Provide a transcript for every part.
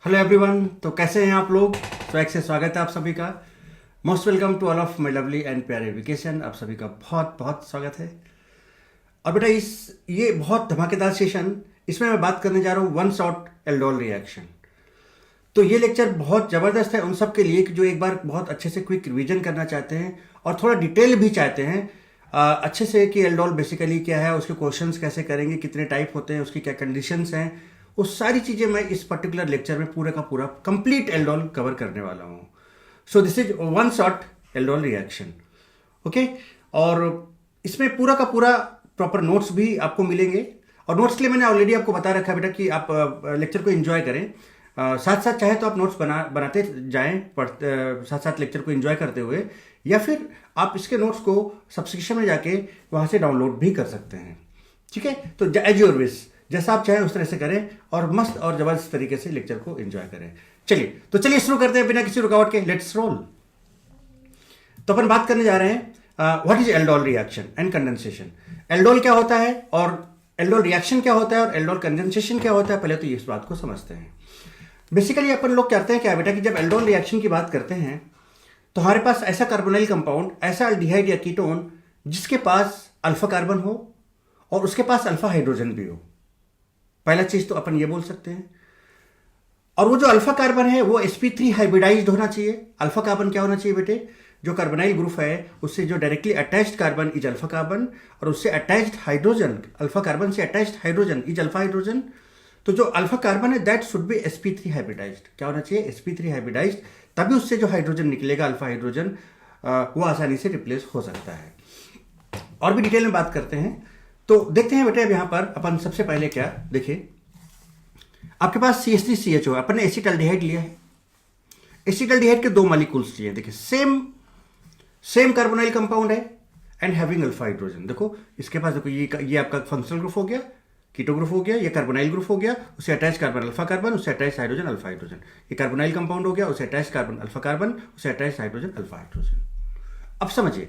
Hello everyone. तो कैसे हैं आप लोग? स्वैग से स्वागत है आप सभी का। Most welcome to all of my lovely and प्यारे एजुकेशन। आप सभी का बहुत बहुत स्वागत है। और बेटा ये बहुत धमाकेदार सेशन, इसमें मैं बात करने जा रहा हूँ वन शॉट एल्डोल रिएक्शन। तो ये लेक्चर बहुत ज़बरदस्त है उन सब के लिए कि जो एक बार बहुत अच्छे से क्विक रिवीजन करना चाहते हैं और थोड़ा डिटेल भी चाहते हैं अच्छे से कि एल्डोल बेसिकली क्या है, उसके क्वेश्चंस कैसे करेंगे, कितने टाइप होते हैं, उसकी क्या कंडीशंस हैं, वो सारी चीज़ें मैं इस पर्टिकुलर लेक्चर में पूरा का पूरा कंप्लीट एल्डोल कवर करने वाला हूँ। So this is one shot aldol reaction. Okay, और इसमें पूरा का पूरा प्रॉपर नोट्स भी आपको मिलेंगे। और नोट्स के लिए मैंने ऑलरेडी आपको बता रखा है बेटा कि आप लेक्चर को एंजॉय करें, साथ साथ चाहे तो आप नोट्स बनाते जाएं, साथ साथ लेक्चर को एंजॉय करते हुए, या फिर आप इसके नोट्स को सब्सक्रिप्शन में जाके वहाँ से डाउनलोड भी कर सकते हैं। ठीक है, तो एज योर विश, जैसा आप चाहें उस तरह से करें और मस्त और जबरदस्त तरीके से लेक्चर को एंजॉय करें। चलिए शुरू करते हैं बिना किसी रुकावट के। Let's roll. तो अपन बात करने जा रहे हैं what is aldol reaction and condensation. Aldol क्या होता है और एल्डोल रिएक्शन क्या होता है और एल्डोल कंडेंसेशन क्या होता है, पहले तो इस बात को समझते हैं। बेसिकली अपन लोग करते हैं क्या बेटा कि जब एल्डोल रिएक्शन की बात करते हैं तो हमारे पास ऐसा कार्बोनाइल कंपाउंड, ऐसा अल्डिहाइड या कीटोन जिसके पास अल्फा कार्बन हो और उसके पास अल्फा हाइड्रोजन भी हो। पहला चीज तो अपन ये बोल सकते हैं। और वो जो अल्फा कार्बन है वो sp3 हाइब्रिडाइज्ड होना चाहिए। अल्फा कार्बन क्या होना चाहिए बेटे? जो कार्बोनाइल ग्रुप है उससे जो directly attached carbon is alpha carbon और उससे अटैच्ड हाइड्रोजन, अल्फा कार्बन से attached hydrogen is alpha hydrogen. तो जो अल्फा कार्बन है that should be sp3 hybridized. क्या होना चाहिए? sp3 hybridised. तभी उससे जो हाइड्रोजन निकलेगा अल्फा हाइड्रोजन, वो आसानी से रिप्लेस हो सकता है। और भी डिटेल में बात करते हैं। तो देखते हैं बेटे अब यहां पर अपन सबसे पहले क्या देखिए, आपके पास CH3CHO, अपन ने एसिटाल्डिहाइड लिया है। एसिटाल्डिहाइड के दो मॉलिक्यूल्स चाहिए। देखिए सेम कार्बोनाइल कंपाउंड है एंड हैविंग अल्फा हाइड्रोजन। देखो इसके पास, देखो ये आपका फंक्शनल ग्रुप हो गया, कीटो ग्रुप हो गया, ये कार्बोनाइल ग्रुप हो गया, उससे अटैच कार्बन अल्फा कार्बन, उससे अटैच हाइड्रोजन अल्फा हाइड्रोजन। ये कार्बोनाइल कंपाउंड हो गया, उससे अटैच कार्बन अल्फा कार्बन, उससे अटैच हाइड्रोजन अल्फा हाइड्रोजन। अब समझिए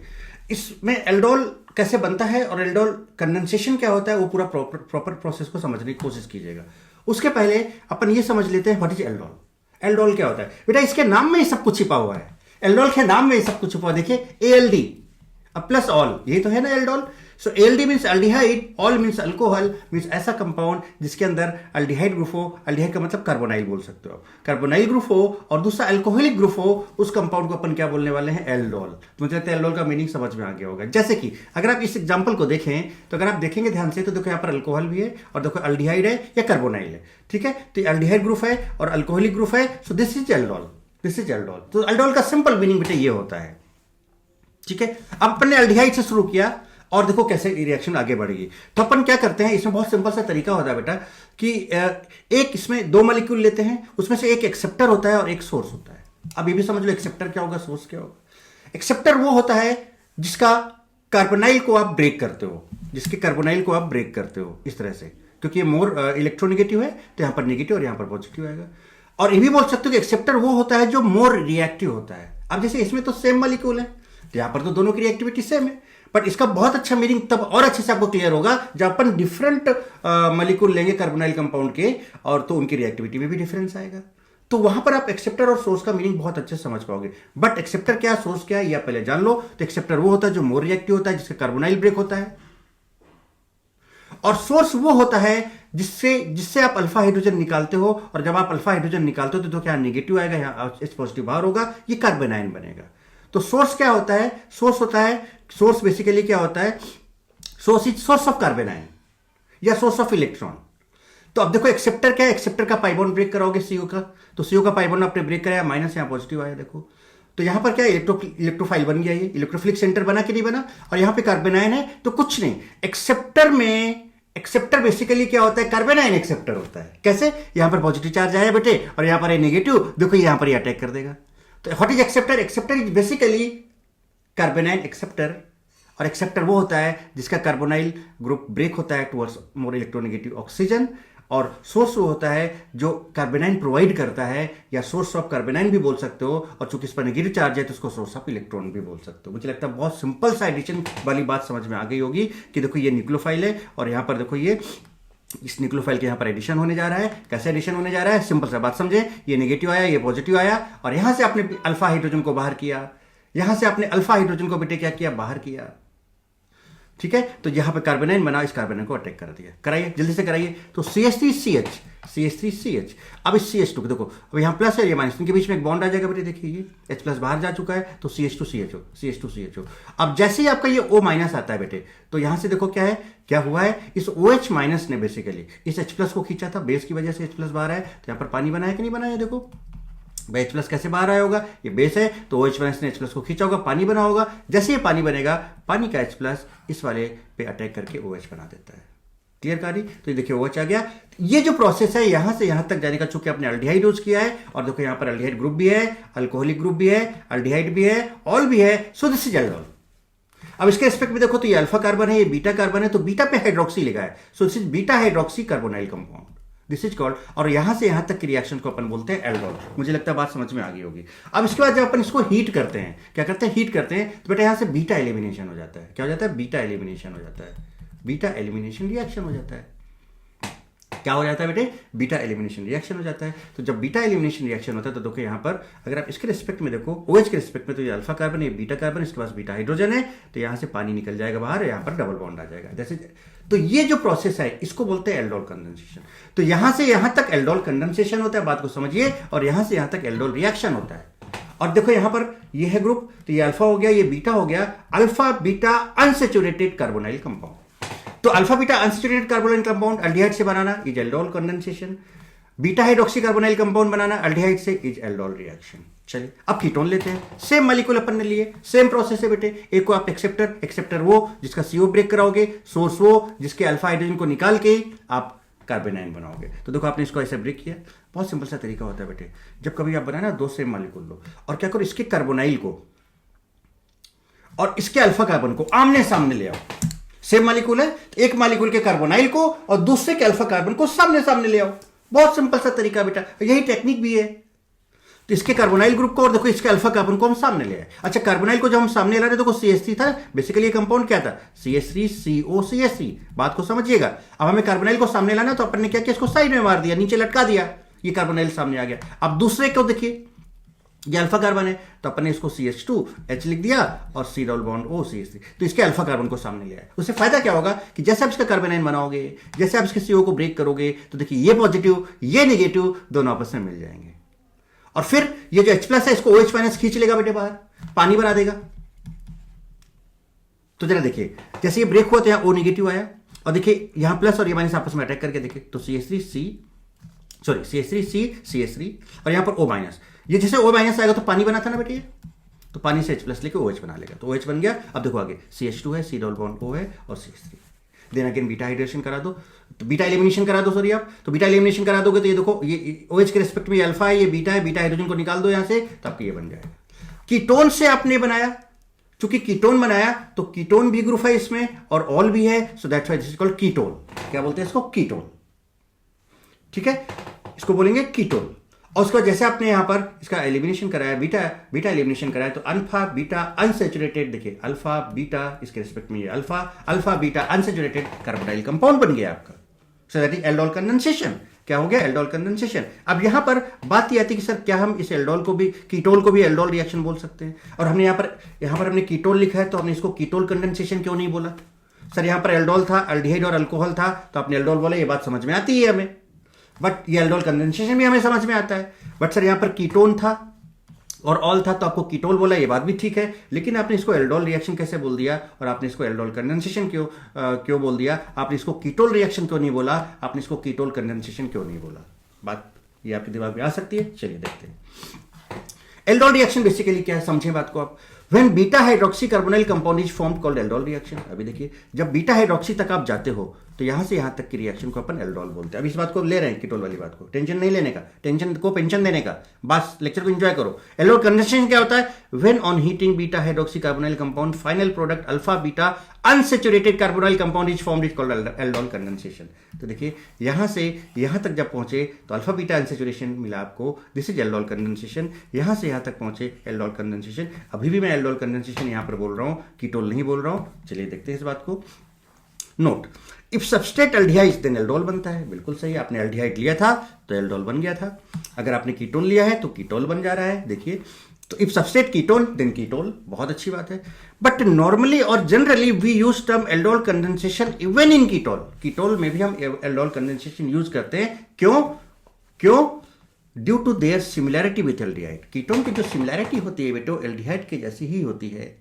इसमें एल्डोल कैसे बनता है और एल्डोल कंडेंसेशन क्या होता है, वो पूरा प्रॉपर प्रोसेस को समझने की कोशिश कीजिएगा। उसके पहले अपन ये समझ लेते हैं व्हाट इज एल्डोल। एल्डोल क्या होता है बेटा? इसके नाम में ही सब कुछ छिपा हुआ है। एल्डोल के नाम में ही सब कुछ छुपा हुआ। देखिए ALD प्लस ऑल, यही तो है ना एल्डोल। सो ALD means aldehyde, all means alcohol, means ऐसा कंपाउंड जिसके अंदर अल्डिहाइड ग्रुप हो। अल्डिहाइड का मतलब कार्बोनाइल बोल सकते हो, कार्बोनाइल ग्रुप हो और दूसरा अल्कोहलिक ग्रुप हो, उस कंपाउंड को अपन क्या बोलने वाले हैं? एल्डोल। तो मुझे लगता है एल्डोल का मीनिंग समझ में आ गया होगा। जैसे कि अगर आप इस एग्जाम्पल को देखें तो अगर आप देखेंगे ध्यान से तो देखो यहाँ पर अल्कोहल भी है और देखो अल्डिहाइड है या कार्बोनाइल है। ठीक है, तो अल्डिहाइड ग्रुप है और अल्कोहलिक ग्रुप है। So this is aldol, this is aldol. तो एल्डोल का सिंपल मीनिंग बेटा ये होता है। ठीक है, अब अपन ने अल्डिहाइड से शुरू किया और देखो कैसे रिएक्शन आगे बढ़ेगी। तो अपन क्या करते हैं, इसमें बहुत सिंपल सा तरीका होता है बेटा कि एक इसमें दो मॉलिक्यूल लेते हैं, उसमें से एक एक्सेप्टर होता है और एक सोर्स होता है। अब ये भी समझ लो एक्सेप्टर क्या होगा, सोर्स क्या होगा। एक्सेप्टर वो होता है जिसका कार्बोनाइल को आप ब्रेक करते हो, जिसके कार्बोनाइल को आप ब्रेक करते हो इस तरह से, क्योंकि ये मोर इलेक्ट्रोनेगेटिव है तो यहां पर नेगेटिव और यहां पर पॉजिटिव आएगा। और ये भी बोल सकते हो कि एक्सेप्टर वो होता है जो मोर रिएक्टिव होता है। अब जैसे इसमें तो सेम मॉलिक्यूल है तो यहां पर तो दोनों की रिएक्टिविटी सेम है, बट इसका बहुत अच्छा मीनिंग तब और अच्छे से आपको क्लियर होगा जब अपन डिफरेंट मॉलिक्यूल लेंगे कार्बोनाइल कंपाउंड के, और तो उनकी रिएक्टिविटी में भी डिफरेंस आएगा। तो वहां पर आप एक्सेप्टर और सोर्स का मीनिंग बहुत अच्छे से समझ पाओगे। बट एक्सेप्टर क्या, सोर्स क्या है, ये आप पहले जान लो। तो एक्सेप्टर वो होता है जो मोर रिएक्टिव होता है, जिसका कार्बोनाइल ब्रेक होता है, और सोर्स वो होता है जिससे आप अल्फा हाइड्रोजन निकालते हो। और जब आप अल्फा हाइड्रोजन निकालते हो तो क्या नेगेटिव आएगा, यहाँ एच पॉजिटिव बाहर होगा, ये कार्बोनाइन बनेगा। तो सोर्स क्या होता है? सोर्स बेसिकली क्या होता है? सोर्स इज सोर्स ऑफ कार्बोनाइन या सोर्स ऑफ इलेक्ट्रॉन। तो अब देखो एक्सेप्टर क्या है? एक्सेप्टर का पाई बॉन्ड ब्रेक कराओगे CO का, तो CO का पाई बॉन्ड आपने ब्रेक कराया, माइनस यहां पॉजिटिव आया। देखो तो यहां पर क्या इलेक्ट्रोफाइल बन गया, ये इलेक्ट्रोफिलिक सेंटर बना कि नहीं बना। और यहां पे कार्बोनाइन है तो कुछ नहीं, एक्सेप्टर बेसिकली क्या होता है? कार्बोनाइन एक्सेप्टर होता है। कैसे? यहां पर पॉजिटिव चार्ज आया बेटे और यहां पर है नेगेटिव, देखो यहां पर ये अटैक कर देगा। तो what is acceptor? Acceptor is basically carbonyl acceptor. और एक्सेप्टर वो होता है जिसका कार्बोनाइल ग्रुप ब्रेक होता है टुवर्ड्स मोर इलेक्ट्रोनेगेटिव ऑक्सीजन। और सोर्स वो होता है जो कार्बोनाइन प्रोवाइड करता है, या सोर्स ऑफ कार्बोनाइन भी बोल सकते हो। और चूंकि इस पर नेगेटिव चार्ज है तो उसको सोर्स ऑफ इलेक्ट्रॉन भी बोल सकते हो। मुझे लगता है बहुत सिंपल सा एडिशन वाली बात समझ में आ गई होगी कि देखो ये न्यूक्लियोफाइल है और यहां पर देखो ये इस न्यूक्लियोफाइल के यहाँ पर एडिशन होने जा रहा है। कैसे एडिशन होने जा रहा है, सिंपल सा बात समझे, ये नेगेटिव आया, ये पॉजिटिव आया, और यहां से आपने अल्फा हाइड्रोजन को बाहर किया, यहां से आपने अल्फा हाइड्रोजन को बेटे क्या किया, बाहर किया। ठीक है, तो यहां पर कार्बोनाइन बना, इस कार्बोनाइन को अटैक कर दिया। कराइए, जल्दी से कराइए। तो CH3CH, CH3CH, अब इस CH2 को देखो, अब यहां प्लस है, ये माइनस, इनके बीच में एक बॉन्ड आ जाएगा बेटे, देखिए ये H प्लस बाहर जा चुका है, तो CH2CHO, CH2CHO। अब जैसे ही आपका ये O माइनस आता है बेटे, तो यहां से देखो क्या है, क्या हुआ है, इस OH माइनस ने बेसिकली इस H प्लस को खींचा था, बेस की वजह से H प्लस बाहर है, तो यहां पर पानी बनाया कि नहीं बनाया, देखो भाई H प्लस कैसे बाहर आया होगा, ये बेस है, तो OH माइनस ने H प्लस को खींचा होगा, पानी बना होगा। जैसे ये पानी बनेगा, पानी का H प्लस इस वाले पे अटैक करके OH बना देता है। क्लियर कहानी, तो ये देखिए OH आ गया। ये जो प्रोसेस है यहां से यहां तक जाने का, चूंकि आपने अल्डिहाइड यूज किया है, और देखो यहां पर अल्डिहाइड ग्रुप भी है, अल्कोहलिक ग्रुप भी है, अल्डिहाइड भी है, ऑल भी है, सो दिस इज एल्डोल। अब इसके रिस्पेक्ट में देखो, तो ये अल्फा कार्बन है, ये बीटा कार्बन है, तो बीटा पे हाइड्रोक्सी लिखा है, so this is beta hydroxy carbonyl compound, this is called. और यहां से यहां तक की रिएक्शन को अपन बोलते हैं एल्डोल। मुझे लगता है बात समझ में आ गई होगी। अब इसके बाद जब अपन इसको हीट करते हैं, क्या करते हैं, हीट करते हैं, तो बेटा यहां से बीटा एलिमिनेशन हो जाता है। क्या हो जाता है, बीटा एलिमिनेशन हो जाता है, बीटा एलिमिनेशन रिएक्शन हो जाता है। क्या हो जाता है बेटे, बीटा एलिमिनेशन रिएक्शन हो जाता है। तो जब बीटा एलिमिनेशन रिएक्शन होता है, तो देखो यहां पर अगर आप इसके रिस्पेक्ट में देखो, OH के रिस्पेक्ट में, तो ये अल्फा कार्बन, ये बीटा कार्बन, इसके पास बीटा हाइड्रोजन है, तो यहां से पानी निकल जाएगा बाहर, यहां पर डबल बॉन्ड आ जाएगा जैसे। तो ये जो प्रोसेस है इसको बोलते हैं एल्डोल कंडेंसेशन। तो यहां से यहां तक एल्डोल कंडेंसेशन होता है, बात को समझिए, और यहां से यहां तक एल्डोल रिएक्शन होता है। और देखो यहां पर ये है ग्रुप, तो ये अल्फा हो गया, ये बीटा हो गया, alpha beta unsaturated carbonyl compound. तो alpha beta unsaturated carbonyl compound aldehyde से बनाना is aldol condensation, beta hydroxy carbonyl compound बनाना एल्डिहाइड से इज एल्डोल रिएक्शन। चलिए अब कीटोन लेते हैं, सेम मॉलिक्यूल अपन ने लिए, सेम प्रोसेस है बेटे। एक को आप एक्सेप्टर वो जिसका CO ब्रेक कराओगे, सोर्स वो जिसके अल्फा हाइड्रोजन को निकाल के आप कार्बोनाइन बनाओगे। तो देखो आपने इसको ऐसे ब्रेक किया, बहुत सिंपल सा तरीका होता है बेटे। जब कभी आप बनाए ना, दो सेम मॉलिक्यूल लो, और क्या करो, इसके कार्बोनाइल को और इसके अल्फा कार्बन को आमने सामने ले आओ। सेम मॉलिक्यूल है, एक मॉलिक्यूल के कार्बोनाइल को और दूसरे के अल्फा कार्बन को सामने सामने ले आओ। बहुत सिंपल सा तरीका बेटा, यही टेक्निक भी है। तो इसके कार्बोनाइल ग्रुप को और देखो इसके अल्फा कार्बन को हम सामने ले आए। अच्छा, कार्बोनाइल को जब हम सामने ला रहे देखो CH3 था, बेसिकली ये कंपाउंड क्या था, CH3COCH3। बात को समझिएगा। अब हमें कार्बोनाइल को सामने लाना, तो अपन ने क्या किया, इसको साइड में मार दिया, नीचे लटका दिया, ये कार्बोनाइल सामने आ गया। अब दूसरे को देखिए, ये अल्फा कार्बन है, तो अपन ने इसको CH2H लिख दिया और C double bond O CH3, तो इसके अल्फा कार्बन को सामने ले आए। उससे फायदा क्या होगा कि जैसे आप इसका कार्बोनाइन बनाओगे, जैसे आप इसके CO को ब्रेक करोगे, तो देखिए ये पॉजिटिव ये नेगेटिव दोनों आपस में मिल जाएंगे, और फिर ये जो H प्लस है इसको OH माइनस खींच लेगा बेटे बाहर, पानी बना देगा। तो जरा देखिए, जैसे ये ब्रेक हुआ तो यहां O नेगेटिव आया, और देखिए यहां प्लस और ये माइनस आपस में अटैक करके देखिए, तो CH3C CH3 और यहां पर O माइनस, ये जैसे O माइनस आएगा तो पानी बना था ना बेटे, तो पानी से H प्लस लेके OH बना लेगा, तो OH बन गया। अब देखो आगे CH2 है, C डबल बॉन्ड O है और CH3। Then again beta hydration करा दो, तो बीटा एलिमिनेशन करा दो, सॉरी आप, तो बीटा एलिमिनेशन करा दोगे तो ये देखो ये OH के रिस्पेक्ट में ये अल्फा है, ये बीटा है, बीटा हाइड्रोजन को निकाल दो यहां से, तो आपको ये बन जाएगा। कीटोन से आपने बनाया, चूंकि कीटोन बनाया तो कीटोन भी ग्रुप है इसमें और ऑल भी है, so that's why this is called ketone. क्या बोलते हैं इसको, कीटोन। ठीक है, इसको बोलेंगे कीटोन। और उसके बाद जैसे आपने यहां पर इसका एलिमिनेशन कराया, बीटा एलिमिनेशन कराया, तो अल्फा बीटा अनसैचुरेटेड, देखिए अल्फा बीटा इसके रिस्पेक्ट में ये alpha beta unsaturated carbonyl compound बन गया आपका। So that is aldol condensation. क्या हो गया, एल्डोल कंडेंसेशन। अब यहां पर बात यह आती है कि सर क्या हम इस एल्डोल को भी, कीटोल को भी एल्डोल रिएक्शन बोल सकते हैं, और हमने यहां पर हमने कीटोल लिखा है, तो हमने इसको कीटोल कंडेंसेशन क्यों नहीं बोला। सर यहां पर एल्डोल था, अल्डिहाइड और अल्कोहल था, तो आपने एल्डोल बोला, ये बात समझ में आती है हमें, बट ये एल्डोल कंडेंसेशन भी हमें समझ में आता है। बट सर यहां पर कीटोन था और ऑल था, तो आपको कीटोल बोला, ये बात भी ठीक है, लेकिन आपने इसको एल्डोल रिएक्शन कैसे बोल दिया, और आपने इसको एल्डोल कंडेंसेशन क्यों बोल दिया, आपने इसको कीटोल रिएक्शन क्यों नहीं बोला, आपने इसको कीटोल कंडेंसेशन क्यों नहीं बोला। बात ये आपके दिमाग में आ सकती है। चलिए देखते हैं एल्डोल रिएक्शन बेसिकली क्या है, समझें बात को आप। When beta hydroxy carbonyl compound is formed called aldol reaction. अभी देखिए, जब बीटा हाइड्रोक्सी तक आप जाते हो तो यहां से यहां तक की रिएक्शन को अपन एल्डोल बोलते हैं। अब इस बात को ले रहे हैं, कीटोल वाली बात को, टेंशन नहीं लेने का, टेंशन को पेंशन देने का, बस लेक्चर को एंजॉय करो। एल्डोल कंडेंसेशन क्या होता है, when on heating beta hydroxy carbonyl compound final product alpha beta unsaturated carbonyl compound is formed, is called aldol condensation. तो देखिए यहां से यहां तक जब पहुंचे तो अल्फा बीटा अनसैचुरेशन मिला आपको, दिस इज एल्डोल कंडेंसेशन। यहां से यहां तक पहुंचे एल्डोल कंडेंसेशन। अभी भी मैं एल्डोल कंडेंसेशन यहां पर बोल रहा हूं, कीटोल नहीं बोल रहा हूं। चलिए देखते हैं इस बात को। Note, if substrate aldehyde then aldol बनता है। बिल्कुल सही, आपने एल्डिहाइड लिया था तो एल्डोल बन गया था। अगर आपने कीटोन लिया है तो कीटोल बन जा रहा है, देखिए। तो if substrate ketone then ketol, बहुत अच्छी बात है। बट नॉर्मली और generally we use term aldol condensation even in ketol. Ketol में भी हम एल्डोल कंडेंसेशन यूज करते हैं। क्यों? क्यों? Due to their similarity with aldehyde. Ketone की जो सिमिलैरिटी होती है बेटो एल्डिहाइड के जैसी ही होती है।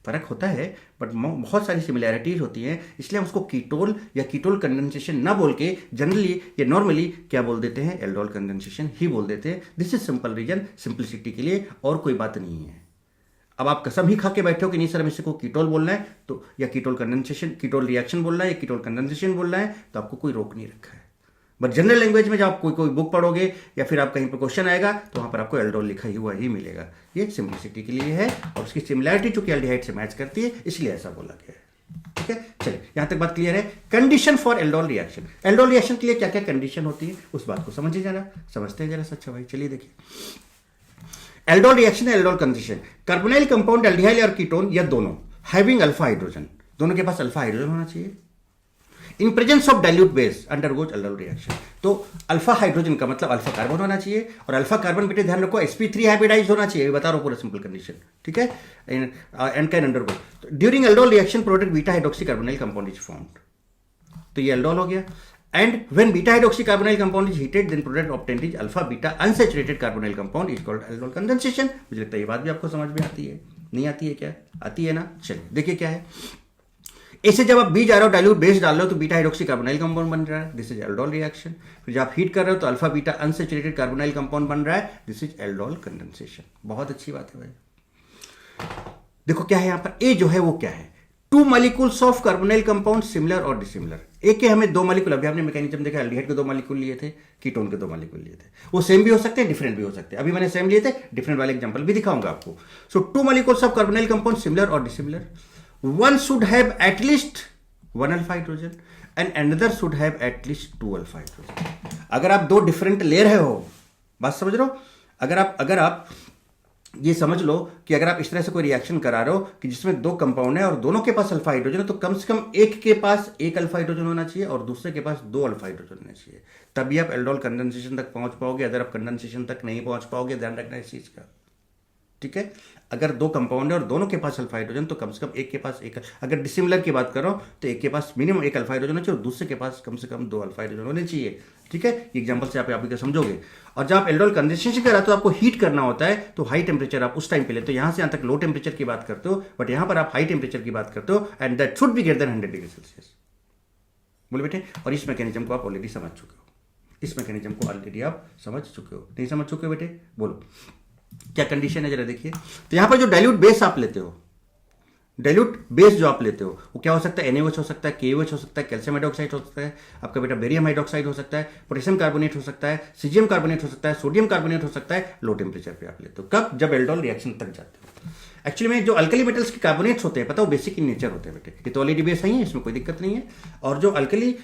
फर्क होता है बट बहुत सारी सिमिलैरिटीज होती हैं, इसलिए हम उसको कीटोल या कीटोल कंडेंसेशन ना बोल के जनरली या नॉर्मली क्या बोल देते हैं? एल्डोल कंडेंसेशन ही बोल देते हैं। This is simple reason, simplicity के लिए, और कोई बात नहीं है। अब आप कसम ही खा के बैठे हो कि नहीं सर इसे को कीटोल बोलना है तो, या कीटोल कंडेंसेशन, कीटोल रिएक्शन बोलना है या कीटोल कंडेंसेशन बोलना है, तो आपको कोई रोक नहीं रखा है। बट जनरल लैंग्वेज में जब आप कोई बुक पढ़ोगे या फिर आप कहीं पर क्वेश्चन आएगा तो वहां पर आपको एल्डोल लिखा ही हुआ ही मिलेगा। ये सिंपलिसिटी के लिए है और उसकी सिमिलैरिटी चूंकि एल्डिहाइड से मैच करती है इसलिए ऐसा बोला गया है। ठीक है, चलिए यहां तक बात क्लियर है। Condition for aldol reaction, aldol reaction के लिए क्या क्या कंडीशन होती है उस बात को समझिए जरा, समझते हैं जरा। अच्छा भाई चलिए देखिए, एल्डोल रिएक्शन है aldol condition. Carbonyl compound aldehyde और कीटोन या दोनों हैविंग अल्फा हाइड्रोजन, दोनों के पास अल्फा हाइड्रोजन होना चाहिए। In presence of dilute base undergoes aldol reaction, तो अल्फा हाइड्रोजन का मतलब अल्फा कार्बन होना चाहिए, और अल्फा कार्बन बेटे ध्यान रखो sp3 हाइब्रिडाइज होना चाहिए, बता रहा हूं पूरा सिंपल कंडीशन। ठीक है, and can undergo during aldol reaction product beta hydroxy carbonyl compound is formed, तो ये एल्डोल हो गया। And when beta hydroxy carbonyl compound is heated then product obtained is alpha beta unsaturated carbonyl compound is called aldol condensation. मुझे लगता है ये बात भी आपको समझ में आती है, नहीं आती है क्या? आती है ना। चलिए देखिए क्या है, ऐसे जब आप बी जा रहे हो डाइल्यूट बेस डाल रहे हो तो बीटा हाइड्रोक्सी कार्बोनाइल कंपाउंड बन रहा है, दिस इज एल्डोल रिएक्शन। फिर जब आप हीट कर रहे हो तो alpha beta unsaturated carbonyl compound बन रहा है, दिस इज एल्डोल कंडेंसेशन। बहुत अच्छी बात है भाई। देखो क्या है यहां पर, ए जो है वो क्या है, to molecules of carbonyl compound similar और डिसिमिलर। एक के हमें दो मॉलिक्यूल, अभी आपने मैकेनिज्म देखा, एल्डिहाइड के दो मॉलिक्यूल लिए थे, कीटोन के दो मॉलिक्यूल लिए थे, वो सेम भी हो सकते हैं डिफरेंट भी हो सकते हैं। अभी मैंने सेम लिए थे, डिफरेंट वाले एग्जांपल भी दिखाऊंगा आपको। So two molecules of carbonyl compound similar और dissimilar, one should have at least one alpha hydrogen and another should have at least two alpha hydrogen. अगर आप दो डिफरेंट ले रहे हो, बात समझ रहे हो, अगर आप ये समझ लो कि अगर आप इस तरह से कोई रिएक्शन करा रहे हो कि जिसमें दो कंपाउंड है और दोनों के पास अल्फा हाइड्रोजन है, तो कम से कम एक के पास एक अल्फा हाइड्रोजन होना चाहिए और दूसरे के पास दो अल्फा हाइड्रोजन होना चाहिए, तभी आप एल्डोल कंडेंसेशन तक पहुंच पाओगे। अगर आप कंडेंसेशन तक नहीं पहुंच पाओगे, ध्यान रखना इस चीज का। ठीक है, अगर दो कंपाउंड है और दोनों के पास अल्फा हाइड्रोजन तो कम से कम एक के पास एक, अगर डिसिमिलर की बात करो तो एक के पास मिनिमम एक अल्फा हाइड्रोजन होना चाहिए और दूसरे के पास कम से कम दो अल्फा हाइड्रोजन होने चाहिए। ठीक है, एग्जांपल से आप क्या समझोगे। और जब आप एल्डोल कंडेंसेशन करा तो आपको हीट करना होता है, तो हाई टेम्परेचर आप उस टाइम पे लेते हो, यहां से यहां तक लो टेम्परेचर की बात करते हो, बट यहां पर आप हाई टेम्परेचर की बात करते हो, and that should be greater than 100 degree Celsius. बोले बेटे, और इस मैकेनिज्म को आप ऑलरेडी समझ चुके हो, इस मैकेनिज्म को ऑलरेडी आप समझ चुके हो, नहीं समझ चुके हो बेटे? बोलो क्या कंडीशन है जरा देखिए। तो यहां पर जो डाइल्यूट बेस आप लेते हो, डाइल्यूट बेस जो आप लेते हो वो क्या हो सकता है? NaOH हो सकता है, KOH हो सकता है, कैल्शियम हाइड्रोक्साइड हो सकता है, आपका बेटा बेरियम हाइड्रोक्साइड हो सकता है, पोटेशियम कार्बोनेट हो सकता है, सीजियम कार्बोनेट हो सकता है, सोडियम कार्बोनेट हो सकता है। लो टेम्परेचर पे आप लेते हो, कब? जब एल्डोल रिएक्शन तक जाते हो। एक्चुअली में जो अल्कली मेटल्स के कार्बोनेट्स होते हैं, पता, वो बेसिक इन नेचर होते हैं बेटे, ये तो ऑलरेडी बेस ही है, इसमें कोई दिक्कत नहीं है। और जो अल्कली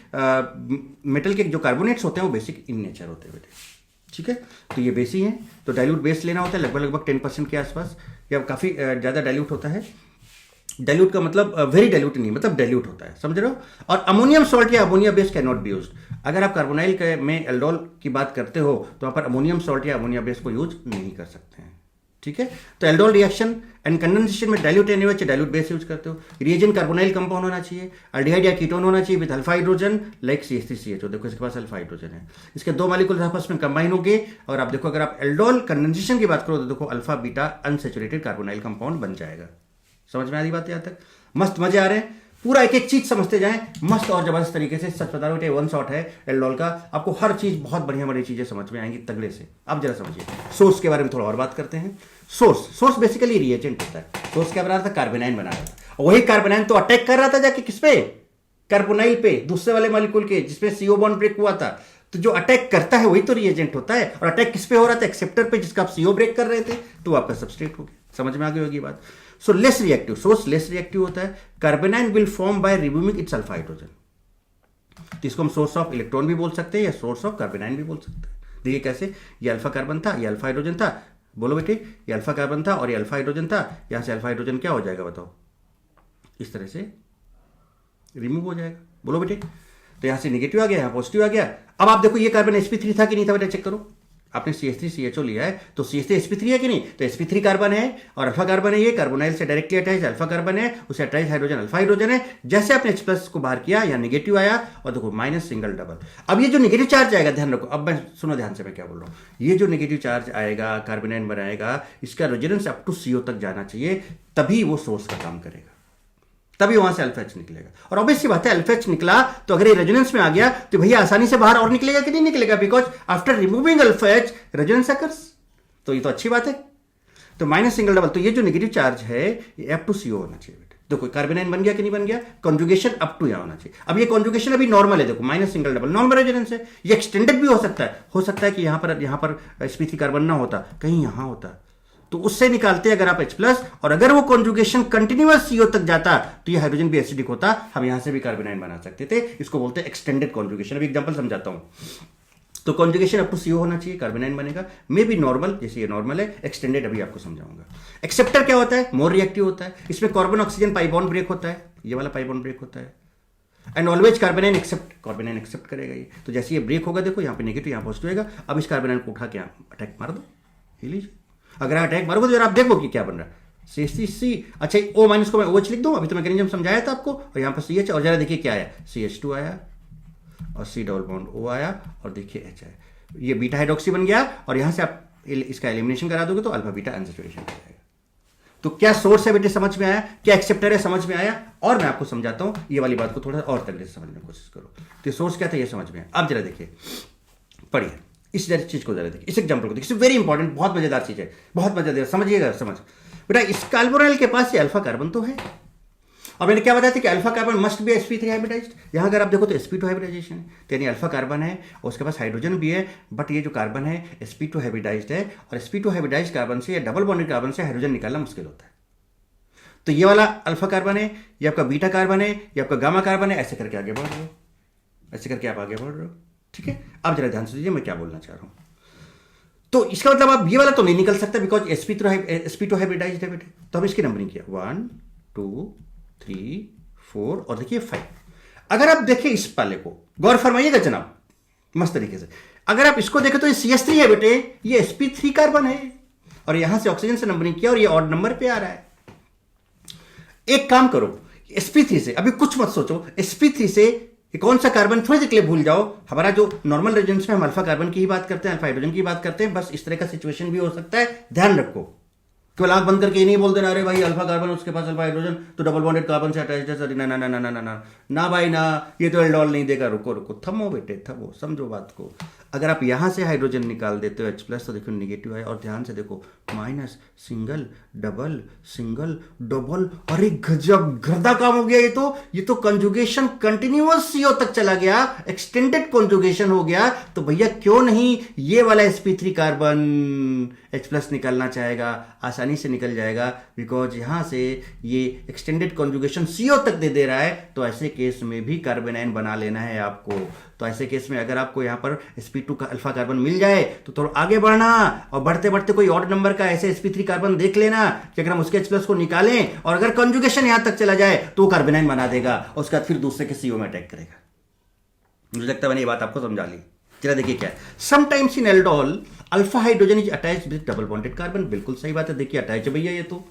मेटल के जो कार्बोनेट्स होते हैं वो बेसिक इन नेचर होते हैं बेटे। ठीक है, तो ये बेस ही है, तो डाइल्यूट बेस लेना होता है लगभग 10% के आसपास, या काफ़ी ज़्यादा डाइल्यूट होता है। डाइल्यूट का मतलब वेरी डाइल्यूट नहीं, मतलब डाइल्यूट होता है, समझ रहे हो। और अमोनियम सॉल्ट या ammonia base can not be used. अगर आप कार्बोनाइल के में एल्डोल की बात करते हो तो वहाँ पर अमोनियम सॉल्ट या अमोनिया बेस को यूज नहीं कर सकते हैं। ठीक है, तो एल्डोल रिएक्शन एंड कंडेंसेशन में dilute NaOH dilute base use करते हो। रिएजेंट कार्बोनाइल कंपाउंड होना चाहिए, एल्डिहाइड या कीटोन होना चाहिए with alpha hydrogen, like CH3CH। देखो इसके पास अल्फा हाइड्रोजन है, इसके दो मॉलिक्यूल आपस में कंबाइन होंगे, और आप देखो अगर आप एल्डोल कंडेंसेशन की बात करो तो देखो alpha beta unsaturated carbonyl compound बन जाएगा। समझ में आ रही बात यहां तक? मस्त मजे आ रहे हैं, पूरा एक एक चीज समझते जाएं मस्त और जबरदस्त तरीके से। सच बता रहा हूं, वन शॉट है एल्डोल का, आपको हर चीज बहुत बढ़िया बढ़िया चीजें समझ में आएंगी तगड़े से। आप जरा समझिए, सोर्स के बारे में थोड़ा और बात करते हैं। सोर्स बेसिकली रिएजेंट होता है। सोर्स क्या बना रहा था? कार्बोनाइन बना रहा था, और वही कार्बोनाइन तो अटैक कर रहा था जाके किस पे? कार्बोनाइल पे, दूसरे वाले मॉलिक्यूल के जिसपे CO बॉन्ड ब्रेक हुआ था। तो जो अटैक करता है वही तो रिएजेंट होता है, और अटैक किस पे हो रहा था? एक्सेप्टर पे, जिसका आप CO ब्रेक कर रहे थे, तो आपका सबस्ट्रेट हो गया। समझ में आ गई होगी बात। So less reactive, source less reactive होता है। Carbanion will form by removing its alpha hydrogen, तो इसको हम सोर्स ऑफ इलेक्ट्रॉन भी बोल सकते हैं या सोर्स ऑफ कार्बोनाइन भी बोल सकते हैं। देखिए कैसे, ये अल्फा कार्बन था, ये अल्फा हाइड्रोजन था, बोलो बेटे, ये अल्फा कार्बन था और ये अल्फा हाइड्रोजन था, यहां से अल्फा हाइड्रोजन क्या हो जाएगा बताओ? इस तरह से रिमूव हो जाएगा। बोलो बेटे, तो यहाँ से नेगेटिव आ गया, यहाँ पॉजिटिव आ गया। अब आप देखो ये कार्बन sp3 था कि नहीं था बेटा, चेक करो। आपने CH3CHO लिया है तो CH3sp3 है कि नहीं, तो sp3 कार्बन है और अल्फा कार्बन है, ये कार्बोनाइल से डायरेक्टली अटैच अल्फा कार्बन है, उसे अटैच हाइड्रोजन अल्फा हाइड्रोजन है। जैसे आपने H प्लस को बाहर किया, यहाँ नेगेटिव आया और देखो माइनस सिंगल डबल। अब ये जो नेगेटिव चार्ज आएगा, ध्यान रखो, अब मैं सुनो ध्यान से मैं क्या बोल रहा हूँ। ये जो नेगेटिव चार्ज आएगा, कार्बोनाइन बनाएगा, इसका रेजोनेंस अप टू CO तक जाना चाहिए, तभी वो सोर्स का काम करेगा, तभी वहां से अल्फा एच निकलेगा। और ऑब्वियस सी बात है, अल्फा एच निकला तो अगर ये रेजोनेंस में आ गया तो भैया आसानी से बाहर और निकलेगा कि नहीं निकलेगा, because after removing alpha H resonance occurs. तो ये तो अच्छी बात है। तो माइनस सिंगल डबल, तो ये जो नेगेटिव चार्ज है ये अप टू CO होना चाहिए बेटा। देखो कार्बोनाइन बन गया कि नहीं बन गया, कॉन्जुगेशन अप टू यहां होना चाहिए। अब ये कॉन्जुगेशन अभी नॉर्मल है, देखो minus single double normal resonance है। ये एक्सटेंडेड भी हो सकता है कि यहां पर sp3 कार्बन ना होता, कहीं यहां होता, तो उससे निकालते अगर आप H प्लस, और अगर वो कॉन्जुगेशन कंटिन्यूअस CO तक जाता तो ये हाइड्रोजन भी एसिडिक होता, हम यहां से भी कार्बोनाइन बना सकते थे। इसको बोलते हैं एक्सटेंडेड कॉन्जुगेशन। अभी एग्जांपल समझाता हूं। तो कॉन्जुगेशन अप टू CO होना चाहिए, कार्बोनाइन बनेगा, मे बी नॉर्मल, जैसे ये नॉर्मल है, एक्सटेंडेड अभी आपको समझाऊंगा। एक्सेप्टर क्या होता है, मोर रिएक्टिव होता है, इसमें carbon oxygen pi bond break होता है, ये वाला पाई बॉन्ड ब्रेक होता है, एंड ऑलवेज कार्बोनाइन एक्सेप्ट करेगा ये। तो जैसे ये ब्रेक होगा, देखो यहाँ पे नेगेटिव, यहाँ पॉजिटिव होगा। अब इस कार्बोनाइन को उठा के अटैक मार दो, लीजिए। अगर आप अटैक मारोगे तो आप देखो कि क्या बन रहा है, CH3C, अच्छा O माइनस को मैं OH लिख दूं, अभी तो मैकेनिज्म समझाया था आपको, और यहाँ पर CH, और जरा देखिए क्या आया, CH2 आया और C डबल बॉन्ड O आया, और देखिए H आया, ये बीटा हाइड्रोक्सी बन गया। और यहाँ से आप इसका एलिमिनेशन करा दोगे तो अल्फा बीटा अनसैचुरेशन हो जाएगा। तो क्या सोर्स है बेटे समझ में आया, क्या एक्सेप्टर है समझ में आया। और मैं आपको समझाता हूँ, ये वाली बात को थोड़ा और तरीके से समझने की कोशिश करो। तो सोर्स क्या था ये समझ में आया। अब जरा देखिए, पढ़िए इस चीज को, जरा देखिए, इस एग्जांपल को देखिए, वेरी इंपॉर्टेंट, बहुत मजेदार चीज है, बहुत मजेदार, समझिएगा। समझ बेटा, इस कार्बोनाइल के पास ये अल्फा कार्बन तो है, और मैंने क्या बताया था कि alpha carbon must be sp3 hybridized. यहां अगर आप देखो तो sp2 हाइब्रिडाइजेशन है, तो यानी अल्फा कार्बन है और उसके पास हाइड्रोजन भी है, बट ये जो कार्बन है sp2 हाइब्रिडाइज्ड है, और sp2 हाइब्रिडाइज्ड कार्बन से या डबल बॉन्डेड कार्बन से हाइड्रोजन निकालना मुश्किल होता है। तो ये वाला अल्फा कार्बन है, ये आपका बीटा कार्बन है, ये आपका गामा कार्बन है, ऐसे करके आगे बढ़ रहे हो, ऐसे करके आप आगे बढ़ रहे हो, ठीक है। अब जरा ध्यान से दीजिए मैं क्या बोलना चाह रहा हूं। तो इसका मतलब आप ये वाला तो नहीं निकल सकता, बिकॉज sp2 हाइब्रिडाइज्ड है बेटे। तो हम इसकी नंबरिंग किया 1 2 3 4 और देखिए 5। अगर आप देखें इस पाले को, गौर फरमाइएगा जनाब मस्त तरीके से, अगर आप इसको देखें तो ये CH3 है बेटे, ये sp3 कार्बन है, और यहां से ऑक्सीजन से नंबरिंग किया और ये ऑड नंबर पे आ रहा है। एक काम करो, sp3 से अभी कुछ मत सोचो, sp3 से कौन सा कार्बन थोड़ी देर के लिए भूल जाओ। हमारा जो नॉर्मल रेजोनेंस में हम अल्फा कार्बन की ही बात करते हैं, अल्फा हाइड्रोजन की बात करते हैं, बस इस तरह का सिचुएशन भी हो सकता है, ध्यान रखो। केवल आंख बंद करके ये नहीं बोल देना अरे भाई अल्फा कार्बन उसके पास अल्फा हाइड्रोजन तो डबल बॉन्डेड कार्बन से अटैच है सर, ना ना ना ना ना ना ना ना भाई ना, ये तो एल्डोल नहीं देगा। रुको रुको, थमो बेटे थमो, समझो बात को। अगर आप यहां से हाइड्रोजन निकाल देते हो H प्लस, तो देखो नेगेटिव है, और ध्यान से देखो माइनस सिंगल डबल, अरे गजब गर्दा काम हो गया। ये तो कंजुगेशन कंटिन्यूअस CO तक चला गया, एक्सटेंडेड कंजुगेशन हो गया। तो भैया क्यों नहीं ये वाला sp3 कार्बन H प्लस निकलना चाहेगा, आसानी से निकल जाएगा, बिकॉज यहां से ये एक्सटेंडेड कंजुगेशन CO तक दे रहा है। तो ऐसे केस में भी कार्बोनाइन बना लेना है आपको। तो ऐसे केस में अगर आपको यहां पर sp2 का अल्फा कार्बन मिल जाए तो थोड़ा आगे बढ़ना, और बढ़ते बढ़ते कोई ऑड नंबर का ऐसे sp3 कार्बन देख लेना कि अगर हम उसके H प्लस को निकालें और अगर कंजुगेशन यहां तक चला जाए तो वो कार्बोनाइन बना देगा, और उसके बाद फिर दूसरे के CO में अटैक करेगा। मुझे लगता है मैंने ये बात आपको समझा ली। चला देखिए क्या है, sometimes in aldol alpha hydrogen is attached with double bonded carbon. बिल्कुल सही बात है, देखिए अटैच है भैया ये तो,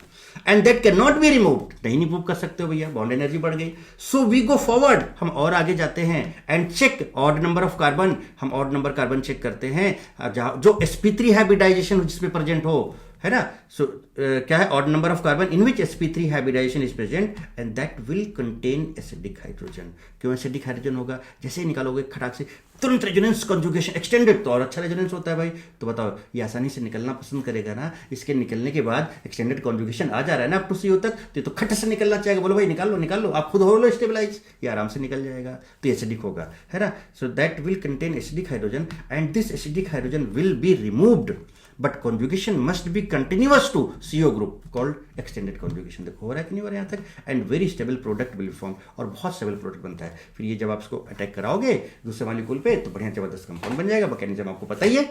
and that can not be removed, नहीं रिमूव कर सकते हो भैया, बॉन्ड एनर्जी बढ़ गई। सो वी गो फॉरवर्ड, हम और आगे जाते हैं, and check odd number of carbon, हम ऑड नंबर कार्बन चेक करते हैं जो sp3 हाइब्रिडाइजेशन जिसमें प्रेजेंट हो, है ना। सो क्या है, odd number of carbon in which sp3 hybridization is present and that will contain acidic hydrogen. क्यों एसिडिक हाइड्रोजन होगा, जैसे ही निकालोगे खटाक से तुरंत रेजोनेंस कंजुगेशन एक्सटेंडेड, तो और अच्छा रेजोनेंस होता है भाई। तो बताओ ये आसानी से निकलना पसंद करेगा ना, इसके निकलने के बाद एक्सटेंडेड कंजुगेशन आ जा रहा है ना अप टू CO तक, तो खट से निकलना चाहेगा, बोलो भाई निकाल लो, आप खुद हो लो स्टेबलाइज, ये आराम से निकल जाएगा, तो एसिडिक होगा, है ना। So that will contain acidic hydrogen and this acidic hydrogen will be removed, but conjugation must be continuous to CO group called extended conjugation। देखो हो रहा है कि नहीं हो रहा है यहाँ तक, and very stable product will form, और बहुत स्टेबल प्रोडक्ट बनता है। फिर ये जब आप इसको अटैक कराओगे दूसरे मॉलिक्यूल पे तो बढ़िया जबरदस्त कंपाउंड बन जाएगा। मैकेनिज्म आपको पता ही है।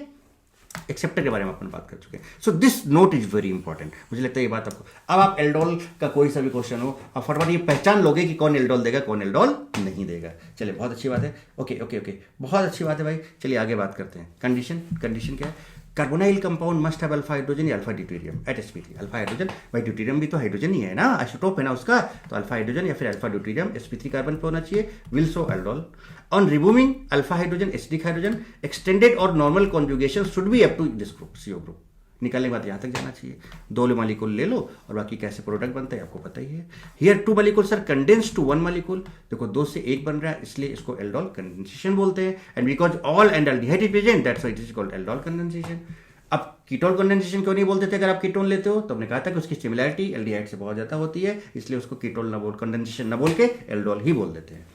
एक्सेप्टर के बारे में अपन बात कर चुके हैं. So this note is very important. मुझे लगता है ये बात आपको, अब आप एल्डोल का कोई सा भी क्वेश्चन हो, आप फटाफट ये पहचान लोगे कि कौन एल्डोल देगा, कौन एल्डोल नहीं देगा. चलिए, बहुत अच्छी बात है. ओके ओके ओके, बहुत अच्छी बात है भाई. चलिए आगे बात करते हैं. कंडीशन क्या है? Carbonyl compound must have alpha hydrogen या alpha deuterium at sp3. Alpha hydrogen, भाई ड्यूटेरियम भी तो हाइड्रोजन ही है ना, आइसोटोप है ना उसका, तो अल्फा हाइड्रोजन या फिर अल्फा ड्यूटेरियम sp3 कार्बन पे होना चाहिए. Will show aldol. On removing alpha hydrogen acidic hydrogen, extended और normal conjugation should be up to this group, CO group. निकालने के बाद यहाँ तक जाना चाहिए. 2 मॉलिक्यूल ले लो और बाकी कैसे प्रोडक्ट बनता है आपको पता ही है. Here 2 molecules are condensed to 1 molecule. देखो 2 से 1 बन रहा है, इसलिए इसको एल्डोल कंडेंसेशन बोलते हैं. And because all aldehyde is present, that's why it is called aldol condensation. अब कीटोन कंडेंसेशन क्यों नहीं बोलते थे अगर आप कीटोन लेते हो? तो हमने कहा था कि उसकी सिमिलैरिटी एल्डिहाइड से बहुत ज्यादा होती है, इसलिए उसको कीटोन ना बोल, कंडेंसेशन ना बोल के एल्डोल ही बोल देते हैं.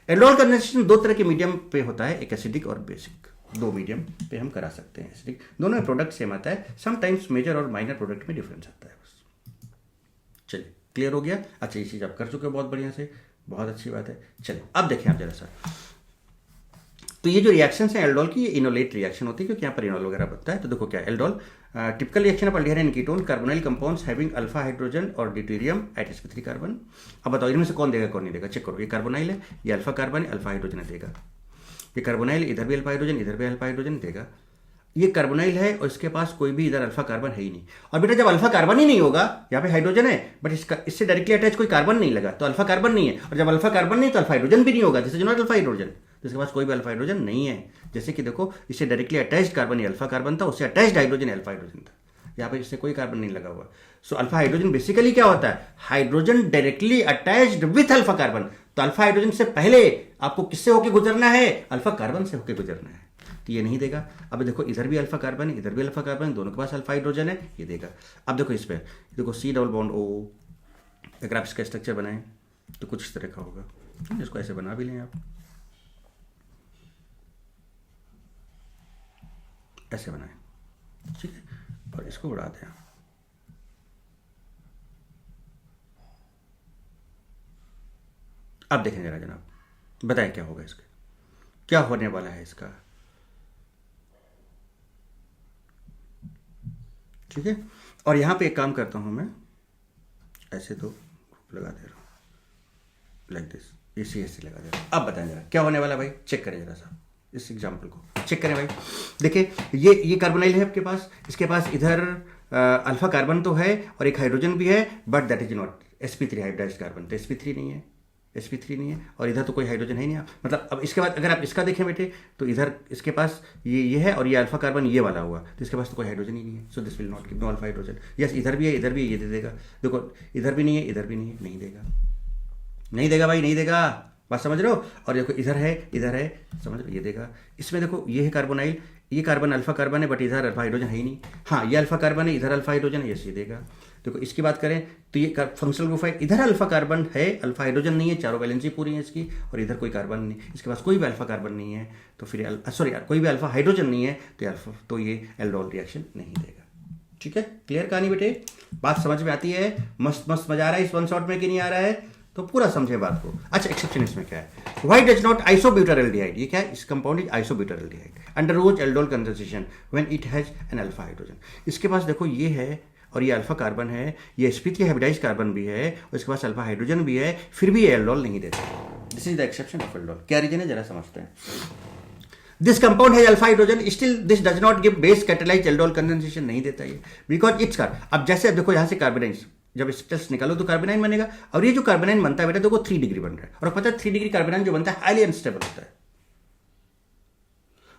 एल्डोल कंडेंसेशन 2 तरह के मीडियम पे होता है, एक एसिडिक और बेसिक. 2 मीडियम पे हम करा सकते हैं. एसिडिक दोनों में प्रोडक्ट सेम आता है, समटाइम्स मेजर और माइनर प्रोडक्ट में डिफरेंस आता है बस. चलिए, क्लियर हो गया. अच्छा, ये चीज आप कर चुके हो बहुत बढ़िया से, बहुत अच्छी बात है. चलिए अब देखें आप जरा सा. तो ये जो रिएक्शन है एल्डोल की, ये इनोलेट रिएक्शन होती है क्योंकि यहाँ पर इनोल वगैरह बनता है. तो देखो क्या aldol, typical reaction of aldehyde and ketone, carbonyl compounds having alpha hydrogen और ड्यूटेरियम एट sp3 कार्बन. अब बताओ इनमें से कौन देगा कौन नहीं देगा, चेक करो. ये कार्बोनाइल है, ये अल्फा कार्बन है, अल्फा हाइड्रोजन देगा. ये कार्बोनाइल, इधर भी अल्फा हाइड्रोजन, इधर भी अल्फा हाइड्रोजन देगा. ये कार्बोनाइल है और इसके पास कोई भी इधर अल्फा कार्बन है ही नहीं. और बेटा जब अल्फा कार्बन ही नहीं होगा, यहाँ पे हाइड्रोजन है बट इससे डायरेक्टली अटैच कोई कार्बन नहीं लगा, तो अल्फा कार्बन नहीं है. और जब अल्फा कार्बन नहीं तो अल्फा हाइड्रोजन भी नहीं होगा, जैसे जो नॉट अल्फा हाइड्रोजन, तो इसके पास कोई भी अल्फा हाइड्रोजन नहीं है. जैसे कि देखो, इससे डायरेक्टली अटैच्ड कार्बन ये अल्फा कार्बन था, उससे अटैच्ड हाइड्रोजन अल्फा हाइड्रोजन था. यहाँ पे इससे कोई कार्बन नहीं लगा हुआ. सो अल्फा हाइड्रोजन बेसिकली क्या होता है? Hydrogen directly attached with alpha carbon. तो अल्फा हाइड्रोजन से पहले आपको किससे होकर गुजरना है? अल्फा कार्बन से होकर गुजरना है. तो ये नहीं देगा. अब देखो इधर भी अल्फा कार्बन है, इधर भी अल्फा कार्बन है, दोनों के पास अल्फा हाइड्रोजन है, ये देगा. अब देखो इस पर देखो C डबल बॉन्ड O. अगर आप इसका स्ट्रक्चर बनाएं तो कुछ इस तरह का होगा. इसको ऐसे बना भी लें आप, ऐसे बनाएं, ठीक है, और इसको उड़ा दें. अब देखें जरा जनाब, बताएं क्या होगा इसका, क्या होने वाला है इसका. ठीक है, और यहां पे एक काम करता हूं मैं, ऐसे तो लगा दे रहा हूं लाइक दिस, इसी ऐसे लगा दे रहा हूं. अब बताएं जरा क्या होने वाला भाई, चेक करें जरा सा इस एग्जाम्पल को, चेक करें भाई. देखिए ये कार्बोनाइल है आपके पास, इसके पास इधर अल्फा कार्बन तो है और एक हाइड्रोजन भी है, but that is not sp3 hybridised carbon. तो sp3 नहीं है, sp3 नहीं है, और इधर तो कोई हाइड्रोजन है नहीं. मतलब अब इसके बाद अगर आप इसका देखें बेटे, तो इधर इसके पास ये है और ये अल्फा कार्बन ये वाला हुआ, तो इसके पास तो कोई हाइड्रोजन ही नहीं है. So this will not give no alpha hydrogen. Yes, इधर भी है, इधर भी है, ये दे देगा. देखो इधर भी नहीं है, इधर भी नहीं है, नहीं देगा, नहीं देगा भाई, नहीं देगा. बात समझ रहे हो? और देखो इधर है, इधर है, समझ रहे हो, ये देगा. इसमें देखो ये है कार्बोनाइल, ये कार्बन अल्फा कार्बन है बट इधर अल्फा हाइड्रोजन है ही नहीं. हाँ, ये अल्फा कार्बन है, इधर अल्फा हाइड्रोजन है, ये देगा. देखो इसकी बात करें तो ये फंक्शनल ग्रुप है, इधर अल्फा कार्बन है, अल्फा हाइड्रोजन नहीं है, चारों वैलेंसी पूरी है इसकी, और इधर कोई कार्बन नहीं, इसके पास कोई भी अल्फा कार्बन नहीं है, तो फिर सॉरी यार, कोई भी अल्फा हाइड्रोजन नहीं है, तो ये एल्डोल रिएक्शन नहीं देगा. ठीक है, क्लियर कहानी बेटे, बात समझ में आती है? मस्त मस्त मजा आ रहा है इस वन शॉट में कि नहीं आ रहा है? तो पूरा समझे बात को. अच्छा, एक्सेप्शन इसमें क्या है? व्हाई डज नॉट आइसोब्यूटाइल्डिहाइड, ये क्या है? इस compound is isobutyraldehyde undergoes aldol condensation when it has an alpha hydrogen. इसके पास देखो ये है और ये अल्फा कार्बन है, ये sp3 हाइब्रिडाइज्ड कार्बन भी है और इसके पास अल्फा हाइड्रोजन भी है, फिर भी ये एल्डोल नहीं देता. This is the exception of aldol. क्या रीजन है जरा समझते हैं. दिस कंपाउंड है alpha hydrogen, still this does not give base catalysed aldol condensation, नहीं देता ये, बिकॉज इट्स अब जैसे देखो यहां से कार्बोनाइन, जब स्पेल्स निकालो तो कार्बोनाइन बनेगा, और ये जो कार्बोनाइन बनता है बेटा देखो 3 डिग्री बन रहा है, और पता है 3 डिग्री कार्बोनाइन जो बनता है हाईली अनस्टेबल होता है.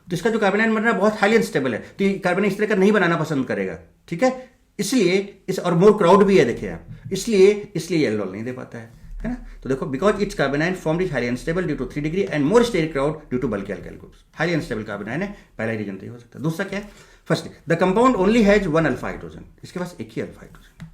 तो इसका जो कार्बोनाइन बन रहा है बहुत हाईली अनस्टेबल है, तो ये कार्बोनाइन इस तरह का नहीं बनाना पसंद करेगा. ठीक है, इसलिए इस और मोर क्राउड भी है देखिए आप, इसलिए एल्डोल नहीं दे पाता है ना. तो देखो because its carbanion formed is highly unstable due to 3 degree and more steric crowd due to bulky alkyl groups. Highly unstable carbanion है, पहला रीजन तो ये हो सकता है. दूसरा क्या है? First, the compound only has 1 alpha hydrogen, इसके पास एक ही अल्फा हाइड्रोजन.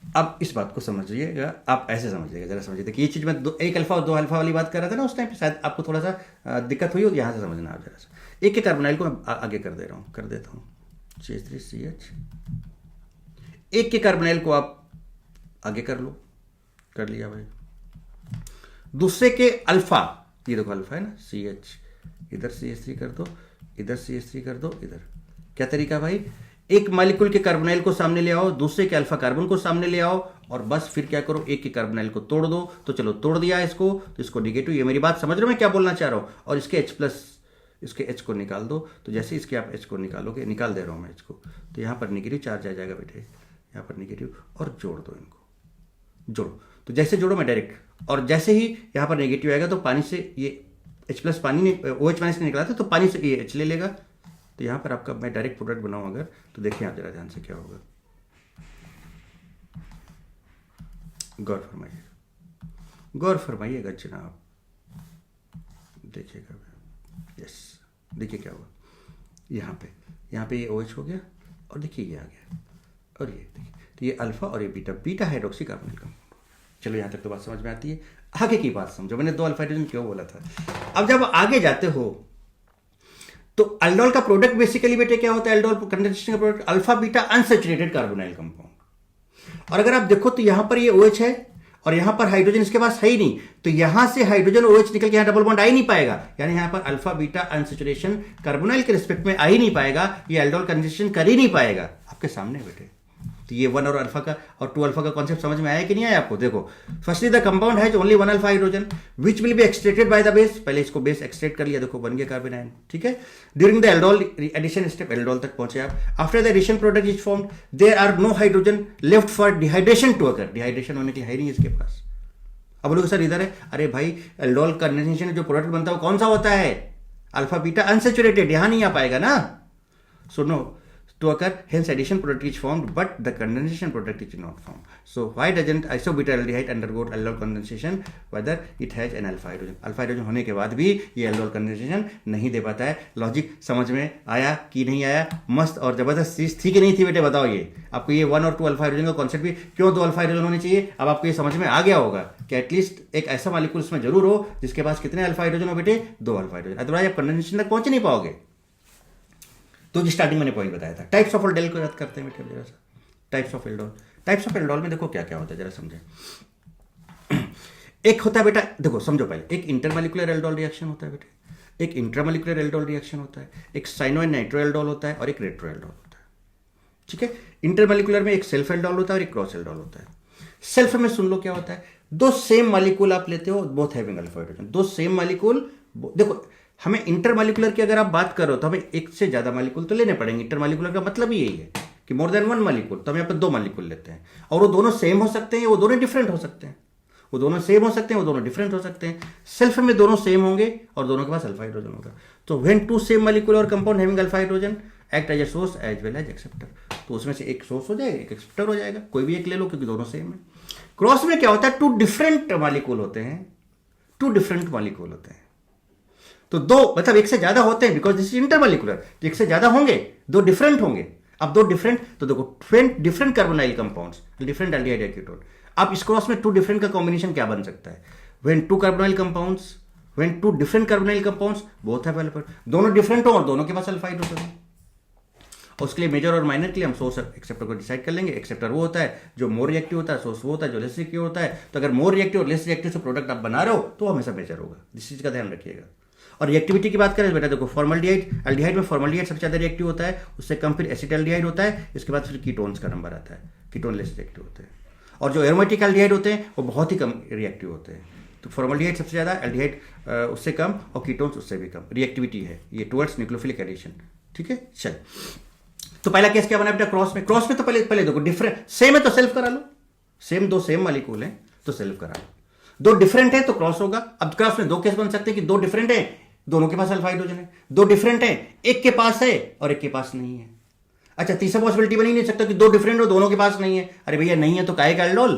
अब इस बात को समझिएगा, आप ऐसे समझिएगा, जरा समझिए कि ये चीज मैं एक अल्फा और 2 अल्फा वाली बात कर रहा था ना उस टाइम पे, शायद आपको थोड़ा सा दिक्कत हुई हो, यहां से समझना आप जरा सा. एक के कार्बोनाइल को मैं आगे कर दे रहा हूं, कर देता हूं CH3CH. एक के कार्बोनाइल को आप आगे कर लो, कर लिया भाई. दूसरे के अल्फा, ये देखो अल्फा है ना, CH, इधर CH3 कर दो, इधर CH3 कर दो इधर। क्या तरीका भाई, एक मॉलिक्यूल के कार्बोनाइल को सामने ले आओ, दूसरे के अल्फा कार्बन को सामने ले आओ, और बस फिर क्या करो, एक के कार्बोनाइल को तोड़ दो। तो चलो तोड़ दिया इसको, तो इसको निगेटिव, ये मेरी बात समझ रहे हो मैं क्या बोलना चाह रहा हूं। और इसके H+, इसके H को निकाल दो। तो जैसे इसके आप H को निकालोगे, निकाल दे रहा हूं मैं H को, तो यहां पर निगेटिव चार्ज आ जाएगा बेटे, यहां पर निगेटिव, और जोड़ दो इनको, जोड़ो। तो जैसे जोड़ो मैं डायरेक्ट, और जैसे ही यहां पर नेगेटिव आएगा तो पानी से ये H+ पानी ने OH माइनस ने निकला था, तो पानी से ये H ले लेगा। तो यहां पर आपका मैं डायरेक्ट प्रोडक्ट बनाऊं अगर, तो देखिए आप जरा ध्यान से क्या होगा, गौर फरमाइएगा जनाब, देखिएगा। यस, देखिए क्या हुआ, यहाँ पे ये OH हो गया, और देखिए ये आ गया, और ये देखिए, तो ये अल्फा और ये बीटा हाइड्रोक्सी कार्बोनिल कंपाउंड। चलो यहाँ तक तो बात समझ में आती है। आगे की बात समझो, मैंने 2 अल्फा हाइड्रोजन क्यों बोला था। अब जब आगे जाते हो तो एल्डोल का प्रोडक्ट बेसिकली बेटे क्या होता है, एल्डोल कंडेंसेशन का product alpha beta unsaturated carbonyl compound. और अगर आप देखो तो यहां पर ये OH है, और यहां पर हाइड्रोजन इसके पास है ही नहीं, तो यहां से हाइड्रोजन OH निकल के यहां डबल बॉन्ड आ ही नहीं पाएगा, यानी यहां पर अल्फा बीटा अनसैचुरेशन कार्बोनाइल के रिस्पेक्ट में आ ही नहीं पाएगा, ये एल्डोल कंडेंसेशन कर ही नहीं पाएगा। आपके सामने बेटे, तो ये 1 और अल्फा का और 2 अल्फा का कॉन्सेप्ट समझ में आया कि नहीं आया आपको। देखो, firstly the compound has only 1 alpha hydrogen which will be extracted by the base. पहले इसको बेस एक्सट्रैक्ट कर लिया, देखो बन गया कार्बन आयन, ठीक है। During the aldol addition step, aldol तक पहुंचे आप। After the addition product is formed, there are no hydrogen left for dehydration to occur. Dehydration होने के लिए है नहीं इसके पास। अब बोलोगे सर इधर है, अरे भाई एल्डोल कंडेंसेशन जो प्रोडक्ट बनता है वो कौन सा होता है, अल्फा बीटा अनसैचुरेटेड, यहां नहीं आ पाएगा ना। सुनो, to occur, hence addition product is formed, but the condensation product is not formed. So why doesn't isobutylaldehyde undergo aldol condensation, whether it has an alpha hydrogen? Alpha hydrogen होने के बाद भी ये एल्डोल कंडेंसेशन नहीं दे पाता है। Logic समझ में आया कि नहीं आया? मस्त और जबरदस्त चीज थी कि नहीं थी बेटे, बताओ। ये आपको ये 1 और 2 अल्फा हाइड्रोजन का कॉन्सेप्ट भी, क्यों 2 अल्फा हाइड्रोजन होने चाहिए, अब आपको ये समझ में आ गया होगा कि एटलीस्ट एक ऐसा मॉलिक्यूल उसमें जरूर हो जिसके पास कितने अल्फा हाइड्रोजन हो बेटे, 2 अल्फा हाइड्रोजन, अदरवाइज आप कंडेंसेशन तक पहुंच नहीं पाओगे। तो स्टार्टिंग मैंने पॉइंट बताया था। टाइप्स ऑफ एल्डोल को याद करते हैं बेटे जरा सा। टाइप्स ऑफ एल्डोल में देखो क्या क्या होता है, जरा समझें। एक होता है बेटा, देखो समझो पहले, एक इंटरमॉलिक्यूलर एल्डोल रिएक्शन होता है बेटे, एक इंट्रामॉलिक्यूलर एल्डोल रिएक्शन होता है, एक साइनो एंड नाइट्रो एल्डोल होता है, और एक रेट्रो एल्डोल होता है, ठीक है। इंटरमॉलिक्यूलर में एक सेल्फ एल्डोल होता है और एक क्रॉस एल्डोल होता है। सेल्फ में सुन लो क्या होता है, 2 सेम मॉलिक्यूल आप लेते हो, both having alpha hydrogen, 2 same molecule. देखो हमें इंटरमॉलिक्यूलर की अगर आप बात करो तो हमें एक से ज्यादा मॉलिक्यूल तो लेने पड़ेंगे। इंटरमॉलिक्यूलर का मतलब ही यही है कि मोर देन 1 मॉलिक्यूल, तो हम यहाँ पर 2 मॉलिक्यूल लेते हैं, और वो दोनों सेम हो सकते हैं, वो दोनों डिफरेंट हो सकते हैं, वो दोनों सेम हो सकते हैं, वो दोनों डिफरेंट हो सकते हैं। सेल्फ में दोनों सेम होंगे और दोनों के पास अल्फा हाइड्रोजन होगा। तो व्हेन 2 सेम मॉलिक्यूल और compound having alpha hydrogen act as a source as well as acceptor, तो उसमें से एक सोर्स हो जाएगा, एक एक्सेप्टर हो जाएगा, कोई भी एक ले लो क्योंकि दोनों सेम है। क्रॉस में क्या होता है, 2 डिफरेंट मॉलिक्यूल होते हैं, 2 डिफरेंट मॉलिक्यूल होते हैं। तो 2 मतलब एक से ज्यादा होते हैं, बिकॉज दिस इज इंटरमॉलिक्यूलर, एक से ज्यादा होंगे, 2 डिफरेंट होंगे। अब 2 डिफरेंट, तो देखो different carbonyl compounds, different aldehyde या कीटोन। अब इस क्रॉस में 2 डिफरेंट का कॉम्बिनेशन क्या बन सकता है, when 2 carbonyl compounds, when 2 different carbonyl compounds both have alpha, दोनों डिफरेंट हो और दोनों के पास अल्फा हाइड्रोजन है। और उसके लिए मेजर और माइनर के लिए हम सोर्स एक्सेप्टर को डिसाइड कर लेंगे। एक्सेप्टर वो होता है जो मोर रिएक्टिव होता है, सोर्स वो होता है जो लेस रिएक्टिव होता है। तो अगर मोर रिएक्टिव और लेस रिएक्टिव से प्रोडक्ट आप बना रहे हो तो हमेशा मेजर होगा, इस चीज का ध्यान रखिएगा। और रिएक्टिविटी की बात करें बेटा, देखो फॉर्मल्डिहाइड, एल्डिहाइड में फॉर्मल्डिहाइड सबसे ज्यादा रिएक्टिव होता है, उससे कम फिर एसिटाल्डिहाइड होता है, इसके बाद फिर कीटोन्स का नंबर आता है, कीटोन लेस रिएक्टिव होते हैं। और जो एरोमेटिक एल्डिहाइड होते हैं वो बहुत ही कम रिएक्टिव होते हैं। तो फॉर्मल्डिहाइड सबसे ज्यादा, एल्डिहाइड उससे कम, और कीटोन्स उससे भी कम रिएक्टिविटी है ये टुवर्ड्स न्यूक्लियोफिलिक एडिशन, ठीक है। चल, तो पहला केस क्या बना बेटा, क्रॉस में। क्रॉस में तो पहले देखो डिफरेंट, सेम है तो सेल्फ करा लो, सेम 2 सेम मॉलिक्यूल है तो सेल्फ करा लो, 2 डिफरेंट है तो क्रॉस होगा। अब क्रॉस में 2 केस बन सकते हैं कि 2 डिफरेंट है, दोनों के पास अल्फा हाइड्रोजन है, 2 डिफरेंट है, एक के पास है और एक के पास नहीं है। अच्छा, तीसरा पॉसिबिलिटी बन ही नहीं सकता कि 2 डिफरेंट हो, दोनों के पास नहीं है। अरे भैया नहीं है तो काहे का एल्डोल,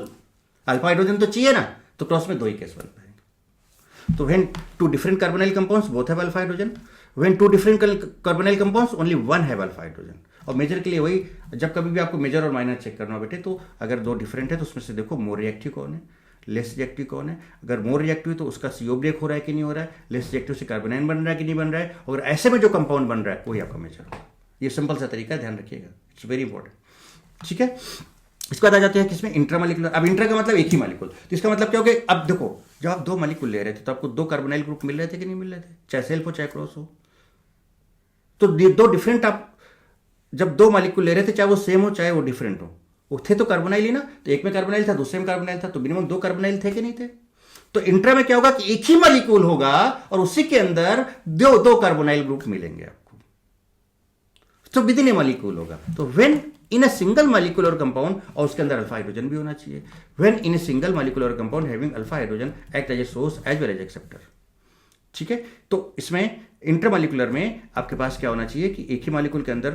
अल्फा हाइड्रोजन तो चाहिए ना, तो क्रॉस में 2 ही केस बन पाएंगे। तो when 2 different carbonyl compounds both have alpha hydrogen, when 2 different carbonyl compounds only 1 have alpha hydrogen. और मेजर के लिए वही, जब कभी भी आपको मेजर और माइनर चेक करना हो बेटे, तो अगर 2 डिफरेंट है तो उसमें से देखो मोर रिएक्टिव कौन है, लेस रिएक्टिव कौन है। अगर मोर रिएक्टिव तो उसका CO ब्रेक हो रहा है कि नहीं हो रहा है, लेस रिएक्टिव से कार्बोनाइन बन रहा है कि नहीं बन रहा है, और ऐसे में जो कंपाउंड बन रहा है वही आपका मेजर होगा। ये सिंपल सा तरीका है, ध्यान रखिएगा, इट्स वेरी इंपॉर्टेंट, ठीक है। इसके बाद आ जाते हैं किसमें, इंट्रामॉलिक्यूलर। अब इंट्रा का मतलब एक ही मॉलिक्यूल, तो इसका मतलब क्या हो गया, अब देखो जब आप 2 मॉलिक्यूल ले रहे थे तो आपको 2 कार्बोनाइल ग्रुप मिल रहे थे कि नहीं मिल रहे थे, चाहे सेल्फ हो चाहे क्रॉस हो। तो दो डिफरेंट आप जब दो मॉलिक्यूल ले रहे थे, चाहे वो सेम हो चाहे वो डिफरेंट हो, वो थे तो कार्बोनाइल ही ना। तो एक में कार्बोनाइल था, दूसरे में कार्बोनाइल था, तो मिनिमम दो कार्बोनाइल थे कि नहीं थे। तो इंट्रा में क्या होगा कि एक ही मॉलिक्यूल होगा और उसी के अंदर दो दो कार्बोनाइल ग्रुप मिलेंगे आपको, तो विद इन ए मॉलिक्यूल होगा। तो when in a single molecular compound, और उसके अंदर अल्फा हाइड्रोजन भी होना चाहिए, when in a single molecular compound having alpha hydrogen act as a source as well as acceptor. ठीक है, तो इसमें इंटरमॉलिक्यूलर में आपके पास क्या होना चाहिए कि एक ही मॉलिक्यूल के अंदर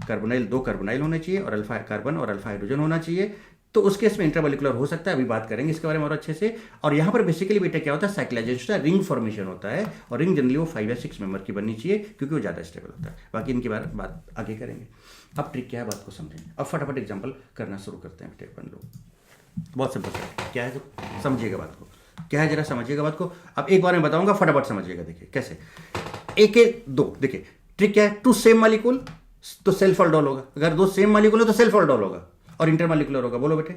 कार्बोनाइल, दो कार्बोनाइल होने चाहिए और अल्फा कार्बन और अल्फा हाइड्रोजन होना चाहिए। तो उस केस में इंटरमॉलिक्यूलर हो सकता है, अभी बात करेंगे इसके बारे में और अच्छे से। और यहां पर बेसिकली बेटा क्या होता है, साइक्लाइजेशन होता है, रिंग फॉर्मेशन होता है, और रिंग जनरली वो 5 या 6 मेंबर की बननी चाहिए क्योंकि वो ज्यादा स्टेबल होता है। बाकी इनकी बात आगे करेंगे। अब ट्रिक क्या है, बात को समझें। अब फटाफट एग्जाम्पल करना शुरू करते हैं बेटे अपन लोग। बहुत सिंपल है, क्या है तो समझिएगा बात को, क्या है जरा समझिएगा बात को। अब एक बार मैं बताऊंगा, फटाफट समझिएगा। देखिए कैसे, एक दो, देखिए ट्रिक क्या है, टू सेम मॉलिक्यूल तो सेल्फ ऑल्डोल होगा, अगर दो सेम मॉलिक्यूल है तो सेल्फ ऑल्डोल होगा और इंटरमॉलिक्यूलर होगा। बोलो बेटे।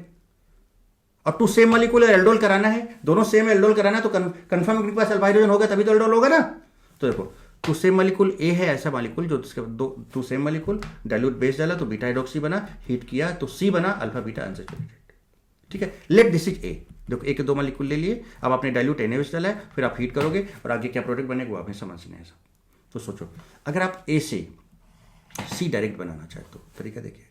और टू सेम मॉलिक्यूल एल्डोल कराना है, दोनों सेम एल्डोल कराना है, तो कंफर्म के पास अल्फा हाइड्रोजन होगा तभी तो एल्डोल होगा ना। तो देखो टू सेम मॉलिक्यूल ए है ऐसा मॉलिक्यूल जो इसके दो two same molecule, dilute base डाला तो बीटा हाइड्रोक्सी बना, हीट किया तो सी बना, अल्फा बीटा अनसैचुरेटेड। ठीक है, लेट दिस इज ए। देखो ए के दो मॉलिक्यूल ले लिए, अब आपने डाइल्यूट NaOH डाला है, फिर आप हीट करोगे और आगे क्या प्रोडक्ट बनेगा वो आपने समझना है। तो सोचो, अगर आप ए से सी डायरेक्ट बनाना चाहते हो, तरीका देखिएगा।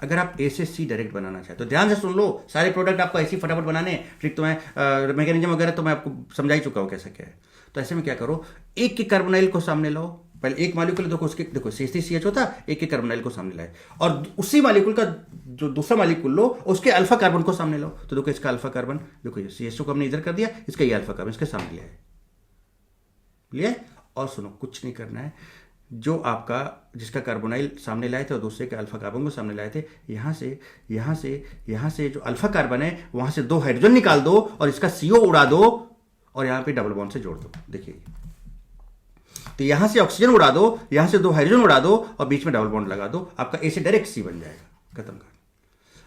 अगर आप ए से सी डायरेक्ट बनाना चाहते हो, ध्यान से सुन लो, सारे प्रोडक्ट आपको ऐसे फटाफट बनाने। ट्रिक तो मैं मैकेनिज्म वगैरह तो मैं आपको समझा ही चुका हूं कैसा क्या है। तो ऐसे में क्या करो, एक के कार्बोनाइल को सामने लाओ, पहले एक मॉलिक्यूल देखो, उसके देखो CH3CH होता, एक के कार्बोनाइल को सामने लाए, और उसी मॉलिक्यूल का जो दूसरा मॉलिक्यूल लो, उसके अल्फा कार्बन को सामने लाओ। तो देखो इसका अल्फा कार्बन, देखो ये CH2 को हमने इधर कर दिया, इसका ये अल्फा कार्बन इसके सामने लिया है, लिया। और सुनो, कुछ नहीं करना है, जो आपका जिसका कार्बोनाइल सामने लाए थे और दूसरे के अल्फा कार्बन को सामने लाए थे, यहां से जो अल्फा कार्बन है वहां से दो हाइड्रोजन निकाल दो और इसका CO उड़ा दो और यहां पे डबल बॉन्ड से जोड़ दो। देखिए, तो यहां से ऑक्सीजन उड़ा दो, यहां से दो हाइड्रोजन उड़ा दो और बीच में डबल बॉन्ड लगा दो, आपका ए से डायरेक्ट सी बन जाएगा, खत्म कर।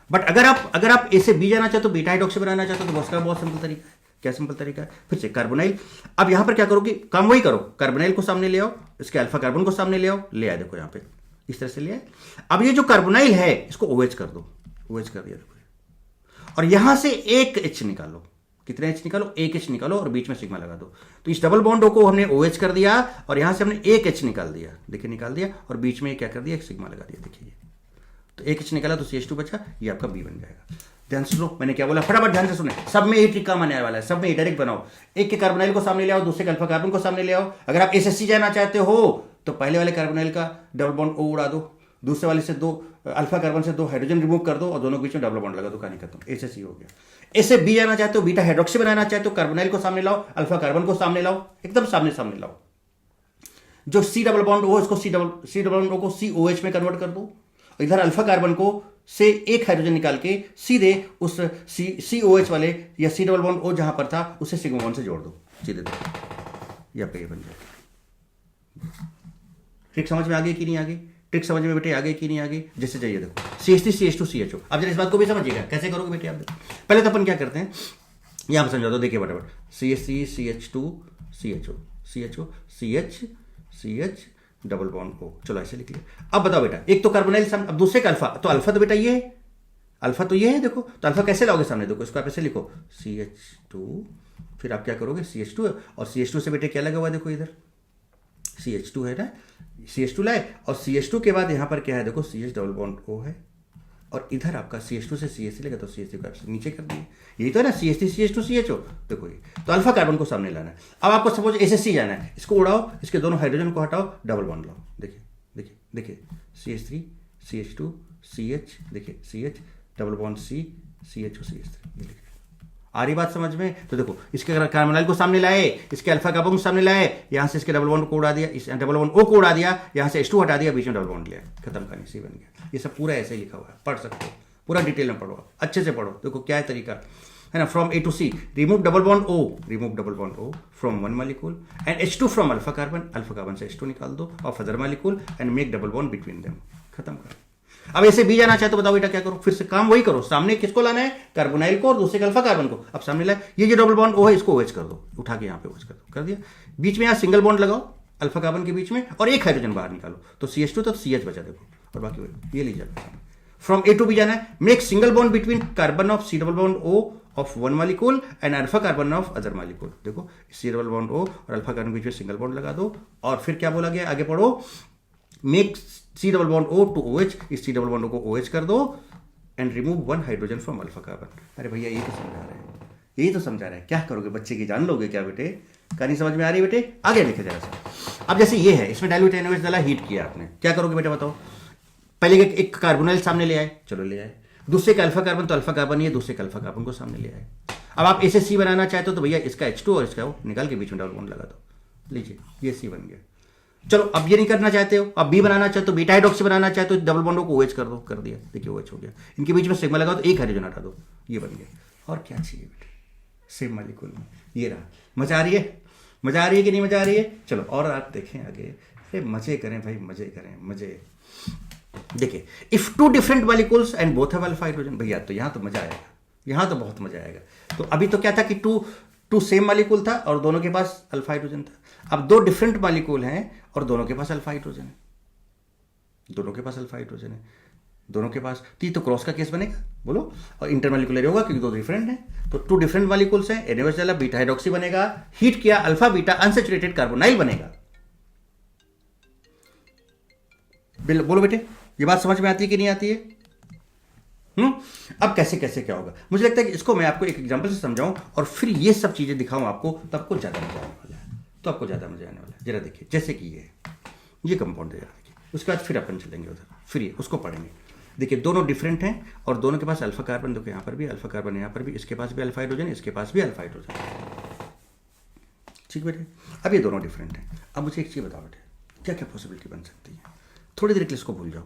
बट अगर आप ए से बी जाना चाहते हो, बीटा हाइड्रोक्सी बनाना चाहते हो, तो उसका बहुत सिंपल तरीका है। क्या सिंपल तरीका है, फिर से कार्बोनाइल। अब यहां पर क्या करोगे, काम वही करो, कार्बोनाइल को सामने ले आओ, इसके अल्फा कार्बन को सामने ले आओ, ले आए, देखो यहां पे इस तरह से ले आए। अब ये जो कार्बोनाइल है इसको OH कर दो, OH कर दिया देखो, और यहां से एक H निकालो। कितने H निकालो, एक H निकालो और बीच में सिग्मा लगा दो। तो इस डबल बॉन्ड को हमने OH कर दिया और यहां से हमने एक H निकाल दिया, देखिए निकाल दिया, और बीच में क्या कर दिया, एक सिग्मा लगा दिया। देखिए तो एक H निकाला तो CH2 बचा, ये आपका B बन जाएगा। ध्यान से सुनो, मैंने क्या बोला, फटाफट ध्यान से सुने। सब में ये ट्रिक काम आने वाला है, सब में डायरेक्ट बनाओ। एक के कार्बोनाइल को सामने ले आओ, दूसरे के अल्फा कार्बन को सामने ले आओ। अगर आप SSC जाना चाहते हो तो पहले वाले कार्बोनाइल का डबल बॉन्ड O उड़ा दो, दूसरे वाले से दो अल्फा कार्बन से दो हाइड्रोजन रिमूव कर दो और दोनों के बीच में डबल बॉन्ड लगा दो, कहानी खत्म, SSC हो गया। ऐसे बी जाना चाहते हो, बीटा हाइड्रोक्सी बनाना चाहते हो, कार्बोनाइल को सामने लाओ, अल्फा कार्बन को सामने लाओ, एकदम सामने सामने लाओ। जो C डबल बॉन्ड O, इसको C डबल बॉन्ड O को COH में कन्वर्ट कर दो, इधर अल्फा कार्बन को से एक हाइड्रोजन निकाल के सीधे उस COH वाले या C डबल बॉन्ड O जहां पर था उसे सिग्मा बॉन्ड से जोड़ दो, सीधे दो, ये आपका ये बन जाएगा। ट्रिक समझ में आ गई कि नहीं आ गई, ट्रिक समझ में बेटे आ गई कि नहीं आ गई, जैसे चाहिए देखो CH3 CH2 CHO। अब जरा इस बात को भी समझिएगा, कैसे करोगे बेटे आप। पहले तो अपन क्या करते हैं, यहां पर समझा दो, देखिए फटाफट, CH3 CH2 CHO CHO CH double bond O, चलो ऐसे लिख लिया। अब बताओ बेटा, एक तो कार्बोनाइल सामने, अब दूसरे का अल्फा, तो अल्फा तो बेटा ये है, अल्फा तो ये है, देखो तो अल्फा कैसे लाओगे सामने, देखो इसको आप ऐसे लिखो CH2, फिर आप क्या करोगे CH2, और CH2 से बेटे क्या लगा हुआ है, देखो इधर CH2 है ना, CH2 लाए, और CH2 के बाद यहां पर क्या है, देखो CH डबल बॉन्ड O है, और इधर आपका CH2 से CH3 लगा तो CH3 को आप नीचे कर दिए, यही तो है ना, CH3 CH2 CHO। देखो ये तो अल्फा कार्बन को सामने लाना है। अब आपको सपोज SSC जाना है, इसको उड़ाओ, इसके दोनों हाइड्रोजन को हटाओ, डबल बॉन्ड लाओ, देखिए देखिए देखिए CH3 CH2 CH, देखिए CH double bond C CHO CH3, ये लिखिए। आ रही बात समझ में। तो देखो इसके कार्बोनाइल को सामने लाए, इसके अल्फा कार्बन को सामने लाए, यहां से इसके डबल बॉन्ड को उड़ा दिया, इस डबल बॉन्ड O को उड़ा दिया, यहां से H2 हटा दिया, बीच में डबल बॉन्ड लिया, खत्म कहानी, सी बन गया। ये सब पूरा ऐसे ही लिखा हुआ है, पढ़ सकते हो, पूरा डिटेल में पढ़ो, अच्छे से पढ़ो। देखो क्या है तरीका, है ना, from A to C, remove double bond O from one molecule and H2 from alpha carbon से H2 निकाल दो of other molecule and make double bond between them, खत्म कर। अब ऐसे बी जाना चाहे तो बताओ बेटा क्या करो, फिर से काम वही करो, सामने किसको लाना है, कार्बोनाइल को, और दूसरे का अल्फा कार्बन को। अब सामने लाए, ये जो डबल बॉन्ड O है इसको OH कर दो, उठा के यहाँ पे OH कर दो, कर दिया। बीच में यहाँ सिंगल बॉन्ड लगाओ, अल्फा कार्बन के बीच में और एक हाइड्रोजन बाहर निकालो, तो CH2 तो CH बचा देखो, और बाकी ये लीजिए। फ्रॉम A to B जाना है, make single bond between carbon of C double bond O of one molecule and alpha carbon of other molecule. देखो C डबल बॉन्ड O और अल्फा कार्बन के बीच में सिंगल बॉन्ड लगा दो, और फिर क्या बोला गया, आगे पढ़ो, make C double bond O to OH, इस C डबल बॉन्ड O को OH कर दो and remove one hydrogen from alpha carbon. अरे भैया यही तो समझा रहे हैं, यही तो समझा रहे हैं। क्या करोगे, बच्चे की जान लोगे क्या बेटे? कहानी समझ में आ रही है बेटे? आगे लिखे जरा सा। अब जैसे ये है, इसमें डाइल्यूट NaOH डाला, हीट किया आपने, क्या करोगे बेटा बताओ? पहले एक कार्बोनाइल सामने ले आए, चलो ले आए, दूसरे का अल्फा कार्बन, तो अल्फा कार्बन ये दूसरे का अल्फा कार्बन को सामने ले आए। अब आप ऐसे C बनाना चाहते हो तो भैया इसका H2 और इसका निकाल के बीच में डबल बॉन्ड लगा दो, लीजिए ये C बन गया। चलो अब ये नहीं करना चाहते हो, अब B बनाना चाहते हो, बीटा हाइड्रोक्सी बनाना चाहते हो, डबल बॉन्डों को OH कर दो, कर दिया, देखिए OH हो गया। इनके बीच में सिग्मा लगाओ तो एक हाइड्रोजन हटा दो, ये बन गया। और क्या चाहिए बेटे, सेम मॉलिक्यूल में ये रहा। मजा आ रही है? मजा आ रही है कि नहीं मजा आ रही है? चलो और आप देखें आगे, अरे मजे करें भाई, मजे करें, मजे। देखिए, if two different molecules and both have alpha hydrogen, भैया तो यहां तो मजा आएगा, यहां तो बहुत मजा आएगा। तो अभी तो क्या था कि टू सेम मॉलिक्यूल था और दोनों के पास अल्फा हाइड्रोजन था। अब दो डिफरेंट मॉलिक्यूल हैं और दोनों के पास अल्फा हाइड्रोजन है, दोनों के पास अल्फा हाइड्रोजन है, दोनों के पास, तो क्रॉस का केस बनेगा बोलो, और इंटरमॉलिक्यूलर होगा क्योंकि दो डिफरेंट हैं। तो टू डिफरेंट मॉलिक्यूल्स हैं, NaOH डाला, बीटा हाइड्रोक्सी बनेगा, हीट किया, अल्फा बीटा अनसैचुरेटेड कार्बोनाइल बनेगा। बोलो बेटे, ये बात समझ में आती है कि नहीं आती है? अब कैसे कैसे क्या होगा, मुझे लगता है कि इसको मैं आपको एक एग्जांपल से समझाऊं और फिर ये सब चीजें दिखाऊं आपको, तो आपको ज्यादा मजा आने वाला है, तो आपको ज्यादा मजा आने वाला है। जरा देखिए, जैसे कि ये कंपाउंड है, जरा देखिए, उसके बाद फिर अपन चलेंगे उधर, फिर ये उसको पढ़ेंगे। देखिए दोनों डिफरेंट हैं और दोनों के पास अल्फा कार्बन, देखो यहाँ पर भी अल्फा कार्बन, यहाँ पर भी, इसके पास भी अल्फा हाइड्रोजन, इसके पास भी अल्फा हाइड्रोजन। ठीक बेटे, अब ये दोनों डिफरेंट हैं। अब मुझे एक चीज बताओ बेटे, क्या क्या पॉसिबिलिटी बन सकती है? थोड़ी देर के लिए इसको भूल जाओ,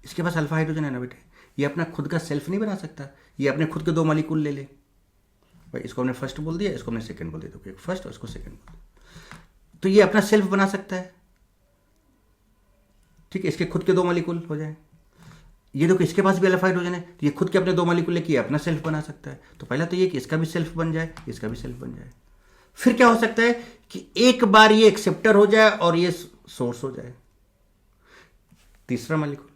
इसके पास अल्फा हाइड्रोजन है ना बेटे, ये अपना खुद का सेल्फ नहीं बना सकता, ये अपने खुद के दो मॉलिक्यूल ले ले भाई, इसको हमने फर्स्ट बोल दिया, इसको हमने सेकंड बोल दिया, तो एक फर्स्ट और इसको सेकंड बोल दिया, तो ये अपना सेल्फ बना सकता है। ठीक है, इसके खुद के दो मॉलिक्यूल हो जाए। ये देखो इसके पास भी अल्फा हाइड्रोजन है, तो ये खुद के अपने दो मॉलिक्यूल लेके ये अपना सेल्फ बना सकता है। तो पहला तो ये कि इसका भी सेल्फ बन जाए, इसका भी सेल्फ बन जाए। फिर क्या हो सकता है कि एक बार ये एक्सेप्टर हो जाए और ये सोर्स हो जाए। तीसरा मॉलिक्यूल,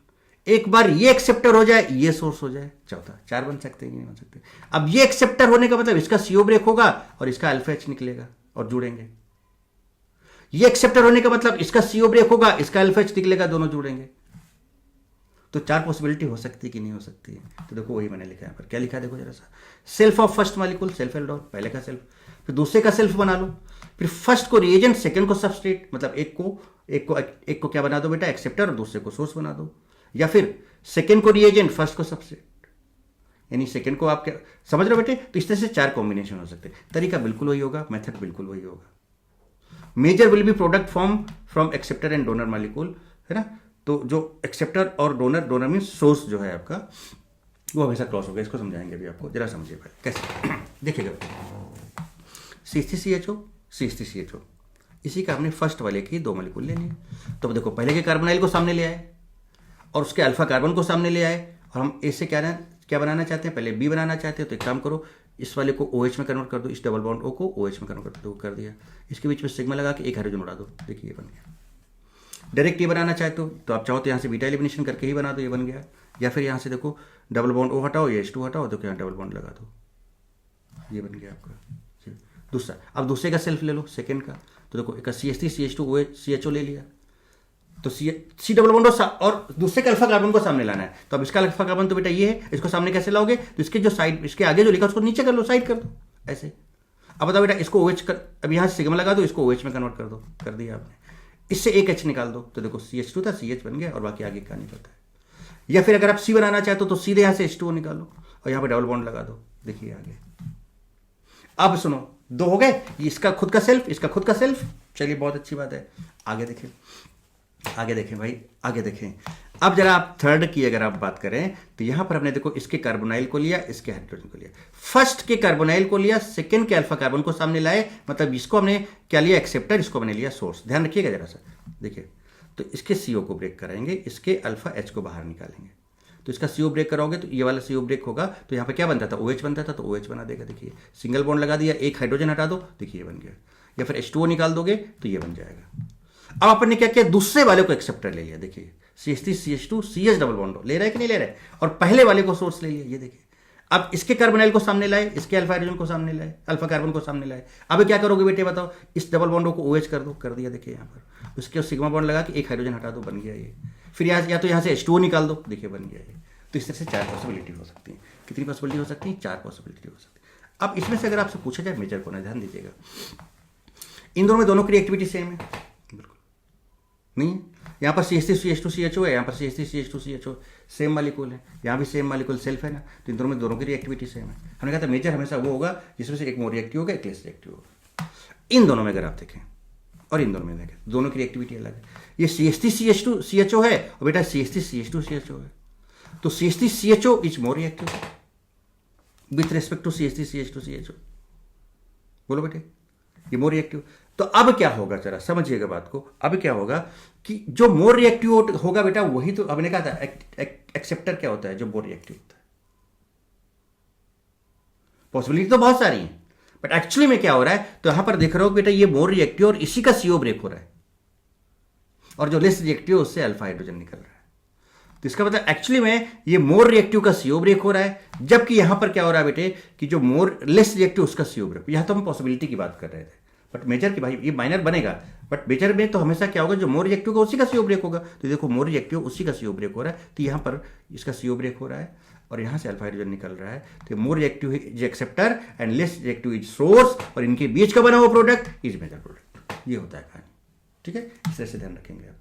एक बार ये एक्सेप्टर हो जाए, ये सोर्स हो जाए। चौथा, चार बन सकते हैं कि नहीं बन सकते? अब ये एक्सेप्टर होने का मतलब इसका CO ब्रेक होगा और इसका अल्फा H निकलेगा और जुड़ेंगे। ये एक्सेप्टर होने का मतलब इसका CO ब्रेक होगा, इसका अल्फा H निकलेगा, दोनों जुड़ेंगे। तो चार पॉसिबिलिटी हो सकती है कि नहीं हो सकती है? तो देखो वही मैंने लिखा है पर, क्या लिखा है देखो जरा सा, self of first molecule, self aldol, पहले का सेल्फ, फिर दूसरे का सेल्फ बना लो, फिर फर्स्ट को रिएजेंट, सेकंड को सबस्ट्रेट, मतलब एक को क्या बना दो बेटा, एक्सेप्टर, और दूसरे को सोर्स बना दो। या फिर सेकंड को रिएजेंट, फर्स्ट को सबस्ट्रेट, यानी सेकंड को आप क्या समझ रहे हो बेटे? तो इस तरह से चार कॉम्बिनेशन हो सकते हैं। तरीका बिल्कुल वही होगा, मेथड बिल्कुल वही होगा। Major will be product from acceptor and donor molecule, है ना? तो जो एक्सेप्टर और डोनर मीन सोर्स जो है आपका, वो हमेशा क्रॉस होगा। इसको समझाएंगे अभी आपको, जरा समझिए भाई कैसे। देखिएगा, CH3CHO, CH3CHO, इसी का हमने फर्स्ट वाले की दो मॉलिक्यूल ले लिए। तो देखो पहले के कार्बोनाइल को सामने ले आए और उसके अल्फा कार्बन को सामने ले आए, और हम ए से क्या बनाना चाहते हैं, पहले B बनाना चाहते हैं। तो एक काम करो, इस वाले को OH में कन्वर्ट कर दो, इस डबल बॉन्ड O को OH में कन्वर्ट कर दिया, इसके बीच में सिग्मा लगा के एक हाइड्रोजन उड़ा दो, देखिए ये बन गया। डायरेक्ट ये बनाना चाहते हो तो आप चाहो तो यहाँ से बीटा एलिमिनेशन करके ही बना दो, ये बन गया। या फिर यहाँ से देखो डबल बॉन्ड O हटाओ, ये H2 हटाओ, तो यहाँ डबल बॉन्ड लगा दो, ये बन गया आपका दूसरा। अब दूसरे का सेल्फ ले लो, सेकेंड का, तो देखो एक CH3CH2 CHO ले लिया, तो C डबल बॉन्ड और दूसरे का अल्फा कार्बन को सामने लाना है। तो अब इसका अल्फा कार्बन तो बेटा ये है, इसको सामने कैसे लाओगे? तो इसके जो साइड, इसके आगे जो लिखा उसको नीचे कर लो, साइड कर दो ऐसे। अब बताओ बेटा, इसको OH कर, अब यहाँ सिग्मा लगा दो, इसको OH में कन्वर्ट कर दो, कर दिया आपने। इससे एक H निकाल दो, तो देखो CH2 था, CH बन गया, और बाकी आगे का नहीं पता है। या फिर अगर आप C बनाना चाहते हो तो सीधे यहाँ से H2O निकालो और यहाँ पे डबल बॉन्ड लगा दो, देखिए आगे। अब सुनो, दो हो गए, इसका खुद का सेल्फ, इसका खुद का सेल्फ, चलिए बहुत अच्छी बात है। आगे देखें, आगे देखें भाई, आगे देखें। अब जरा आप थर्ड की अगर आप बात करें तो यहां पर हमने देखो इसके कार्बोनाइल को लिया, इसके हाइड्रोजन को लिया, फर्स्ट के कार्बोनाइल को लिया, सेकंड के अल्फा कार्बन को सामने लाए, मतलब इसको हमने क्या लिया, एक्सेप्टर, इसको हमने लिया सोर्स। ध्यान रखिएगा जरा सा, देखिए। तो इसके CO को ब्रेक कराएंगे, इसके अल्फा H को बाहर निकालेंगे। तो इसका CO ब्रेक कराओगे तो ये वाला CO ब्रेक होगा, तो यहाँ पे क्या बनता था, OH बनता था, तो OH बना देगा, देखिए। सिंगल बॉन्ड लगा दिया, एक हाइड्रोजन हटा दो, देखिए ये बन गया। या फिर H2O निकाल दोगे तो ये बन जाएगा। अब अपन ने क्या किया, दूसरे वाले को एक्सेप्टर ले लिया, देखिए CH3CH2 CH डबल बॉन्ड ले रहा है कि नहीं ले रहा है, और पहले वाले को सोर्स ले लिया, ये देखिए। अब इसके कार्बोनाइल को सामने लाए, इसके अल्फा हाइड्रोजन को सामने लाए, अल्फा कार्बन को सामने लाए। अब क्या करोगे बेटे बताओ, इस डबल बॉन्ड को OH कर दो, कर दिया देखिए यहाँ पर, उसके सिग्मा बॉन्ड लगा के एक हाइड्रोजन हटा दो, बन गया ये। फिर यहाँ या तो यहाँ से H2O निकाल दो, देखिए बन गया ये। तो इस तरह से 4 पॉसिबिलिटी हो सकती है। कितनी पॉसिबिलिटी हो सकती है? 4 पॉसिबिलिटी हो सकती है। अब इसमें से अगर आपसे पूछा जाए मेजर कौन है, ध्यान दीजिएगा, इन दोनों में दोनों की रिएक्टिविटी सेम है? बिल्कुल नहीं है। यहाँ पर CH3CH2CHO है, यहाँ पर CH3CH2CHO, सेम मालिक्यूल है, यहाँ भी सेम मालिक्यूल सेल्फ है ना, तो इन दोनों में दोनों की रिएक्टिविटी सेम है। हमने कहा था मेजर हमेशा वो होगा जिसमें से एक मोर रिएक्टिव होगा, एक लेस रिएक्टिव होगा। इन दोनों में अगर आप देखें और इन दोनों में देखें, दोनों की रिएक्टिविटी अलग है। ये CH3CH2CHO है और बेटा CH3CH2CHO है, तो CH3CHO is more reactive with respect to CH3CH2CHO। बोलो बेटे, ये मोर रिएक्टिव। तो अब क्या होगा, जरा समझिएगा बात को। अब क्या होगा कि जो मोर रिएक्टिव होगा बेटा, वही तो हमने कहा था एक्सेप्टर क्या होता है, जो मोर रिएक्टिव होता है। पॉसिबिलिटी तो बहुत सारी है, बट एक्चुअली में क्या हो रहा है, तो यहां पर देख रहे हो बेटा, ये मोर रिएक्टिव और इसी का CO ब्रेक हो रहा है, और जो लेस रिएक्टिव है उससे अल्फा हाइड्रोजन निकल रहा है। तो इसका मतलब एक्चुअली में ये मोर रिएक्टिव का CO ब्रेक हो रहा है, जबकि यहां पर क्या हो रहा है बेटे कि जो मोर लेस रिएक्टिव उसका CO ब्रेक। यहां तो हम पॉसिबिलिटी की बात कर रहे थे, बट मेजर की भाई ये माइनर बनेगा, बट मेजर में तो हमेशा क्या होगा, जो मोर रिएक्टिव का उसी का CO ब्रेक होगा। तो देखो मोर रिएक्टिव उसी का CO ब्रेक हो रहा है, तो यहां पर इसका CO ब्रेक हो रहा है और यहां से अल्फा हाइड्रोजन निकल रहा है। तो more reactive is acceptor and less reactive is source, और इनके बीच का बना हुआ प्रोडक्ट इज मेजर प्रोडक्ट। ये होता है कहानी, ठीक है, इस तरह से ध्यान रखेंगे आप।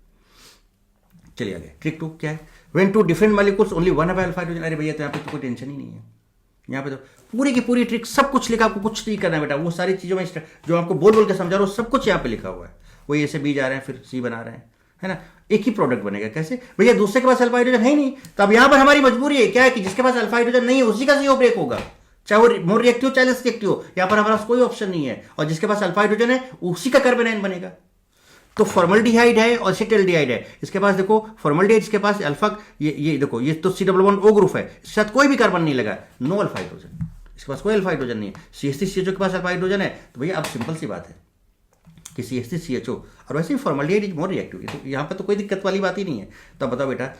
चलिए आगे, ट्रिक 2 क्या है, when two different molecules only one have alpha hydrogen. अरे भैया तो यहाँ पे तो कोई टेंशन ही नहीं है, यहाँ पे तो पूरी की पूरी ट्रिक सब कुछ लिखा, आपको कुछ नहीं करना है बेटा। वो सारी चीजों में जो आपको बोल बोल के समझा रहा हूँ सब कुछ यहाँ पे लिखा हुआ है। वो ए से बी जा रहे हैं, फिर C बना रहे हैं, है ना, एक ही प्रोडक्ट बनेगा। कैसे भैया, दूसरे के पास अल्फा हाइड्रोजन है ही नहीं, तो अब यहाँ पर हमारी मजबूरी है क्या है कि जिसके पास अल्फा हाइड्रोजन नहीं है उसी का CO ब्रेक होगा, चाहे वो मोर रिएक्टिव चाहे लेस रिएक्टिव हो। यहाँ पर हमारा पास कोई ऑप्शन नहीं है, और जिसके पास अल्फा हाइड्रोजन है उसी का कार्बोनाइन बनेगा। तो फॉर्मल्डिहाइड है और एसिटाल्डिहाइड है, इसके पास देखो फॉर्मल्डिहाइड, इसके पास अल्फा, ये देखो ये तो C double bond O group है, इसके साथ कोई भी कार्बन नहीं लगा, नो अल्फा हाइड्रोजन, इसके पास कोई अल्फा हाइड्रोजन नहीं है। CH3CHO के पास अल्फा हाइड्रोजन है, तो भैया अब सिंपल सी बात है कि CH3CHO, और वैसे ही फॉर्मल्डिहाइड इज मोर रिएक्टिव, तो यहाँ पर तो कोई दिक्कत वाली बात ही नहीं है। तो अब बताओ बेटा,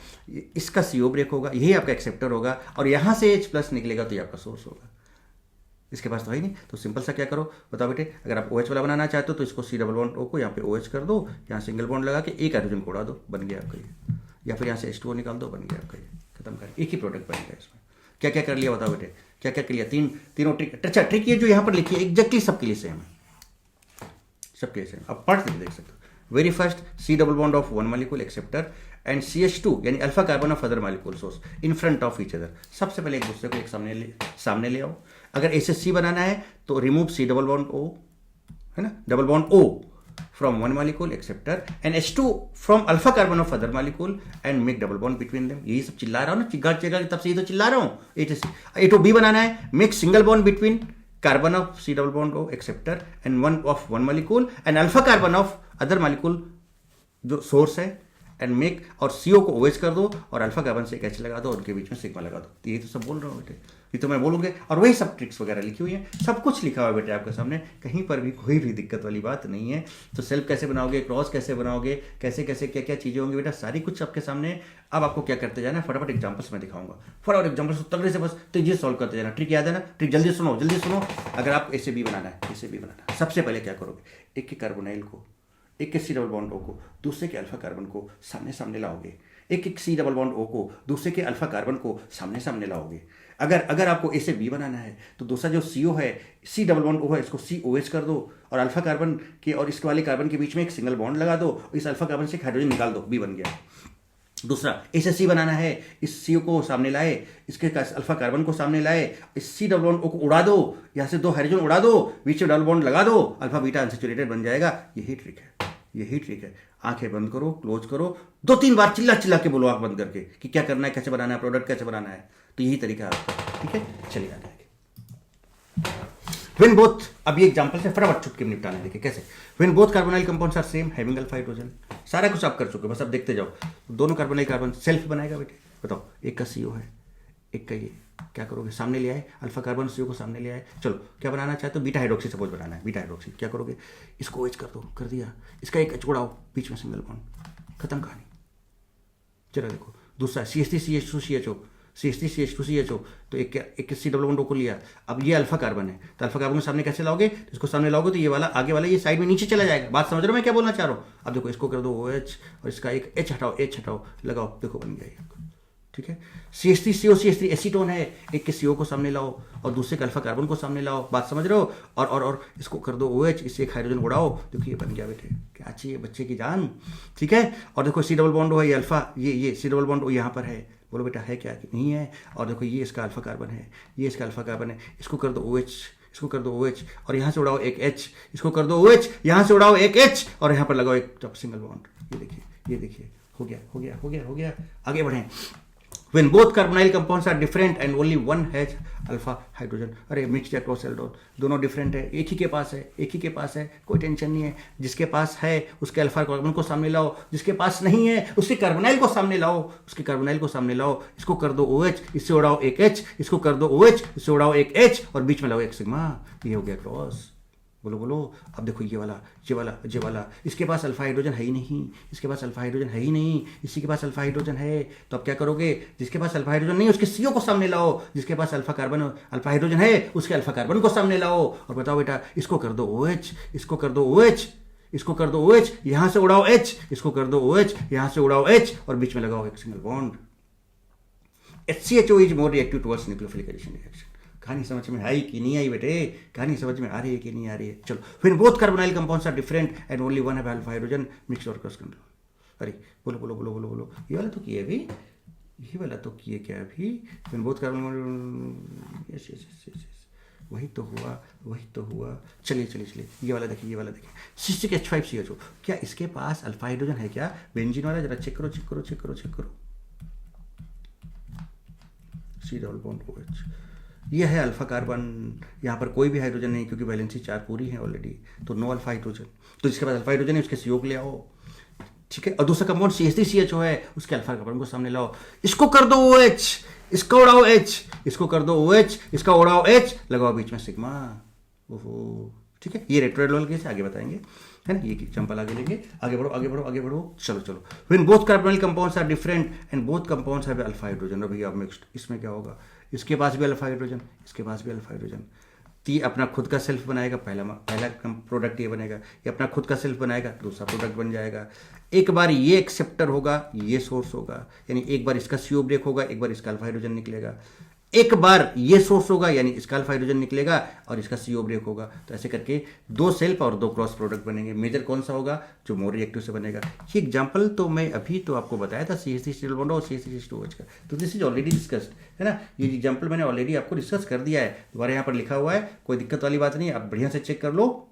इसका CO ब्रेक होगा, यही आपका एक्सेप्टर होगा, और यहाँ से H+ निकलेगा तो ये आपका सोर्स होगा। इसके पास तो है ही नहीं, तो सिंपल सा क्या करो बताओ बेटे, अगर आप OH वाला बनाना चाहते हो तो इसको C डबल बॉन्ड O को यहाँ पे OH कर दो, यहाँ सिंगल बॉन्ड लगा के एक हाइड्रोजन को उड़ा दो, बन गया आपका ये। या फिर यहाँ से H2O निकाल दो, बन गया आपका ये, खत्म कर, एक ही प्रोडक्ट बनेगा इसमें। क्या क्या कर लिया बताओ बेटे, क्या क्या कर लिया, तीनों ट्रिक। अच्छा, ट्रिक ये जो यहाँ पर लिखी है एग्जैक्टली सबके लिए सेम है, सबके लिए सेम। अब पढ़ के देख सकते हो। Very first C double bond of one molecule acceptor and CH2 यानी alpha carbon of other molecule source in front of each other. सबसे पहले एक दूसरे को एक सामने ले आओ। अगर ऐसे C बनाना है तो remove C double bond O, है ना, double bond O from one molecule acceptor and H2 from alpha carbon of other molecule and make double bond between them. यही सब चिल्ला रहा हूं ना, चिल्ला तब से ये तो चिल्ला रहा हूं। A to B बनाना है, make single bond between carbon of C double bond O acceptor and one of one molecule and alpha carbon of other molecule जो सोर्स है, एंड मेक, और CO को OH कर दो और अल्फा कार्बन से एक H लगा दो और उनके बीच में सिग्मा लगा दो। तो ये तो सब बोल रहा हूँ बेटे, ये तो मैं बोलूँगे, और वही सब ट्रिक्स वगैरह लिखी हुई हैं, सब कुछ लिखा हुआ है बेटे आपके सामने, कहीं पर भी कोई भी दिक्कत वाली बात नहीं है। तो सेल्फ कैसे बनाओगे, क्रॉस कैसे बनाओगे, कैसे कैसे क्या क्या चीज़ें होंगी बेटा, सारी कुछ आपके सामने। अब आपको क्या करते जाना है, फटाफट एग्जाम्पल्स मैं दिखाऊंगा, फटाफट एग्जाम्पल्स तगड़े से बस तो ये सॉल्व करते जाना। ट्रिक याद है ना, ट्रिक जल्दी सुनो जल्दी सुनो। अगर आप ऐसे भी बनाना है, ऐसे भी बनाना है, सबसे पहले क्या करोगे, एक के कार्बोनाइल को, एक के C डबल बॉन्ड O को दूसरे के अल्फा कार्बन को सामने सामने लाओगे, एक एक C डबल बॉन्ड O को दूसरे के अल्फा कार्बन को सामने सामने लाओगे। अगर आपको A से B बनाना है तो दूसरा जो CO है, C डबल बॉन्ड O है, इसको COH कर दो और अल्फा कार्बन के और इसके वाले कार्बन के बीच में एक सिंगल बॉन्ड लगा दो, इस अल्फा कार्बन से एक हाइड्रोजन निकाल दो, B बन गया। दूसरा A से C बनाना है, इस CO को सामने लाए, इसके अल्फा कार्बन को सामने लाए, इस C डबल बॉन्ड O को उड़ा दो, यहाँ से दो हाइड्रोजन उड़ा दो, बीच में डबल बॉन्ड लगा दो, अल्फा बीटा अनसैचुरेटेड बन जाएगा। यही ट्रिक है, यही ट्रिक है। आंखें बंद करो, क्लोज करो, 2-3 बार चिल्ला चिल्ला के बोलो आंख बंद करके कि क्या करना है, कैसे बनाना है, प्रोडक्ट कैसे बनाना है। तो यही तरीका है आपका, ठीक है। चलिए आगे व्हेन बोथ, अब ये एग्जांपल से फटाफट चुटकी में निपटाना है। देखिए कैसे, when both carbonyl compounds are same having alpha hydrogen. सारा कुछ आप कर चुके, बस अब देखते जाओ। दोनों कार्बोनाइल कार्बन सेल्फ बनाएगा बेटे, बताओ, एक का CO है, एक का ये क्या करोगे, सामने ले आए, अल्फा कार्बन CO को सामने ले आए। चलो क्या बनाना चाहते हो, बीटा हाइड्रोक्सी सपोज बनाना है, बीटा हाइड्रोक्सी। क्या करोगे, इसको OH कर दो, कर दिया, इसका एक H उड़ाओ, बीच में सिंगल बॉन्ड, खत्म कहानी। चलो देखो दूसरा CH3CH2CHO, CH3CH2CHO, तो एक C डबल बॉन्ड को लिया। अब ये अल्फा कार्बन है, तो अल्फा कार्बन को सामने कैसे लाओगे, तो इसको सामने लाओगे तो ये वाला आगे वाला ये साइड में नीचे चला जाएगा। बात समझ रहे हो मैं क्या बोलना चाह रहा हूँ। अब देखो इसको कर दो OH और इसका एक H हटाओ, H हटाओ, लगाओ, देखो बन गया ये। ठीक है, CH3CO एसीटोन है, एक के CO को सामने लाओ और दूसरे के अल्फा कार्बन को सामने लाओ। बात समझ रहे हो। और इसको कर दो OH, इससे एक हाइड्रोजन उड़ाओ, देखिए बन गया बेटे, क्या चाहिए बच्चे की जान। ठीक है, और देखो C डबल बॉन्ड है, ये अल्फा, ये C डबल बॉन्ड यहाँ पर है, बोलो बेटा है क्या कि नहीं है। और देखो ये इसका अल्फा कार्बन है, ये इसका अल्फा कार्बन है, इसको कर दो OH, इसको कर दो OH और यहाँ से उड़ाओ एक H, इसको कर दो OH, यहाँ से उड़ाओ एक H और यहाँ पर लगाओ एक सिंगल बॉन्ड। ये देखिए हो गया। आगे बढ़ें। When both carbonyl compounds are different and only one has alpha hydrogen, अरे मिक्स्ड या क्रॉस एल्डोल, दोनों डिफरेंट है, एक ही के पास है, कोई टेंशन नहीं है। जिसके पास है उसके अल्फा कार्बन को सामने लाओ, जिसके पास नहीं है उसके कार्बोनाइल को सामने लाओ, इसको कर दो OH, इससे उड़ाओ एक H, इसको कर दो OH, इससे उड़ाओ एक H और बीच में लाओ एक सिग्मा। ये हो गया क्रॉस। बोलो। अब देखो ये वाला, इसके पास अल्फा हाइड्रोजन है ही नहीं, इसी के पास अल्फा हाइड्रोजन है। तो अब क्या करोगे, जिसके पास अल्फा हाइड्रोजन नहीं उसके CO को सामने लाओ, जिसके पास अल्फा हाइड्रोजन है उसके अल्फा कार्बन को सामने लाओ और बताओ बेटा, इसको कर दो OH, इसको कर दो OH, यहां से उड़ाओ H, इसको कर दो OH, यहां से उड़ाओ H और बीच में लगाओ एक single bond. HCHO is more reactive towards nucleophilic addition reaction. कहानी समझ में आई कि नहीं आई बेटे, कहानी समझ में आ रही है कि नहीं आ रही है। चलो, when both carbonyl compounds are different and only one have alpha hydrogen mixed और क्रॉस कंट्रोल। अरे बोलो, ये वाला तो किए अभी, व्हेन बोथ कार्बोनाइल, यस, वही तो हुआ। चलिए ये वाला देखिए, सिस्टिक H5CHO, क्या इसके पास अल्फा हाइड्रोजन है क्या, बेंजीन वाला, जरा चेक करो। C डबल बॉन्ड OH, ये है अल्फा कार्बन, यहाँ पर कोई भी हाइड्रोजन नहीं क्योंकि वैलेंसी 4 पूरी है ऑलरेडी, तो नो अल्फा हाइड्रोजन। तो जिसके पास अल्फा हाइड्रोजन है उसके CO को ले आओ। ठीक है, और दूसरा कंपाउंड CH3CHO है, उसके अल्फा कार्बन को सामने लाओ, इसको कर दो OH, इसका उड़ाओ H, इसको कर दो OH, इसका उड़ाओ H, लगाओ बीच में सिग्मा। ओहो, ठीक है, ये रेट्रोएडोल केस आगे बताएंगे, है ना। ये एग्जांपल आगे लेंगे, आगे बढ़ो। चलो, when both carbonyl compounds are different and both compounds have alpha hydrogen. अभी आप मिक्स्ड, इसमें क्या होगा, इसके पास भी अल्फा हाइड्रोजन, इसके पास भी अल्फा हाइड्रोजन। तो ये अपना खुद का सेल्फ बनाएगा, पहला प्रोडक्ट ये बनेगा, ये अपना खुद का सेल्फ बनाएगा, दूसरा प्रोडक्ट बन जाएगा। एक बार ये एक्सेप्टर होगा, ये सोर्स होगा, यानी एक बार इसका CO ब्रेक होगा, एक बार इसका अल्फा हाइड्रोजन निकलेगा। एक बार ये सोर्स होगा यानी इसका अल्फा हाइड्रोजन निकलेगा और इसका CO ब्रेक होगा। तो ऐसे करके 2 सेल्फ और 2 क्रॉस प्रोडक्ट बनेंगे। मेजर कौन सा होगा, जो मोर रिएक्टिव से बनेगा। ये एग्जांपल तो मैं अभी तो आपको बताया था CH3 डबल बॉन्ड और CH3CH2OH का, तो दिस इज ऑलरेडी डिस्कस्ड, है ना। ये एग्जांपल मैंने ऑलरेडी आपको डिस्कस कर दिया है, दोबारा यहाँ पर लिखा हुआ है, कोई दिक्कत वाली बात नहीं, आप बढ़िया से चेक कर लो।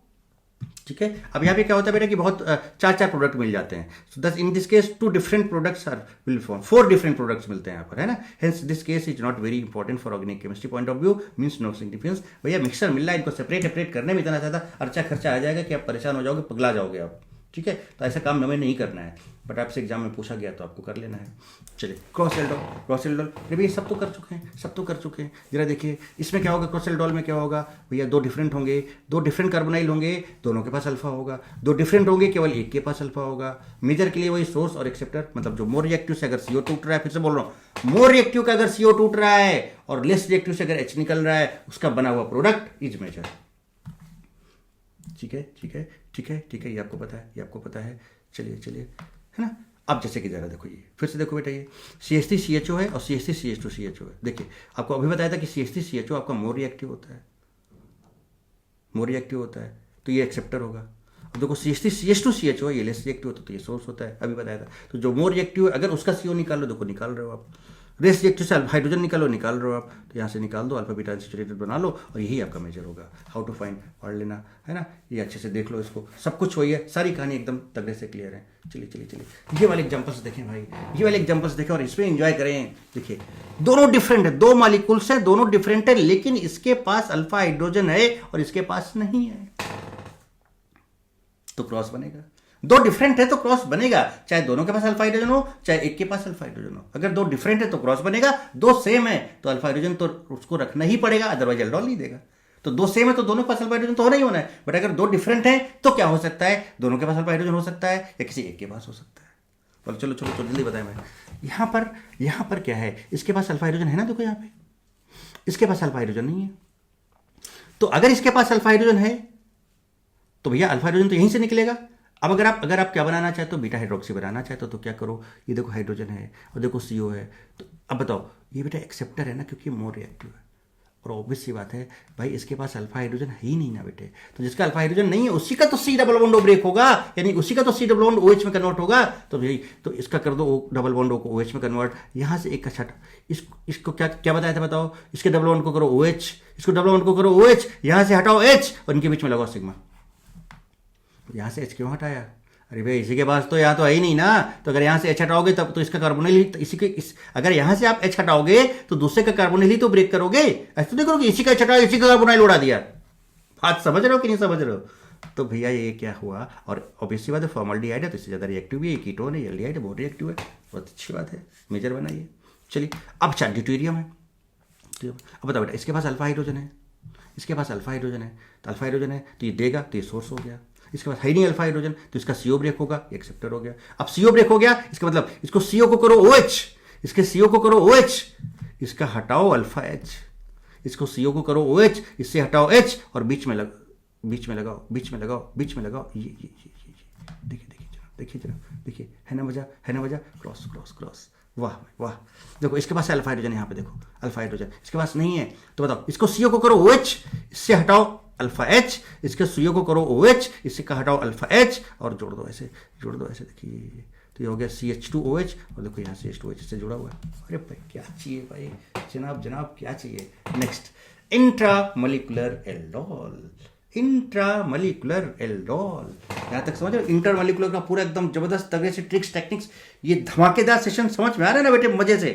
ठीक है, अब यहाँ पे क्या होता है बेटा कि बहुत 4 प्रोडक्ट मिल जाते हैं। So thus in this case 2 different products are will form, 4 different products मिलते हैं यहाँ पर, है ना। Hence this case is not very important for organic chemistry point of view, means no significance. भैया मिक्सर मिल रहा है, इनको सेपरेट करने में इतना ज़्यादा खर्चा आ जाएगा कि आप परेशान हो जाओगे, पगला जाओगे आप। ठीक है, तो ऐसा काम हमें नहीं करना है, बट आपसे एग्जाम में पूछा गया तो आपको कर लेना है। चलिए, क्रॉस एल्डोल, भैया सब तो कर चुके हैं। जरा देखिए इसमें क्या होगा, क्रॉस एल्डोल में क्या होगा भैया, 2 डिफरेंट होंगे, 2 डिफरेंट कार्बोनाइल होंगे, दोनों के पास अल्फा होगा। 2 डिफरेंट होंगे, केवल एक के पास अल्फा होगा। मेजर के लिए वही सोर्स और एक्सेप्टर, मतलब जो मोर रिएक्टिव से अगर CO टूट रहा है, फिर से बोल रहा हूँ, मोर रिएक्टिव का अगर CO टूट रहा है और लेस रिएक्टिव से अगर H निकल रहा है, उसका बना हुआ प्रोडक्ट इज मेजर। ठीक है, ये आपको पता है। चलिए, है ना। अब जैसे कि जरा देखो, ये फिर से देखो बेटा, ये CH3CHO है और CH3CH2CHO है। देखिए आपको अभी बताया था कि CH3CHO आपका मोर रिएक्टिव होता है, तो ये एक्सेप्टर होगा। अब देखो CH3CH2CHO है, ये लेस रिएक्टिव होता है, तो ये सोर्स होता है, अभी बताया था। तो जो मोर रिएक्टिव है, अगर उसका CO निकाल लो, देखो निकाल रहे हो आप, रेस रिएक्टिव से हाइड्रोजन निकाल रहे हो आप, तो यहाँ से निकाल दो, अल्फा बीटा अनसैचुरेटेड बना लो और यही आपका मेजर होगा। हाउ टू फाइंड, पढ़ लेना, है ना। ये अच्छे से देख लो इसको, सब कुछ वही है, सारी कहानी एकदम तगड़े से क्लियर है। चलिए, ये वाले एग्जांपल्स देखें भाई, ये वाले एग्जांपल्स देखें और इसमें एंजॉय करें। देखिए दोनों डिफरेंट है, 2 मॉलिक्यूल्स हैं, दोनों डिफरेंट है, लेकिन इसके पास अल्फा हाइड्रोजन है और इसके पास नहीं है, तो क्रॉस बनेगा। दो डिफरेंट है तो क्रॉस बनेगा, चाहे दोनों के पास अल्फा हाइड्रोजन हो चाहे एक के पास अल्फा हाइड्रोजन हो। अगर दो डिफरेंट है तो क्रॉस बनेगा, दो सेम है तो अल्फा हाइड्रोजन तो उसको रखना ही पड़ेगा, अदरवाइज एल्डोल नहीं देगा। तो दो सेम है तो दोनों के पास अल्फा हाइड्रोजन तो होना ही होना है। बट अगर दो डिफरेंट है तो क्या हो सकता है, दोनों के पास अल्फा हाइड्रोजन हो सकता है या किसी एक के पास हो सकता है। बोलो चलो चलो चलो जल्दी बताएं। मैं यहाँ पर क्या है, इसके पास अल्फा हाइड्रोजन है ना, देखो यहाँ पे इसके पास अल्फा हाइड्रोजन नहीं है। तो अगर इसके पास अल्फा हाइड्रोजन है तो भैया अल्फा हाइड्रोजन तो यहीं से निकलेगा। अब अगर आप क्या बनाना चाहते हो, बीटा हाइड्रोक्सी बनाना चाहते हो, तो क्या करो, ये देखो हाइड्रोजन है और देखो CO है, तो अब बताओ ये बेटा एक्सेप्टर है ना, क्योंकि मोर रिएक्टिव है। और ऑब्वियस सी बात है भाई, इसके पास अल्फा हाइड्रोजन है ही नहीं ना बेटे, तो जिसका अल्फा हाइड्रोजन नहीं है उसी का तो C double bond O break होगा, यानी उसी का तो C डबल बॉन्ड OH में कन्वर्ट होगा। तो भाई तो इसका कर दो O डबल बॉन्ड O को OH में कन्वर्ट, यहाँ से एक का छठ, इसको क्या बताया था बताओ, इसके डबल बॉन्ड को करो OH, इसको डबल बॉन्ड को करो OH, यहाँ से हटाओ H और इनके बीच में लगाओ सिग्मा। यहाँ से H क्यों हटाया, अरे भाई इसी के पास तो यहाँ तो है ही नहीं ना, तो अगर यहाँ से H हटाओगे तब तो इसका कार्बोनिल ही अगर यहाँ से आप H हटाओगे तो दूसरे का कार्बोनिल ही तो ब्रेक करोगे। ऐसा तो नहीं करोगे इसी का H हटाओ इसी का कार्बोनिल उड़ा दिया। बात समझ रहे हो कि नहीं समझ रहे हो। तो भैया ये क्या हुआ, और ऑब्वियसली बात है फॉर्मल्डिहाइड है तो इससे ज़्यादा रिएक्टिव भी है, कीटोन है, एल्डिहाइड है, बहुत रिएक्टिव है, बहुत अच्छी बात है, मेजर बनाइए। चलिए अब ड्यूटेरियम है, अब बताओ बेटा इसके पास अल्फा हाइड्रोजन है, इसके पास अल्फा हाइड्रोजन है, तो अल्फा हाइड्रोजन है तो ये देगा, तो ये सोर्स हो गया। इसके पास है नहीं अल्फा हाइड्रोजन तो इसका CO ब्रेक होगा, ये एक्सेप्टर हो गया। अब CO ब्रेक हो गया, इसका मतलब इसको CO को करो OH, इसके CO को करो OH, इसका हटाओ अल्फा H, इसको CO को करो OH, इससे हटाओ H और बीच में लगाओ ये देखिए है ना मजा, क्रॉस। वाह देखो इसके पास अल्फा हाइड्रोजन, यहाँ पे देखो अल्फा हाइड्रोजन इसके पास नहीं है, तो बताओ इसको CO को करो OH, इससे हटाओ अल्फा H, इसके CO को करो OH, इससे का हटाओ अल्फा H और जोड़ दो ऐसे, देखिए तो ये हो गया CH2OH और देखो यहाँ CH2OH इससे जुड़ा हुआ है। अरे भाई क्या चाहिए भाई, जनाब क्या चाहिए। नेक्स्ट इंट्रामोलिकुलर एल्डोल, यहाँ तक समझ रहे हो, इंटरमोलिकुलर का पूरा एकदम जबरदस्त तगड़े से ट्रिक्स टेक्निक्स, ये धमाकेदार सेशन समझ में आ रहा है ना बेटे, मजे से।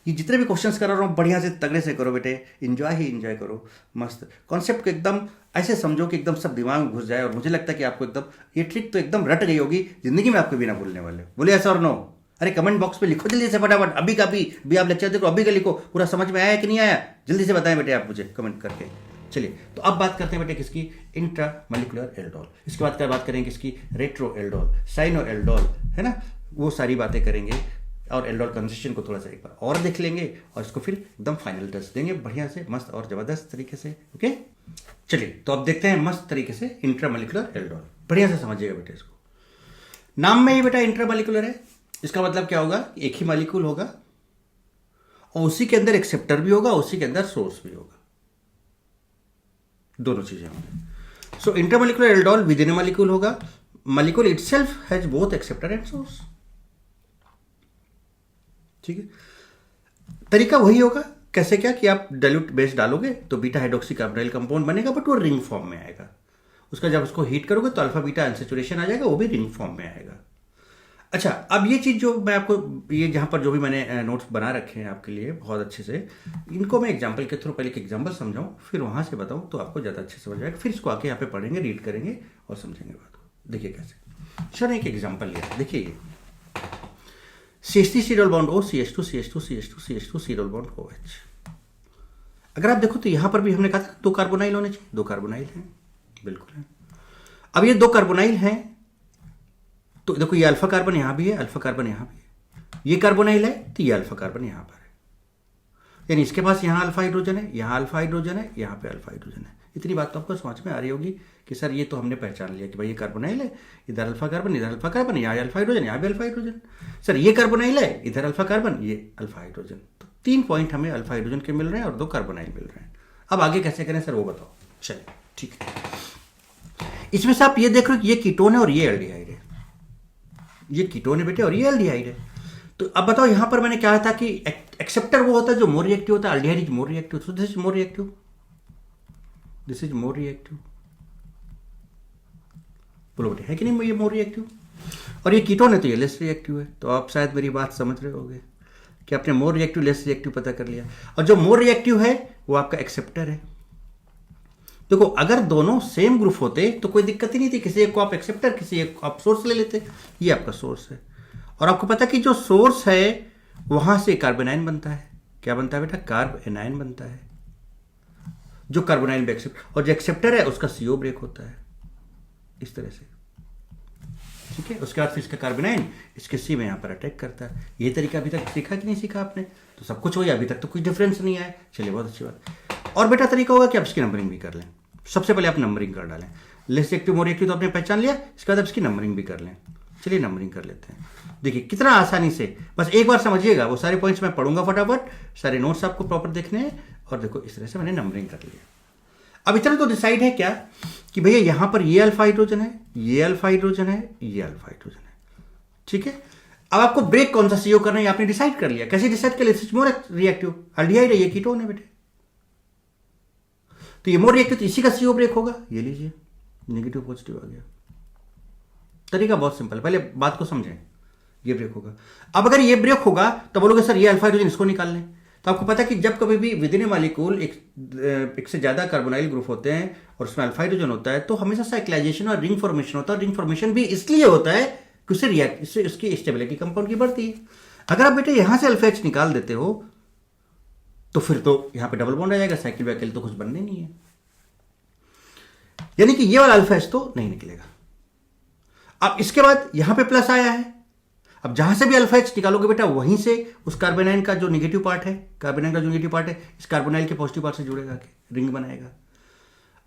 ये जितने भी क्वेश्चंस कर रहा हूँ बढ़िया से तगड़े से करो बेटे, एंजॉय करो, मस्त कॉन्सेप्ट को एकदम ऐसे समझो कि एकदम सब दिमाग में घुस जाए। और मुझे लगता है कि आपको एकदम ये ट्रिक तो एकदम रट गई होगी, जिंदगी में आपको भी ना भूलने वाले। बोले ऐसा और नो, अरे कमेंट बॉक्स पे लिखो जल्दी से फटाफट, अभी का भी आप लेक्चर देखो, अभी का लिखो, पूरा समझ में आया कि नहीं आया, जल्दी से बताएं बेटे आप मुझे कमेंट करके। चलिए तो अब बात करते हैं बेटे किसकी, इंट्रामोलिकुलर एल्डोल। इसके बाद क्या बात करेंगे किसकी, रेट्रो एल्डोल, साइनो एल्डोल, है ना, वो सारी बातें करेंगे। और एल्डोल कंसिस्टेंट को थोड़ा सा एक बार और देख लेंगे और इसको फिर एकदम फाइनल टच देंगे बढ़िया से, मस्त और जबरदस्त तरीके से। ओके चलिए तो अब देखते हैं मस्त तरीके से इंट्रामोलिकुलर एल्डोल, बढ़िया से समझिएगा बेटे इसको। नाम में ही बेटा इंट्रामोलिकुलर है, इसका मतलब क्या होगा, एक ही मॉलिक्यूल होगा और उसी के अंदर एक्सेप्टर भी होगा, उसी के अंदर सोर्स भी होगा, दोनों चीजें होंगी। So intramolecular aldol within molecule होगा, molecule itself has both acceptor and source. ठीक है, तरीका वही होगा, कैसे क्या कि आप डाइल्यूट बेस डालोगे तो बीटा हाइड्रोक्सी कार्बोनिल कंपाउंड बनेगा, बट वो रिंग फॉर्म में आएगा। उसका जब उसको हीट करोगे तो अल्फा बीटा अनसेचुरेशन आ जाएगा, वो भी रिंग फॉर्म में आएगा। अच्छा अब ये चीज़ जो मैं आपको ये जहाँ पर जो भी मैंने नोट्स बना रखे हैं आपके लिए बहुत अच्छे से, इनको मैं एग्जांपल के थ्रू पहले एक एग्जांपल समझाऊँ, फिर वहाँ से बताऊँ तो आपको ज़्यादा अच्छे से समझ आएगा। फिर इसको आके यहाँ पे पढ़ेंगे, रीड करेंगे और समझेंगे बात को। देखिए कैसे, चलो एक एग्जाम्पल लिया, देखिए ये CH3 C double bond O, CH2 CH2 CH2 CH2 C double bond OH। अगर आप देखो तो यहाँ पर भी हमने कहा था 2 कार्बोनाइल होने चाहिए, 2 कार्बोनाइल हैं, बिल्कुल है। अब ये 2 कार्बोनाइल हैं तो देखो ये अल्फा कार्बन यहां भी है, अल्फा कार्बन यहां भी है, ये कार्बोनाइल है तो ये अल्फा कार्बन यहां पर है, यानी इसके पास यहां अल्फा हाइड्रोजन है, यहां अल्फा हाइड्रोजन है, यहां पे अल्फा हाइड्रोजन है। इतनी बात तो आपको समझ में आ रही होगी कि सर ये तो हमने पहचान लिया कि भाई ये कार्बोनाइल है, इधर अल्फा कार्बन, इधर अल्फा कार्बन, यहाँ अल्फा हाइड्रोजन, यहाँ भी अल्फा हाइड्रोजन। सर ये कार्बोनाइल है, इधर अल्फा कार्बन, ये अल्फा हाइड्रोजन। तो 3 पॉइंट हमें अल्फा हाइड्रोजन के मिल रहे हैं और 2 कार्बोनाइल मिल रहे हैं। अब आगे कैसे करें सर वो बताओ। चलिए ठीक है, इसमें से आप ये देख रहे हो कि ये कीटोन है और ये एल्डिहाइड है, ये कीटोन है बेटे और ये एल्डिहाइड है। तो अब बताओ यहां पर मैंने कहा था कि एक्सेप्टर वो होता है जो मोर रिएक्टिव होता है, aldehyde is more reactive, so this is more reactive, this is more reactive. बोलो बेटे है कि नहीं ये मोर रिएक्टिव, और ये कीटोन है तो ये लेस रिएक्टिव है। तो आप शायद मेरी बात समझ रहे होगे कि आपने मोर रिएक्टिव लेस रिएक्टिव पता कर लिया, और जो मोर रिएक्टिव है वो आपका एक्सेप्टर है। देखो अगर दोनों सेम ग्रुप होते तो कोई दिक्कत ही नहीं थी, किसी एक को आप एक्सेप्टर, किसी एक को आप सोर्स ले लेते। ये आपका सोर्स है, और आपको पता कि जो सोर्स है वहां से कार्बोनाइन बनता है। क्या बनता है बेटा? कार्ब एनाइन बनता है, जो कार्बोनाइल में एक्सेप्ट, और जो एक्सेप्टर है उसका सीओ ब्रेक होता है इस तरह से। ठीक है, उसके बाद फिर इसका कार्बोनाइन इसके सी में यहां पर अटैक करता है। ये तरीका अभी तक सीखा कि नहीं सीखा आपने? तो सब कुछ हो गया, अभी तक तो कुछ डिफरेंस नहीं आया। चलिए बहुत अच्छी बात। और बेटा तरीका होगा कि आप इसकी नंबरिंग भी कर लें। सबसे पहले आप नंबरिंग कर डालें, लेस एक्टिव मोर एक्टिव तो आपने पहचान लिया, इसके बाद आप इसकी नंबरिंग भी कर लें। चलिए नंबरिंग कर लेते हैं। देखिए कितना आसानी से, बस एक बार समझिएगा, वो सारे पॉइंट्स मैं पढ़ूंगा फटाफट, सारे नोट्स आपको प्रॉपर देखने हैं। और देखो इस तरह से मैंने नंबरिंग कर लिया। अब इतना तो डिसाइड है क्या कि भैया यहां पर ये अल्फा हाइड्रोजन है, ये अल्फा हाइड्रोजन है, ये अल्फा हाइड्रोजन है। ठीक है, अब आपको ब्रेक कौन सा सीओ करना है आपने डिसाइड कर लिया। कैसे डिसाइड कर लिया? मोर रिएक्टिव, हल्डिहाइड है, ये कीटोन है बेटे, तो ये मोर रिएक्टिव, तो इसी का सीओ ब्रेक होगा। ये लीजिए नेगेटिव पॉजिटिव आ गया। तरीका बहुत सिंपल, पहले बात को समझें। ये ब्रेक होगा। अब अगर ये ब्रेक होगा तो बोलोगे सर ये अल्फा हाइड्रोजन इसको निकाल लें, तो आपको पता है कि जब कभी भी विद इन ए मॉलिक्यूल एक से ज्यादा कार्बोनाइल ग्रुप होते हैं और उसमें अल्फा हाइड्रोजन होता है, तो हमेशा साइक्लाइजेशन और रिंग फॉर्मेशन होता है। रिंग फॉर्मेशन भी इसलिए होता है कि उससे रिएक्ट, इससे उसकी स्टेबिलिटी कंपाउंड की बढ़ती है। अगर आप बेटे यहां से अल्फा एच निकाल देते हो तो फिर तो यहां पे डबल बॉन्ड आ जाएगा, साइकिल वाइकिल तो कुछ बनने नहीं है, यानी कि ये वाला अल्फा एच तो नहीं निकलेगा। अब इसके बाद यहां पे प्लस आया है, अब जहां से भी अल्फा एच निकालोगे बेटा वहीं से उस कार्बोनाइन का जो नेगेटिव पार्ट है, कार्बोनाइन का जो नेगेटिव पार्ट है इस कार्बोनाइल के पॉजिटिव पार्ट से जुड़ेगा के रिंग बनाएगा।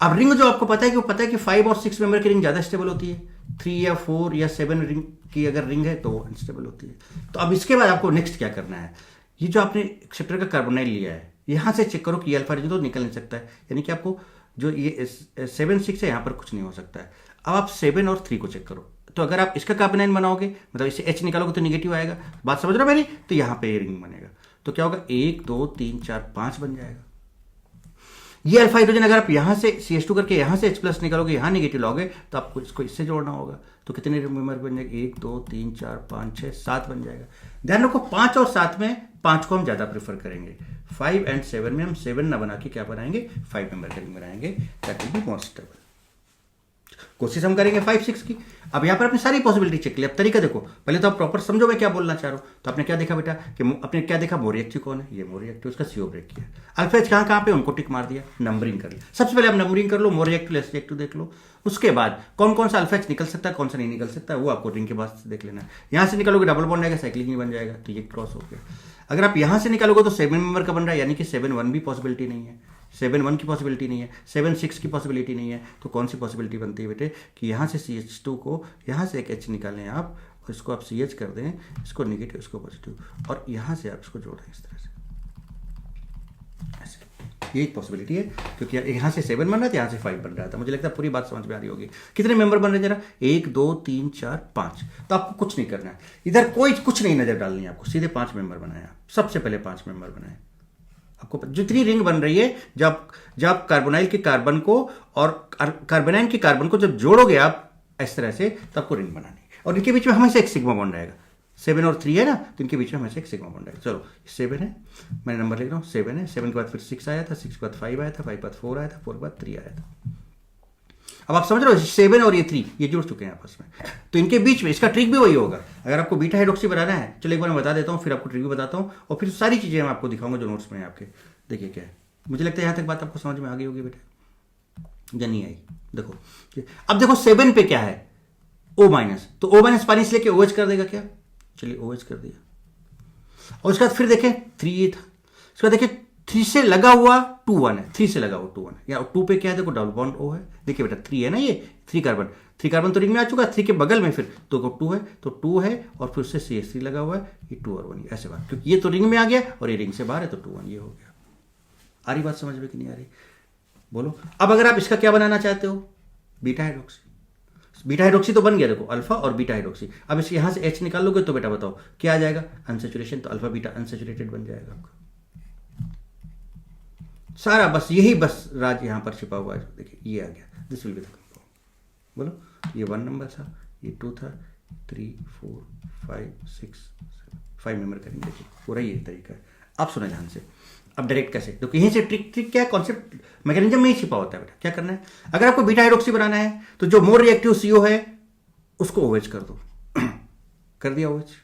अब रिंग जो आपको पता है कि वो पता है कि 5 और 6 मेंबर की रिंग ज्यादा स्टेबल होती है, 3 या 4 या 7 रिंग की अगर रिंग है तो अनस्टेबल होती है। तो अब इसके बाद आपको नेक्स्ट क्या करना है, ये जो आपने एक्सेप्टर का कार्बोनाइल लिया है यहां से चेक करो कि अल्फा हाइड्रोजन तो निकल नहीं सकता है, यानी कि आपको जो ये 7 6 है यहां पर कुछ नहीं हो सकता है। अब आप 7 और 3 को चेक करो, तो अगर आप इसका कार्बोनाइन बनाओगे मतलब इसे H निकालोगे तो नेगेटिव आएगा, बात समझ रहे हो मेरी? तो यहां पे रिंग बनेगा, तो क्या होगा 1 2 3 4 5 बन जाएगा। ये अल्फा हाइड्रोजन अगर आप यहां से CH2 करके यहां से H+ निकालोगे, यहां नेगेटिव लाओगे, तो आपको इसको इससे जोड़ना होगा, तो कितने मेंबर बन जाएगा? 1 2 3 4 5 6 7 बन जाएगा। ध्यान रखो 5 और 7 में 5 को हम ज्यादा प्रेफर करेंगे, 5 एंड 7 में हम 7 ना बना के क्या बनाएंगे? 5 मेंबर का रिंग बनाएंगे, that will be more stable. कोशिश हम करेंगे 5 6 की। अब यहां पर आपने सारी पॉसिबिलिटी चेक लिया। अब तरीका देखो, पहले तो आप प्रॉपर समझो मैं क्या बोलना चाह रहा हूं। तो आपने क्या देखा बेटा कि आपने क्या देखा? मोर रिएक्टिव कौन है? ये मोर रिएक्टिव, उसका सीओ ब्रेक किया। अल्फा एच कहां कहां पे उनको टिक मार दिया, नंबरिंग कर लिया। सबसे पहले आप नंबरिंग कर लो, मोर रिएक्टिव लेस रिएक्टिव देख लो। उसके बाद कौन कौन सा अल्फा एच निकल सकता है, कौन सा नहीं निकल सकता है, वो आपको रिंग के बाद देख लेना है। यहां से निकलोगे डबल बॉन्ड आएगा, साइक्लिक नहीं बन जाएगा, तो ये क्रॉस हो गया। अगर आप यहां से निकालोगे तो 7 मेंबर का बन रहा है, यानी कि 7 1 भी पॉसिबिलिटी नहीं है, 7 1 की पॉसिबिलिटी नहीं है, 7 6 की पॉसिबिलिटी नहीं है। तो कौन सी पॉसिबिलिटी बनती है बेटे कि यहां से CH2 को यहां से एक H निकालें आप, और इसको आप CH कर दें, इसको नेगेटिव इसको पॉजिटिव, और यहां से आप इसको जोड़ें इस तरह से, ऐसे। ये एक पॉसिबिलिटी है, क्योंकि यहां से 7 बन रहा था, यहां से 5 बन रहा था। मुझे लगता है पूरी बात समझ में आ रही होगी। कितने मेंबर बन रहे जरा? 1 2 3 4 5। तो आपको कुछ नहीं करना है, इधर कोई कुछ नहीं नजर डालनी है आपको, सीधे 5 मेंबर बनाए। सबसे पहले 5 मेंबर बनाए। आपको जितनी रिंग बन रही है, जब कार्बोनाइल के कार्बन को और कार्बोनाइन के कार्बन को जब जोड़ोगे आप इस तरह से, तो आपको रिंग बनानी है। और इनके बीच में हमेशा एक सिग्मा बॉन्ड आएगा। 7 और 3 है ना, तो इनके बीच में हमेशा एक सिग्मा बॉन्ड आएगा। चलो 7 है, मैं नंबर लिख रहा हूँ, 7 है। 7 के बाद फिर 6 आया था, 6 के बाद 5 आया था, 5 के बाद 4 आया था, 4 के बाद 3 आया था। अब आप समझ रहे हो 7 और ये 3 ये जुड़ चुके हैं आपस में, तो इनके बीच में इसका ट्रिक भी वही होगा। अगर आपको बीटा हाइड्रोक्सी बनाना है, चलो एक बार मैं बता देता हूँ, फिर आपको ट्रिक भी बताता हूँ, और फिर सारी चीजें मैं आपको दिखाऊंगा जो नोट्स में है आपके। देखिए क्या है, मुझे लगता है यहां तक बात आपको समझ में आ गई होगी बेटा, या नहीं आई? देखो अब देखो 7 पे क्या है? O-, तो O- पानी से लेके OH कर देगा क्या? चलिए OH कर दिया। और उसके बाद फिर देखें 3 था, उसके बाद देखें 3 से लगा हुआ 2 1 है, 3 से लगा हुआ 2 1 है, या 2 पे क्या है? देखो डबल बॉन्ड O है। देखिए बेटा 3 है ना, ये 3 कार्बन तो रिंग में आ चुका है। 3 के बगल में फिर तो 2 है, तो 2 है, और फिर उससे CH3 लगा हुआ है, ये 2 और 1 ऐसे बात, क्योंकि ये तो रिंग में आ गया और ये रिंग से बाहर है, तो 2 1 ये हो गया। आ रही बात समझ में कि नहीं आ रही? बोलो। अब अगर आप इसका क्या बनाना चाहते हो? Beta hydroxy. बीटा हाइड्रोक्सी तो बन गया, देखो अल्फा और बीटा हाइड्रोक्सी। अब इस यहां से H निकाल लोगे तो बेटा बताओ क्या आ जाएगा? अनसेचुरेशन। तो अल्फा बीटा अनसेचुरेटेड बन जाएगा आपका सारा। बस यही बस राज यहां पर छिपा हुआ है। देखिए ये आ गया, this will be the compound. बोलो ये 1 नंबर था, ये 2 था, 3 4 5 6 7 5 मेंबर करेंगे। देखिए पूरा ये तरीका है। आप सुना ध्यान से, अब डायरेक्ट कैसे, तो यहीं से ट्रिक क्या है, कॉन्सेप्ट मैकेनिज्म में ही छिपा होता है बेटा। क्या करना है, अगर आपको बीटा हाइड्रोक्सी बनाना है तो जो मोर रिएक्टिव CO है उसको OH कर दो। कर दिया OH,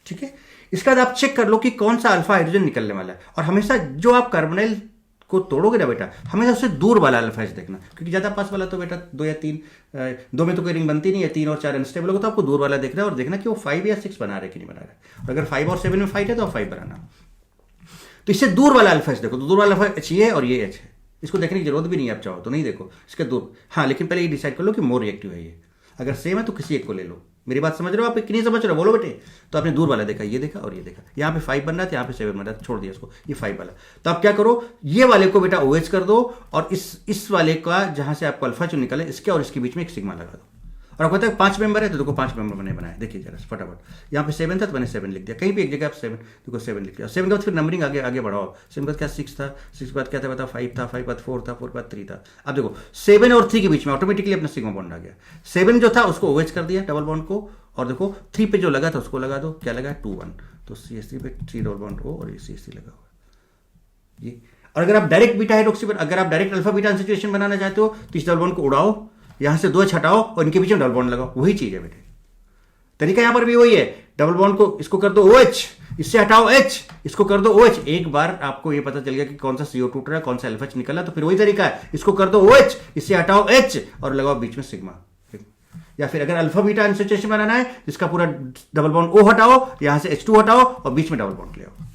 ठीक है। इसके बाद आप चेक कर लो कि कौन सा अल्फा हाइड्रोजन निकलने वाला है, और हमेशा जो आप कार्बोनाइल को तोड़ोगे ना बेटा, हमेशा उससे दूर वाला अल्फा एच देखना, क्योंकि ज्यादा पास वाला तो बेटा 2 या 3, 2 में तो कोई रिंग बनती नहीं है, 3 और 4 अनस्टेबल होगा, तो आपको दूर वाला देखना है और देखना कि वो 5 या 6 बना रहे कि नहीं बना रहे। और अगर 5 और 7 में फाइट है तो आप 5 बनाना। तो इससे दूर वाला अल्फा एच देखो, तो दूर वाला अल्फा एच ये है और ये एच है, इसको देखने की जरूरत भी नहीं है, आप चाहो तो नहीं देखो इसके दूर। हाँ, लेकिन पहले ये डिसाइड कर लो कि मोर रिएक्टिव है ये। अगर सेम है तो किसी एक को ले लो। मेरी बात समझ रहे हो आप कि नहीं समझ रहे हो, बोलो बेटे। तो आपने दूर वाला देखा, ये देखा और ये देखा, यहाँ पे 5 बन रहा था, यहाँ पे 7 बन रहा था, छोड़ दिया इसको, ये 5 वाला। तो आप क्या करो, ये वाले को बेटा OH कर दो, और इस वाले का जहां से आपको अल्फा जो निकले, इसके और इसके बीच में एक सिग्मा लगा दो। और आपको पता है 5 मेंबर है, तो देखो 5 मेंबर मैंने बनाया, देखिए जरा फटाफट। यहाँ पे 7 था तो मैंने 7 लिख दिया, कहीं भी एक जगह आप 7, देखो 7 लिख दिया। 7 के बाद फिर नंबरिंग आगे बढ़ाओ। 7 के बाद क्या 6 था, 6 के बाद क्या था बता, 5 था, 5 के बाद 4 था, 4 के बाद 3 था। अब देखो 7 और 3 के बीच में ऑटोमेटिकली अपना सिग्मा बॉन्ड आ गया। 7 जो था उसको OH कर दिया डबल बॉन्ड को, और देखो 3 पे जो लगा था उसको लगा दो, क्या लगा 2 1, तो CH3 पे 3 डबल बॉन्ड O और ये CH3 लगा हुआ ये। और अगर आप डायरेक्ट बीटा हाइड्रोक्सी, अगर आप डायरेक्ट अल्फा बीटा सिचुएशन बनाना चाहते हो तो इस डबल बॉन्ड को उड़ाओ, यहां से 2 हटाओ और इनके बीच में डबल बॉन्ड लगाओ, वही चीज है बेटे। तरीका यहां पर भी वही है, डबल बॉन्ड को इसको कर दो OH, इससे हटाओ H, इसको कर दो OH। एक बार आपको ये पता चल गया कि कौन सा CO टूट रहा है, कौन सा अल्फा H निकला, तो फिर वही तरीका है, इसको कर दो OH, इससे हटाओ H और लगाओ बीच में सिग्मा। या फिर अगर अल्फा बीटा सिचुएशन बनाना है, इसका पूरा डबल बॉन्ड O हटाओ, यहां से H2 हटाओ और बीच में डबल बॉन्ड ले आओ।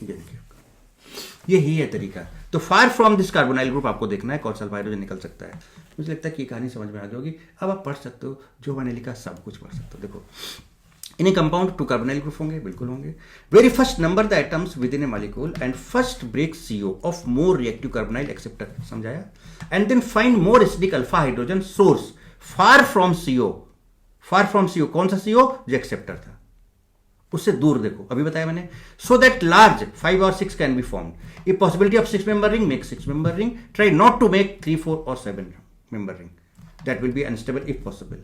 ये देखिए, यही है तरीका। तो far from this carbonyl group आपको देखना है कौन सा अल्फा हाइड्रोजन निकल सकता है। मुझे लगता है कि कहानी समझ में आ गई होगी। अब आप पढ़ सकते हो, जो मैंने लिखा सब कुछ पढ़ सकते हो। देखो, in a compound 2 carbonyl group होंगे, बिल्कुल होंगे। Very first number the atoms within a molecule and first break CO of more reactive carbonyl acceptor, समझाया। And then find more acidic alpha hydrogen source far from CO। Far from CO कौन सा CO, जो acceptor था, उससे दूर देखो, अभी बताया मैंने। सो दैट लार्ज 5 और 6 can be formed. If possibility of 6 member ring, make 6 member ring. Try not to make 3, 4 और 7 member ring, that will be unstable if possible.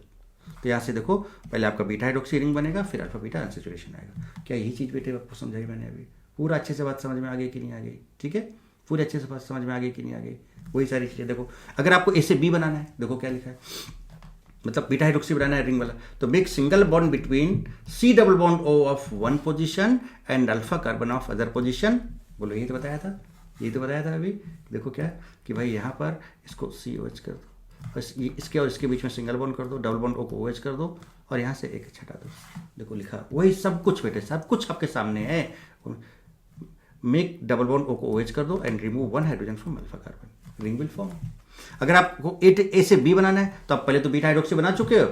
तो यहां से देखो, पहले आपका बीटा हाइड्रोक्सी रिंग बनेगा, फिर अल्फा बीटा अनसैचुरेशन आएगा। क्या यही चीज बेटे आपको समझाई मैंने अभी? पूरा अच्छे से बात समझ में आ गई कि नहीं आ गई? ठीक है, पूरे अच्छे से बात समझ में आ गई कि नहीं आ गई? वही सारी चीजें देखो। अगर आपको A से B बनाना है, देखो क्या लिखा है, मतलब बीटा हाइड्रोक्सी बनाना है रिंग वाला, तो make single bond between C double bond O of 1 position and alpha carbon of other position. बोलो, यही तो बताया था, यही तो बताया था अभी। देखो क्या कि भाई यहाँ पर इसको COH कर दो, बस इसके और इसके बीच में सिंगल बॉन्ड कर दो, डबल बॉन्ड O को OH कर दो, और यहाँ से एक हटा दो। देखो लिखा, वही सब कुछ बेटे, सब कुछ आपके सामने है। मेक डबल बॉन्ड O को OH कर दो and remove 1 hydrogen from alpha carbon, ring will form. अगर आपको A से B बनाना है, तो आप पहले तो बीटा हाइड्रोक्सी बना चुके हो,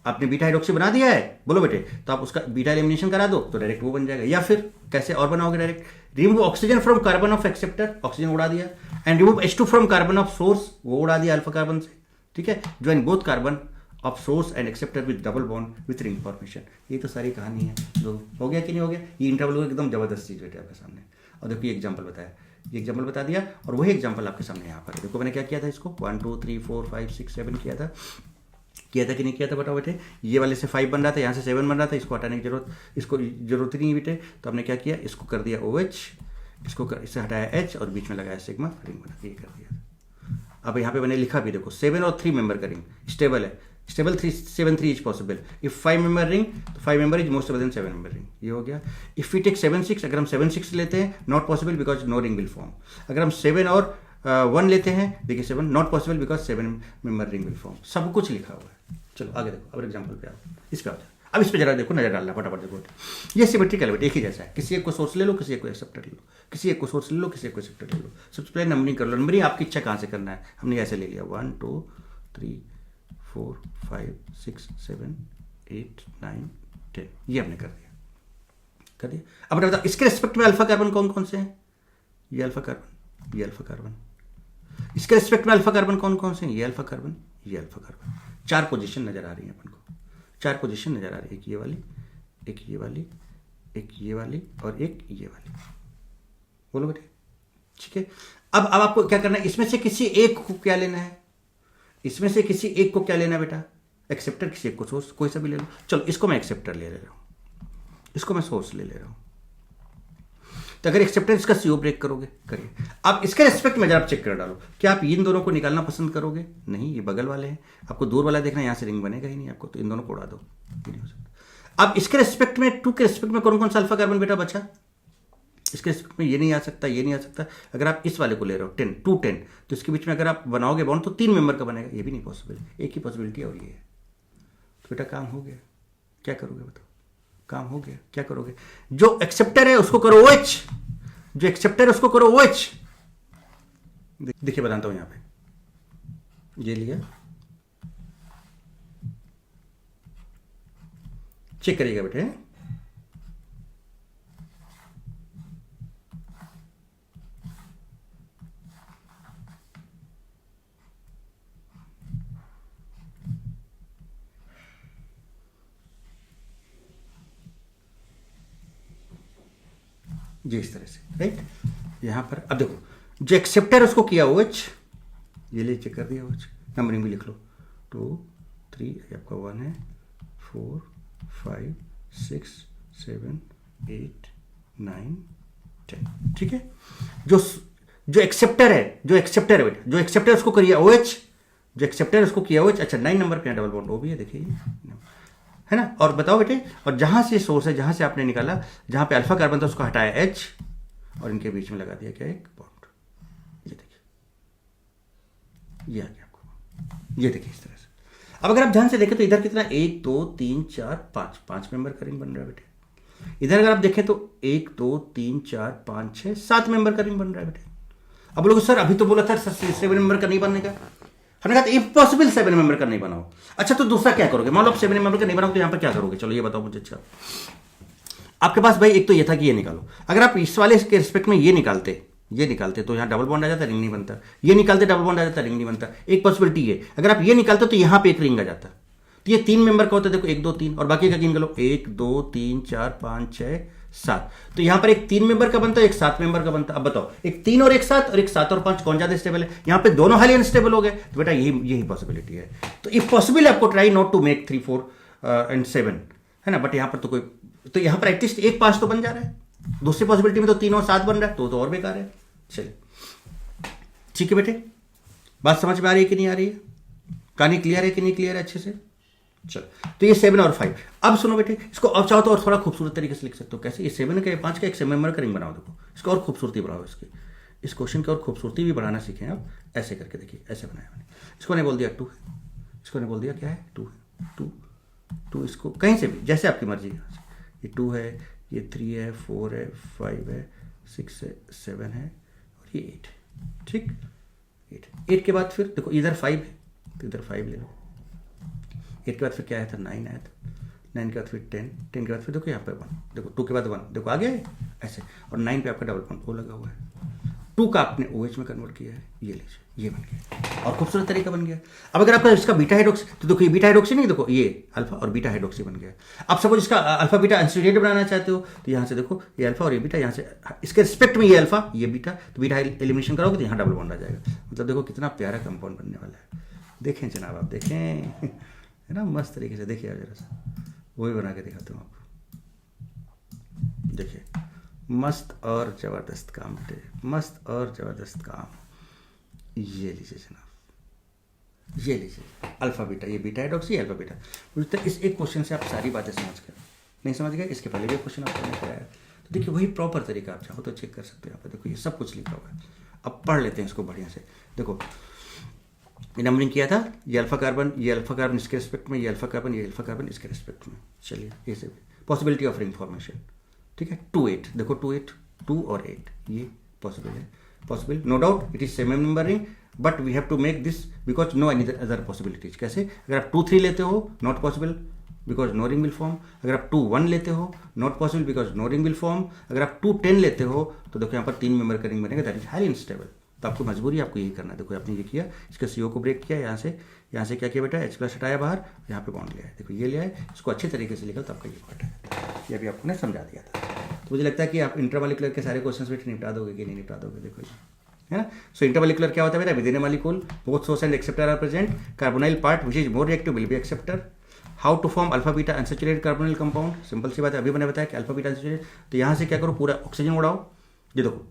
आपने बीटा हाइड्रोक्सी बना दिया है, बोलो बेटे, तो आप उसका बीटा एलिमिनेशन करा दो, तो डायरेक्ट वो बन जाएगा। या फिर कैसे और बनाओगे, direct remove oxygen from carbon of acceptor, oxygen उड़ा दिया, and remove H2 from carbon of source, वो उड़ा दिया अल्फा कार्बन से, ठीक है। Join both carbon of source and acceptor with double bond with ring formation. ये तो सारी कहानी है। तो हो गया कि नहीं हो गया? ये इंटरवल एकदम जबरदस्त चीज बेटे आपके सामने। और देखो ये एग्जाम्पल बताया, ये एग्जाम्पल बता दिया, और वही एग्जाम्पल आपके सामने यहाँ पर देखो। मैंने क्या किया था, इसको 1 2 3 4 5 6 7 किया था कि नहीं किया था बताओ बेटे? ये वाले से 5 बन रहा था, यहाँ से 7 बन रहा था, इसको हटाने की इसको जरूरत ही नहीं बेटे। तो हमने क्या किया, इसको कर दिया OH, इससे हटाया H और बीच में लगाया सिग्मा, रिंग बना के ये कर दिया। अब यहाँ पे मैंने लिखा भी देखो, 7 और 3 मेंबर का रिंग स्टेबल है, stable 7 3 is possible. If 5 member ring, तो 5 member is more stable then 7 member ring, ये हो गया। इफ वी टेक 7 6, अगर हम 7 6 लेते हैं, not possible because no ring will form. अगर हम 7 और 1 लेते हैं, देखिए 7 not possible because 7 member ring will form. सब कुछ लिखा हुआ है। चलो आगे देखो, अब एग्जाम्पल पे आओ, इस पे आओ। अब इस पे जरा देखो, नजर डालना फटाफट देखो। ये सिमेट्रिकल है, एक ही जैसा है। किसी एक को सोर्स ले लो, किसी एक को एक्सेप्टर ले लो, किसी एक को सोर्स ले लो, किसी एक को एक्सेप्टर ले लो। सबसे पहले नंबरिंग कर लो। नंबरिंग आपकी इच्छा कहाँ से करना है, हमने ऐसे ले लिया 1 2 3 4 5 6 7 8 9 10, ये हमने कर दिया। अब बताओ इसके रिस्पेक्ट में अल्फा कार्बन कौन कौन से हैं? ये अल्फा कार्बन, ये अल्फा कार्बन। इसके रिस्पेक्ट में अल्फा कार्बन कौन कौन से हैं? ये अल्फा कार्बन, ये अल्फा कार्बन। 4 पोजीशन नजर आ रही है अपन को, 4 पोजीशन नजर आ रही है। एक ये वाली, एक ये वाली, एक ये वाली और एक ये वाली। बोलो बेटे, ठीक है। अब आपको क्या करना है, इसमें से किसी एक को क्या लेना है, इसमें से किसी एक को क्या लेना है बेटा? एक्सेप्टर, किसी एक को सोर्स, कोई सा भी ले लो। चलो इसको मैं एक्सेप्टर ले रहा हूं, इसको मैं सोर्स ले रहा हूं। तो अगर एक्सेप्टर इसका CO ब्रेक करोगे, करिए। अब इसके रेस्पेक्ट में जब आप चेक कर डालो, क्या आप इन दोनों को निकालना पसंद करोगे? नहीं, ये बगल वाले हैं, आपको दूर वाला देखना, यहाँ से रिंग बनेगा ही नहीं आपको, तो इन दोनों को उड़ा दो, ये नहीं हो सकता। अब इसके रेस्पेक्ट में 2 के रेस्पेक्ट में कौन कौन सा अल्फा कार्बन बेटा बचा? इसके रेस्पेक्ट में ये नहीं आ सकता, ये नहीं आ सकता। अगर आप इस वाले को ले रहे हो 10 2 10, तो इसके बीच में अगर आप बनाओगे बॉन्ड तो 3 मेंबर का बनेगा, ये भी नहीं पॉसिबल, एक ही पॉसिबिलिटी और ये है। तो बेटा काम हो गया, क्या करोगे बताओ? काम हो गया, क्या करोगे? जो एक्सेप्टर है उसको करो OH, जो एक्सेप्टर है उसको करो OH। देखिए बताता हूं, यहां पे ये लिया, चेक करिएगा बेटे। ये इस तरह से, राइट? यहां पर अब देखो, जो एक्सेप्टर उसको किया OH, ये ले चेक कर दिया OH, नंबरिंग भी लिख लो, 2 3 आपका 1 है, 4 5 6 7 8 9 10, ठीक है? जो एक्सेप्टर है, जो एक्सेप्टर है बेटा, जो एक्सेप्टर उसको किया OH, जो एक्सेप्टर उसको किया OH। अच्छा, 9 नंबर पे डबल बॉन्ड O भी है, देखिए, है ना? और बताओ बेटे, और जहां से सोर्स है, जहां से आपने निकाला, जहां पे अल्फा कार्बन था उसको हटाया H, और इनके बीच में लगा दिया क्या? एक बॉन्ड। ये देखिए, ये आ गया आपको, ये देखिए इस तरह से। अब अगर आप ध्यान से देखें तो इधर कितना, 1 2 3 4 5 मेंबर का रिंग बन रहा है बेटे। इधर अगर आप देखें तो 1 2 3 4 5 6 7 मेंबर का रिंग बन रहा है बेटे। अब बोलोगे सर अभी तो बोला था 7 मेंबर का नहीं बनने का। हमने कहा इम्पॉसिबल 7 मेंबर का नहीं बनाओ। अच्छा, तो दूसरा क्या करोगे? मान लो आप 7 मेंबर का नहीं बनाओ तो यहां पर क्या करोगे? चलो ये बताओ मुझे। अच्छा, आपके पास भाई एक तो ये था कि ये निकालो, अगर आप इस वाले के रिस्पेक्ट में ये निकालते तो यहाँ डबल बॉन्ड आ जाता, रिंग नहीं बनता। ये निकालते डबल बॉन्ड आ जाता, रिंग नहीं बनता। एक पॉसिबिलिटी है, अगर आप ये निकालते तो यहाँ पे एक रिंग आ जाता। तो ये 3 मेंबर का होता है, देखो 1 2 3, और बाकी का गिन लो 1 2 3 4 5 6 7। तो यहां पर एक 3 मेंबर का बनता है, एक 7 मेंबर का बनता है। अब बताओ, एक 3 और एक 7, और एक 7 और 5 कौन ज्यादा स्टेबल है? यहां पे दोनों हाईली अनस्टेबल हो गए। तो बेटा यही पॉसिबिलिटी है। तो इफ पॉसिबल आपको try not to make 3 4 and 7, है ना? बट यहां पर तो यहां पर एटलीस्ट एक 5 तो बन जा रहा है। दूसरी पॉसिबिलिटी में तो 3 और 7 बन रहा है, तो और बेकार है। चलिए ठीक है बेटे, बात समझ में आ रही है कि नहीं आ रही है? कहानी क्लियर है कि नहीं क्लियर है अच्छे से? चलो, तो ये 7 और 5। अब सुनो बेटे, इसको अब चाहो तो और थोड़ा खूबसूरत तरीके से लिख सकते हो। कैसे? ये 7 का 5 का एक 7 मेंबर का रिंग बनाओ। देखो इसको और खूबसूरती बढ़ाओ, इस क्वेश्चन की और खूबसूरती भी बढ़ाना सीखें आप। ऐसे करके देखिए, ऐसे बनाया मैंने। इसको नहीं बोल दिया 2 है, इसको नहीं बोल दिया क्या है? 2 है। 2 इसको कहीं से भी, जैसे आपकी मर्जी है। ये 2 है, ये 3 है, 4 है, 5 है, 6 है, 7 है, और ये 8 है। ठीक, 8 के बाद फिर देखो इधर 5 है, तो इधर 5 ले लो। 8 के बाद फिर क्या आया था? 9 आया था। 9 के बाद फिर 10 के बाद फिर देखो यहाँ पे 1, देखो 2 के बाद 1, देखो आ गया है ऐसे। और 9 पे आपका डबल बॉन्ड O लगा हुआ है। 2 का आपने OH में कन्वर्ट किया है, ये लीजिए, ये बन गया, और खूबसूरत तरीका बन गया। अब अगर आपका इसका बीटा हाइड्रोक्सी, तो देखो ये बीटा हाइड्रोक्सी नहीं, देखो ये अल्फा और बीटा हाइड्रोक्सी बन गया। अब सपोज इसका अल्फा बीटा अनसैचुरेटेड बनाना चाहते हो, तो यहाँ से देखो ये अल्फा और ये बीटा, यहाँ से इसके रिस्पेक्ट में ये अल्फा ये बीटा, तो बीटा एलिमिनेशन करोगे तो यहाँ डबल बॉन्ड आ जाएगा। मतलब देखो कितना प्यारा कंपाउंड बनने वाला है। देखें जनाब, आप देखें, है ना? मस्त तरीके से देखिए आप जरा सा, वही बना के दिखाता हूँ आपको। देखिए, मस्त और ज़बरदस्त काम बेटे, मस्त और ज़बरदस्त काम। ये लीजिए जनाब, ये लीजिए अल्फा बीटा, ये बीटा हाइड्रोक्सी, अल्फा बीटा। मुझे इस एक क्वेश्चन से आप सारी बातें समझ गए। नहीं समझ गए? इसके पहले भी क्वेश्चन आपको नहीं कराया, तो देखिए वही प्रॉपर तरीका आप चाहो तो चेक कर सकते हो। यहाँ पर देखो ये सब कुछ लिखा हुआ है। अब पढ़ लेते हैं इसको बढ़िया से। देखो नंबरिंग किया था, ये अल्फा कार्बन इसके रिस्पेक्ट में, ये अल्फा कार्बन इसके रिस्पेक्ट में। चलिए ये से पॉसिबिलिटी ऑफ रिंग फॉर्मेशन, ठीक है। 2 8, देखो 2 8, 2 और 8 ये पॉसिबल है, possible, no doubt it is same number ring, but we have to make this because no any other possibilities. कैसे? अगर आप 2 3 लेते हो, not possible because no ring will form. अगर आप 2 1 लेते हो, not possible because no ring will form. अगर आप 2 10 लेते हो तो देखो यहाँ पर 3 मेंबर का रिंग बनेगा, दैट इज हाईली अनस्टेबल। तो आपको मजबूरी आपको यही करना है। देखो आपने ये किया, इसका CO को ब्रेक किया, यहाँ से क्या किया बेटा? H+ हटाया बाहर, यहाँ पे बॉन्ड लिया है। देखो ये लिया है, इसको अच्छे तरीके से लिखा तो आपका ये पार्ट है। ये अभी आपको ने समझा दिया था। तो मुझे लगता है कि आप इंटरमॉलिक्यूलर के सारे क्वेश्चन बेटे निपटा दोगे कि नहीं निपटा दोगे? देखो है ना। सो इंटरमॉलिक्यूलर क्या होता है बेटा? Within a molecule both source and acceptor are present, carbonyl part which is more reactive will be acceptor. How to form alpha beta unsaturated carbonyl compound? Simple सी बात है, अभी मैंने बताया कि अल्फा बीटा अनसैचुरेटेड। तो यहाँ से क्या करो, पूरा ऑक्सीजन उड़ाओ, ये देखो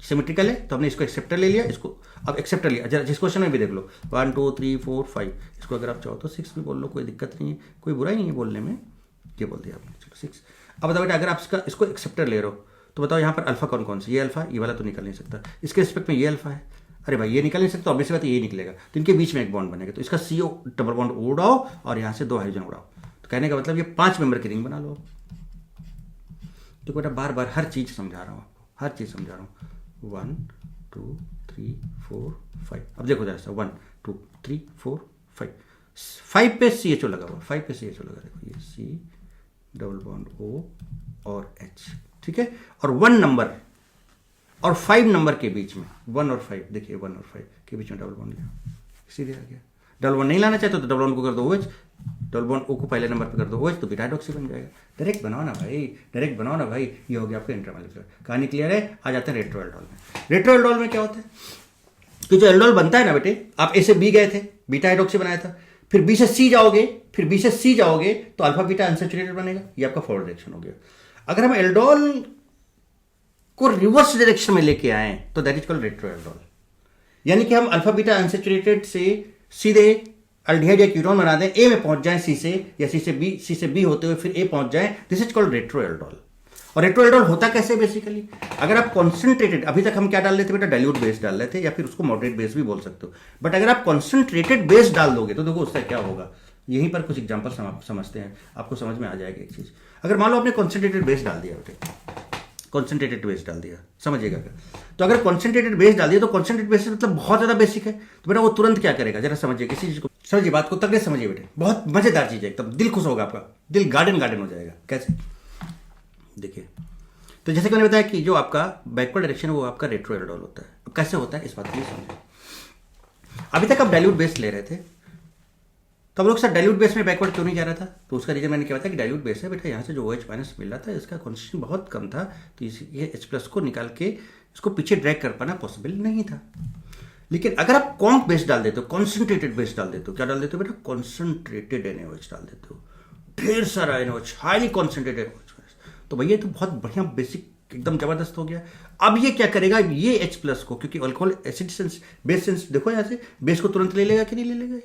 सिमेट्रिकल है तो हमने इसको एक्सेप्टर ले लिया, इसको अब एक्सेप्टर लिया। जिस क्वेश्चन में भी देख लो 1 2 3 4 5, इसको अगर आप चाहो तो 6 भी बोल लो, कोई दिक्कत नहीं है, कोई बुराई नहीं है बोलने में। ये बोल दिया आपने, चलो 6। अब बताओ बेटा अगर आप इसको एक्सेप्टर ले रहे हो तो बताओ यहाँ पर अल्फा कौन कौन सा, ये अल्फा, ये वाला तो निकल नहीं सकता, इसके रिस्पेक्ट में ये अल्फा है, अरे भाई ये निकल नहीं सकता, ऑब्वियस बात ये निकलेगा, तो इनके बीच में एक बॉन्ड बनेगा, तो इसका CO डबल बॉन्ड उड़ाओ और यहाँ से 2 हाइड्रोजन उड़ाओ, तो कहने का मतलब ये 5 मेंबर की रिंग बना लो। तो बेटा बार बार हर चीज समझा रहा हूँ आपको, हर चीज समझा रहा हूँ। 1 2 3 4 5, अब देखो जरा सा 1 2 3 4 5, 5 पे CHO लगा हुआ, 5 पे CHO लगा, देखो ये C डबल बॉन्ड O और H, ठीक है। और 1 नंबर और 5 नंबर के बीच में 1 और 5, देखिए 1 और 5 के बीच में डबल बॉन्ड लिया, सीधे आ गया। डबल बॉन्ड नहीं लाना चाहते तो डबल बॉन्ड को कर दो OH, डबल बॉन्ड O को पहले नंबर पे कर दो OH, तो बीटा हाइड्रोक्सी बन जाएगा। डायरेक्ट बनाओ ना भाई, डायरेक्ट बनाओ ना भाई। ये हो गया आपका इंट्रामॉलिक्यूलर। कहानी क्लियर है? आ जाते हैं रेट्रो एल्डोल में। रेट्रो एल्डोल में क्या होता है कि जो एल्डोल बनता है ना बेटे, आप ए से बी गए थे, बीटा हाइड्रोक्सी बनाया था, फिर बी से सी जाओगे, फिर बी से सी जाओगे तो अल्फा बीटा अनसैचुरेटेड बनेगा, ये आपका फॉरवर्ड डायरेक्शन हो गया। अगर हम एल्डोल को रिवर्स डायरेक्शन में लेके आए तो that is called retro aldol, यानी कि हम अल्फा बीटा अनसैचुरेटेड से सीधे अल्डिहाइड या कीटोन बना दें, ए में पहुंच जाएं सी से, या सी से बी होते हुए फिर ए पहुंच जाएं, this is called retro aldol. और रेट्रो एल्डोल होता कैसे बेसिकली, अगर आप कॉन्सेंट्रेटेड, अभी तक हम क्या डाल रहे थे बेटा, डाइल्यूट बेस डाल रहे थे, या फिर उसको मॉडरेट बेस भी बोल सकते हो, बट अगर आप कॉन्सेंट्रेटेड बेस डाल दोगे तो देखो उससे क्या होगा। यहीं पर कुछ एग्जाम्पल समझते हैं, आपको समझ में आ जाएगी एक चीज। अगर मान लो आपने कॉन्सेंट्रेटेड बेस डाल दिया बेटे, कॉन्सेंट्रेटेड बेस डाल दिया, समझिएगा क्या, तो अगर कॉन्सेंट्रेटेड बेस डाल दिया तो कॉन्सेंट्रेटेड बेस मतलब बहुत ज्यादा बेसिक है, तो बेटा वो तुरंत क्या करेगा, जरा समझिए किसी चीज को, समझिए बात को तगड़े समझिए बेटे, बहुत मजेदार चीज है एकदम, दिल खुश होगा आपका, दिल गार्डन गार्डन हो जाएगा। कैसे, देखिए, तो जैसे कि मैंने बताया कि जो आपका बैकवर्ड डायरेक्शन है वो आपका रेट्रो एल्डोल होता है। अब कैसे होता है इस बात के लिए समझिए। अभी तक आप डाइल्यूट बेस ले रहे थे, तो हम लोग सर डाइल्यूट बेस में बैकवर्ड क्यों नहीं जा रहा था, तो उसका रीजन मैंने क्या बताया कि डाइल्यूट बेस है बेटा, यहाँ से जो OH माइनस मिल रहा था इसका कॉन्सेंट्रेशन बहुत कम था, तो ये H प्लस को निकाल के इसको पीछे ड्रैग कर पाना पॉसिबल नहीं था। लेकिन अगर आप कॉन्क बेस डाल देते हो, कॉन्सेंट्रेटेड बेस डाल देते हो, क्या डाल देते हो बेटा, कॉन्सेंट्रेटेड NaOH डाल देते हो, ढेर सारा NaOH, हाईली कॉन्सेंट्रेटेड NaOH, तो भैया तो बहुत बढ़िया बेसिक एकदम जबरदस्त हो गया। अब ये क्या करेगा, ये H प्लस को, क्योंकि alcohol acid sense base sense, देखो यहाँ से बेस को तुरंत ले लेगा कि नहीं ले लेगा,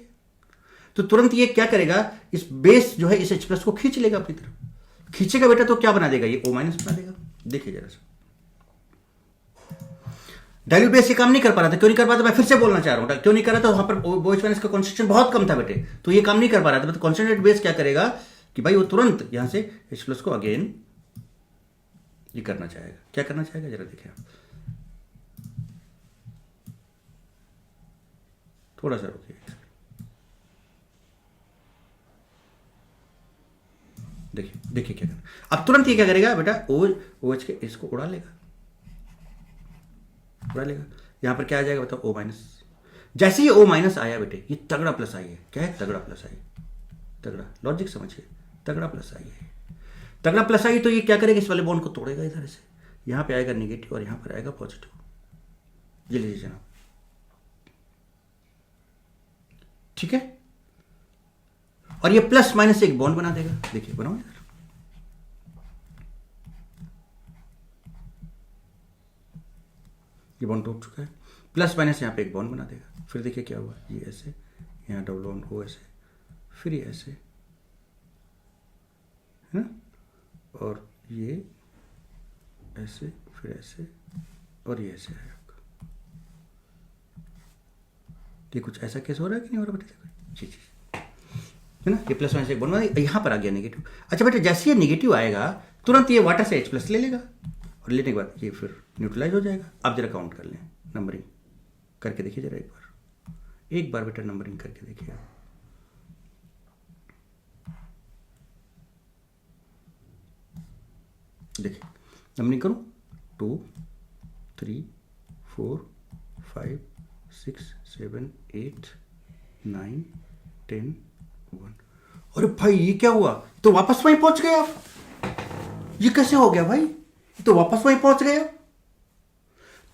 तो तुरंत ये क्या करेगा, इस बेस जो है इस H प्लस को खींच लेगा अपनी तरफ, खींचेगा बेटा तो क्या बना देगा, ये O माइनस बना देगा। देखिए जरा सा, डाइल्यूट बेस ये काम नहीं कर पा रहा था, क्यों नहीं कर पा रहा था, मैं फिर से बोलना चाह रहा हूं, क्यों नहीं कर रहा था, वहां पर OH माइनस का कॉन्सेंट्रेशन बहुत कम था बेटे, तो ये काम नहीं कर पा रहा था। तो कॉन्सेंट्रेटेड बेस क्या करेगा कि भाई वो तुरंत यहां से H प्लस को अगेन ये करना चाहेगा, क्या करना चाहेगा जरा देखिए आप, थोड़ा सा रुकिए, देखिए देखिए क्या करना। अब तुरंत ये क्या करेगा बेटा, OH के इसको उड़ा लेगा, उड़ा लेगा, यहां पर क्या आ जाएगा बताओ, O माइनस। जैसे ही O माइनस आया बेटे, ये तगड़ा प्लस आई है, क्या है, तगड़ा प्लस आई, तगड़ा लॉजिक समझिए, तगड़ा प्लस आई है, तगड़ा प्लस आई, तो ये क्या करेगा, इस वाले बॉन्ड को तोड़ेगा, इधर से यहां पे आएगा निगेटिव और यहां पर आएगा पॉजिटिव, ये लीजिए जनाब, ठीक है। और ये प्लस माइनस से एक बॉन्ड बना देगा, देखिए बनाओ इधर, ये बॉन्ड टूट चुका है, प्लस माइनस यहां पे एक बॉन्ड बना देगा, फिर देखिए क्या हुआ, ये ऐसे, यहां डबल बॉन्ड O ऐसे, फिर ये ऐसे है ना, और ये ऐसे, फिर ऐसे, और ये ऐसे है आपका। ये कुछ ऐसा केस हो रहा है कि नहीं हो रहा बेटा, जी जी है ना, ये प्लस माइनस एक बॉन्ड बना, यहां पर आ गया नेगेटिव। अच्छा बेटा जैसे ये नेगेटिव आएगा तुरंत ये वाटर से H प्लस ले लेगा, और लेने के बाद ये फिर न्यूट्रलाइज हो जाएगा। आप जरा काउंट कर लें, नंबरिंग करके देखिए जरा, एक बार बेटा नंबरिंग करके देखिए, देखिए नंबरिंग करूं, 2 3 4 5 6 7 8 9 10 1। अरे भाई ये क्या हुआ, तो वापस वहीं पहुंच गया, ये कैसे हो गया भाई, तो वापस वहीं पहुंच गया।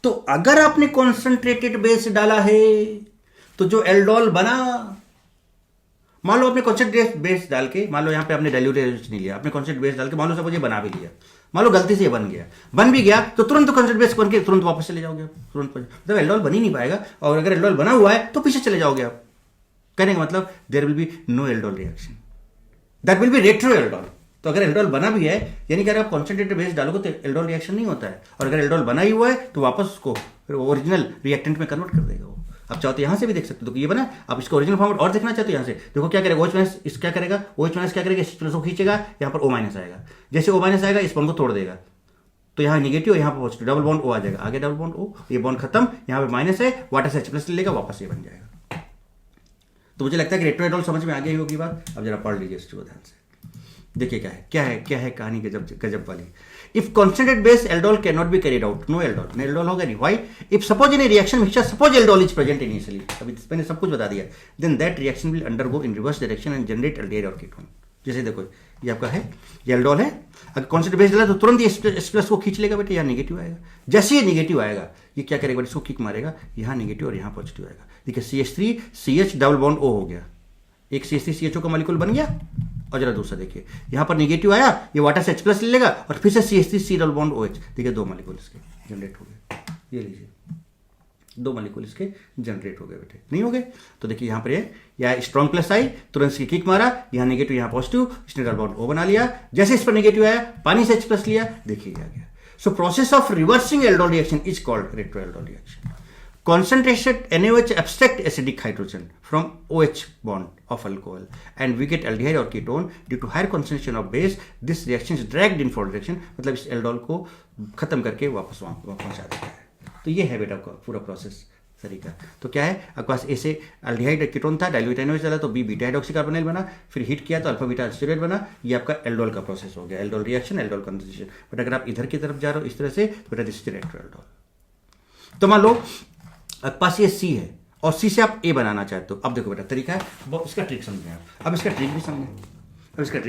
तो अगर आपने कॉन्सेंट्रेटेड बेस डाला है तो जो एल्डोल बना, मान लो आपने कॉन्सेंट्रेट बेस डाल के, मान लो यहाँ पे आपने डाइल्यूटेड नहीं लिया, आपने कॉन्सेंट्रेट बेस डाल के मान लो सब ये बना भी लिया, मान लो गलती से ये बन भी गया तो तुरंत कॉन्सेंट्रेट बेस बन के तुरंत वापस चले जाओगे आप, तुरंत मतलब एल्डोल बन ही नहीं पाएगा, और अगर एल्डोल बना हुआ है तो पीछे चले जाओगे आप। कहने का मतलब there will be no aldol reaction, that will be retro aldol. तो अगर एल्डोल बना भी है, यानी कि अगर आप कॉन्सेंट्रेटेड बेस डालोगे तो एल्डोल रिएक्शन नहीं होता है, और अगर एल्डोल बना ही हुआ है तो वापस उसको ओरिजिनल रिएक्टेंट में कन्वर्ट कर देगा वो। आप चाहो तो यहाँ से भी देख सकते हो, तो ये बना, आप इसको ओरिजिनल फॉर्मेट और देखना चाहते हो, यहाँ से देखो क्या करेगा, OH माइनस इस क्या करेगा, OH माइनस क्या करेगा, इस प्लस को खींचेगा, यहाँ पर O माइनस आएगा, जैसे O माइनस आएगा इस बॉन्ड को तोड़ देगा, तो यहाँ निगेटिव, यहाँ पर पॉजिटिव, डबल बॉन्ड O आ जाएगा, आगे डबल बॉन्ड O, ये बॉन्ड खत्म, यहाँ पे माइनस है, वाटर से H+ ले लेगा, वापस ये बन जाएगा। तो मुझे लगता है कि रेट्रो एल्डोल समझ में आ गई होगी बात। अब जरा पढ़ लीजिए इसको ध्यान से, देखिए क्या है कहानी गजब वाली। If concentrated base aldol can not be carried out, no aldol, aldol होगा नहीं, why? If suppose in a reaction mixture suppose aldol is present initially, अभी मैंने सब कुछ बता दिया, then that reaction will undergo in reverse direction and generate aldehyde और ketone. जैसे देखो ये आपका है, ये एल्डोल है, अगर कॉन्सेंट्रेटेड बेस डाला तो तुरंत ये H+ को खींच लेगा बेटे, यहाँ नेगेटिव आएगा, जैसे ये नेगेटिव आएगा ये क्या करेगा, इसको किक मारेगा, यहाँ नेगेटिव और यहाँ पॉजिटिव आएगा। देखिए CH3 CH double bond O हो गया, एक CH3 CHO का मॉलिक्यूल बन गया, और जरा दूसरा देखिए यहाँ पर नेगेटिव आया, ये वाटर से H+ ले लेगा, और फिर से CH3 C double bond OH, देखिए 2 मॉलिक्यूल इसके जनरेट हो गए, ये लीजिए 2 मॉलिक्यूल इसके जनरेट हो गए बेटे, नहीं हो गए? तो देखिए यहाँ पर या स्ट्रॉन्ग प्लस आई, तुरंत इसकी किक मारा, यहाँ नेगेटिव यहाँ पॉजिटिव, इसने डबल बॉन्ड O बना लिया, जैसे इस पर नेगेटिव आया पानी से H+ लिया, देखिए आ गया। So process of reversing aldol reaction is called retro aldol reaction. Concentrated NaOH abstract acidic hydrogen from OH bond of alcohol and we get aldehyde or ketone due to higher concentration of base. This reaction is dragged in forward direction, मतलब इस aldol को खत्म करके वापस वहाँ पहुँचा देता है। तो ये है बेटा पूरा प्रोसेस तरीका। तो क्या है, आपके पास ए से अल्डिहाइड कीटोन था, डाइल्यूटेड NaOH डाला तो B बीटा हाइड्रोक्सी कार्बोनिल बना, फिर हीट किया तो अल्फा बीटा एस्टेरेट बना, ये आपका एल्डोल का प्रोसेस हो गया, aldol reaction, aldol concentration. But अगर आप इधर की तरफ जा रहे हो इस तरह से, बेटा दिस इज रेट्रो एल्डोल। तो मान लो आपके पास ये C है और C से आप A बनाना चाहते हो। अब देखो बेटा तरीका है, इसका ट्रिक समझें आप। अब इसका ट्रिक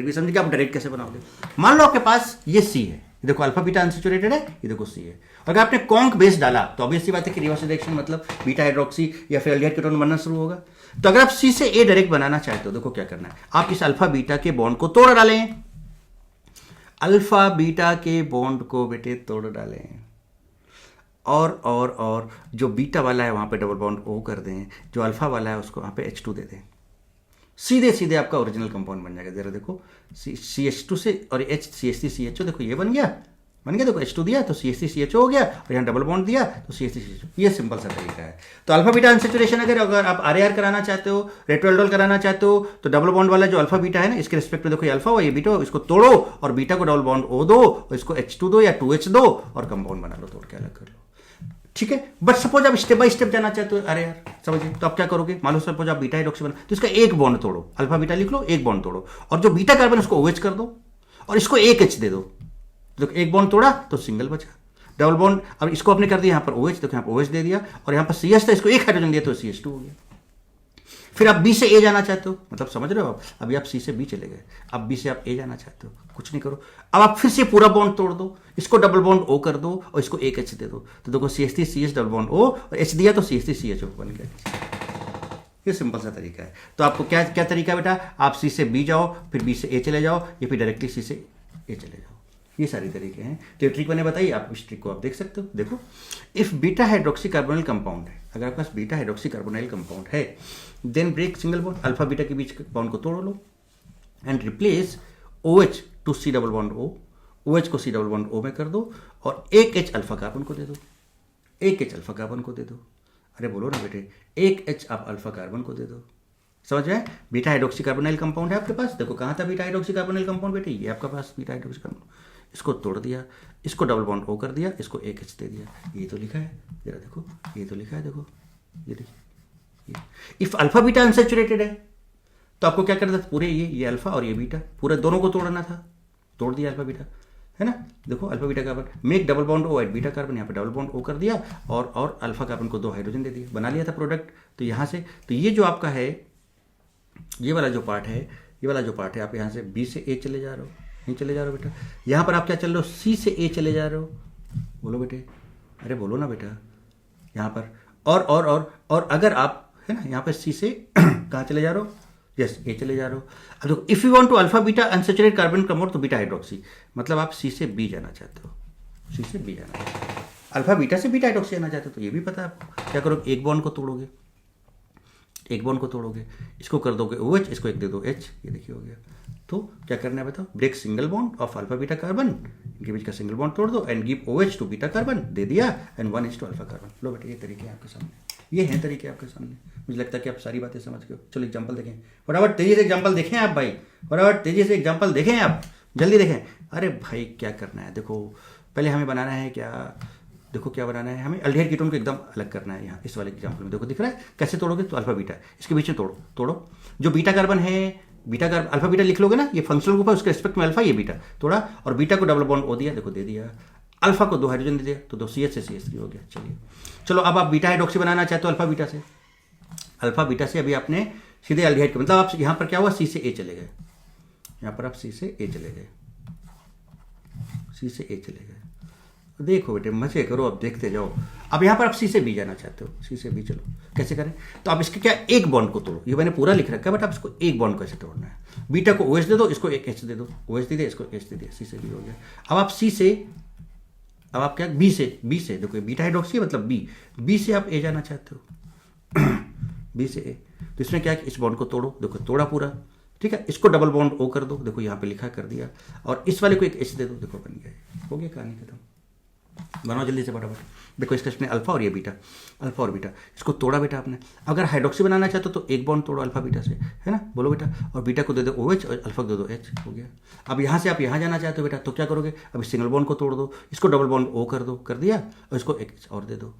भी समझें कि आप डायरेक्ट कैसे बनाओगे। मान लो आपके पास ये C है, ये देखो अल्फा बीटा अनसैचुरेटेड है, ये देखो C है, और अगर आपने कॉन्क बेस डाला तो ऑब्वियस सी बात है कि रिवर्स रिएक्शन मतलब बीटा हाइड्रोक्सी या फिर एल्डिहाइड कीटोन बनना शुरू होगा। तो अगर आप C से A डायरेक्ट बनाना चाहते हो, देखो क्या करना है, आप इस अल्फा बीटा के बॉन्ड को तोड़ डालें, अल्फा बीटा के बॉन्ड को बेटे तोड़ डालें, और जो बीटा वाला है वहाँ पे डबल बॉन्ड O कर दें, जो अल्फा वाला है उसको वहाँ पे H2 दे दें, सीधे आपका ओरिजिनल कंपाउंड बन जाएगा। जरा देखो CH2 से और CH3 CHO, देखो ये बन गया, देखो H2 दिया तो CH3 CHO हो गया, और यहाँ डबल बॉन्ड दिया तो CH3 CHO। ये सिंपल सा तरीका है। तो अल्फा बीटा अनसैचुरेशन अगर आप RAR कराना चाहते हो, रेट्रो एल्डोल कराना चाहते हो, तो डबल बॉन्ड वाला जो अल्फा बीटा है ना, इसके रिस्पेक्ट में देखो ये अल्फा हो ये बीटा हो, इसको तोड़ो और बीटा को डबल बॉन्ड O दो और इसको H2 दो या 2H दो और कंपाउंड बना लो, तोड़ के अलग कर लो, ठीक है। बट सपोज आप स्टेप बाय स्टेप जाना चाहते हो, अरे यार समझिए, तो आप क्या करोगे, मान लो सपोज आप बीटा हाइड्रोक्सी बना, तो इसका एक बॉन्ड तोड़ो, अल्फा बीटा लिख लो, एक बॉन्ड तोड़ो, और जो बीटा कार्बन उसको OH कर दो और इसको एक H दे दो, तो एक बॉन्ड तोड़ा तो सिंगल बचा, डबल बॉन्ड, अब इसको आपने कर दिया यहाँ पर OH, तो यहाँ पर OH दे दिया, और यहाँ पर CH था, इसको एक हाइड्रोजन दिया तो CH2 हो गया। फिर आप B से A जाना चाहते हो, मतलब समझ रहे हो आप, अभी आप C से B चले गए, अब B से आप A जाना चाहते हो, कुछ नहीं करो, अब आप फिर से पूरा बॉन्ड तोड़ दो, इसको डबल बॉन्ड O कर दो और इसको एक H दे दो, तो देखो CH3 CH double bond O और H दिया तो CH3 CHO बन गया। ये सिंपल सा तरीका है। तो आपको क्या तरीका है बेटा, आप C से B जाओ, फिर B से A चले जाओ, या फिर डायरेक्टली C से A चले जाओ, ये सारी तरीके हैं। तो ये ट्रिक मैंने बताई, आप इस ट्रिक को आप देख सकते हो। देखो if beta hydroxy carbonyl compound है, अगर आपके पास बीटा हाइड्रोक्सी कार्बोनिल कंपाउंड है, then break single bond, alpha beta के बीच बॉन्ड को तोड़ लो and replace OH to C double bond O, OH को C डबल बॉन्ड O में कर दो और एक H अल्फा कार्बन को दे दो, एक H अल्फा कार्बन को दे दो, अरे बोलो ना बेटे, एक H आप अल्फा कार्बन को दे दो। समझ में? बीटा हाइड्रोक्सी कार्बोनिल कंपाउंड है आपके पास, देखो कहाँ था बीटा हाइड्रोक्सी कार्बोनिल कंपाउंड बेटे, ये आपके पास बीटा हाइड्रोक्सी कार्बोनिल, इसको तोड़ दिया, इसको डबल बॉन्ड O कर दिया, इसको एक H दे दिया, ये तो लिखा है, जरा देखो ये तो लिखा है, देखो ये देखिए, इफ अल्फा बीटा अनसैचुरेटेड है तो आपको क्या करना था, पूरे ये अल्फा और ये बीटा पूरे दोनों को तोड़ना था, तोड़ दिया अल्फा बीटा, है ना। देखो alpha beta carbon, make double bond O at beta carbon, यहाँ पे डबल बॉन्ड O कर दिया और अल्फा कार्बन को 2 हाइड्रोजन दे दिया, बना लिया था प्रोडक्ट। तो यहाँ से तो ये जो आपका है, ये वाला जो पार्ट है, आप यहाँ से B से A चले जा रहे हो, नहीं चले जा रहे हो बेटा, यहाँ पर आप क्या चल रहे हो, C से A चले जा रहे हो, बोलो बेटे, अरे बोलो ना बेटा, यहाँ पर और अगर आप है ना यहाँ पर C से कहाँ चले जा रहे हो, यस ए चले जा रहे हो। अब देखो if you want to alpha beta unsaturated carbon compound तो बीटा हाइड्रोक्सी, मतलब आप सी से बी जाना चाहते हो, सी से बी जाना चाहते हो। अल्फा बीटा से बीटा हाइड्रोक्सी जाना चाहते हो तो ये भी पता है आपको। क्या करोगे, एक बॉन्ड को तोड़ोगे, एक बॉन्ड को तोड़ोगे, इसको कर दोगे OH, इसको एक दे दो H, ये देखिए हो गया। तो क्या करना है बताओ, break single bond of alpha beta carbon, इनके बीच का सिंगल बॉन्ड तोड़ दो and give OH to beta carbon, दे दिया, एंड 1 टू अल्फा कार्बन। लो बेटे ये तरीके हैं आपके सामने, ये हैं तरीके आपके सामने। मुझे लगता है कि आप सारी बातें समझ गए हो। चलो एग्जाम्पल देखें, फटाफट तेजी से एग्जाम्पल देखें आप भाई, फटाफट तेजी से एग्जाम्पल देखें आप, जल्दी देखें। अरे भाई क्या करना है, देखो पहले हमें बनाना है क्या, देखो क्या बनाना है हमें, अल्डिहाइड कीटोन को एकदम अलग करना है। यहाँ इस वाले एग्जाम्पल में देखो दिख रहा है कैसे तोड़ोगे, तो अल्फा बीटा इसके बीच में तोड़ो, तोड़ो जो बीटा कार्बन है, बीटा कार्बन अल्फा बीटा लिख लोगे ना, ये फंक्शनल ग्रुप है, उसके रिस्पेक्ट में अल्फा, ये बीटा तोड़ा, और बीटा को डबल बॉन्ड ओ दिया, देखो दे दिया, अल्फा को 2 हाइड्रोजन दे दिया, तो 2 CH से CH3 हो गया। चलिए चलो अब आप बीटा हाइड्रोक्सी बनाना चाहते हो अल्फा बीटा से, अल्फा बीटा से अभी आपने सीधे अल्डिहाइड का, मतलब आप यहाँ पर क्या हुआ, सी से ए चले गए, यहाँ पर आप सी से ए चले गए, सी से ए चले गए। देखो बेटे मजे करो, अब देखते जाओ। अब यहाँ पर आप सी से बी जाना चाहते हो, सी से बी, चलो कैसे करें, तो आप इसके क्या एक बॉन्ड को तोड़ो, ये मैंने पूरा लिख रखा है बट आप इसको एक बॉन्ड को ऐसे तोड़ना है। बीटा को OH दे दो, इसको एक H दे दो, OH दे दिया, इसको H दे दिया, सी से बी हो गया। अब आप सी से, अब आप क्या बी से देखो बीटा हाइड्रोक्सी मतलब बी से आप ए जाना चाहते हो, बी से ए, तो इसमें क्या है कि इस बॉन्ड को तोड़ो, देखो तोड़ा पूरा, ठीक है, इसको डबल बॉन्ड O कर दो, देखो यहाँ पे लिखा कर दिया, और इस वाले को एक H दे दो, देखो बन गया, हो गया कहानी खत्म। बनाओ जल्दी से फटाफट, देखो इसका इसमें अल्फा और ये बीटा, अल्फा और बीटा, इसको तोड़ा बेटा आपने। अगर हाइड्रोक्सी बनाना चाहते हो तो एक बॉन्ड तोड़ो अल्फा बीटा से, है ना, बोलो बेटा, और बीटा को दे दो OH और अल्फा को दे दो H, हो गया। अब यहाँ से आप यहाँ जाना चाहते हो बेटा, तो क्या करोगे, अब सिंगल बॉन्ड को तोड़ दो, इसको डबल बॉन्ड O कर दो, कर दिया, और इसको एक और दे दो,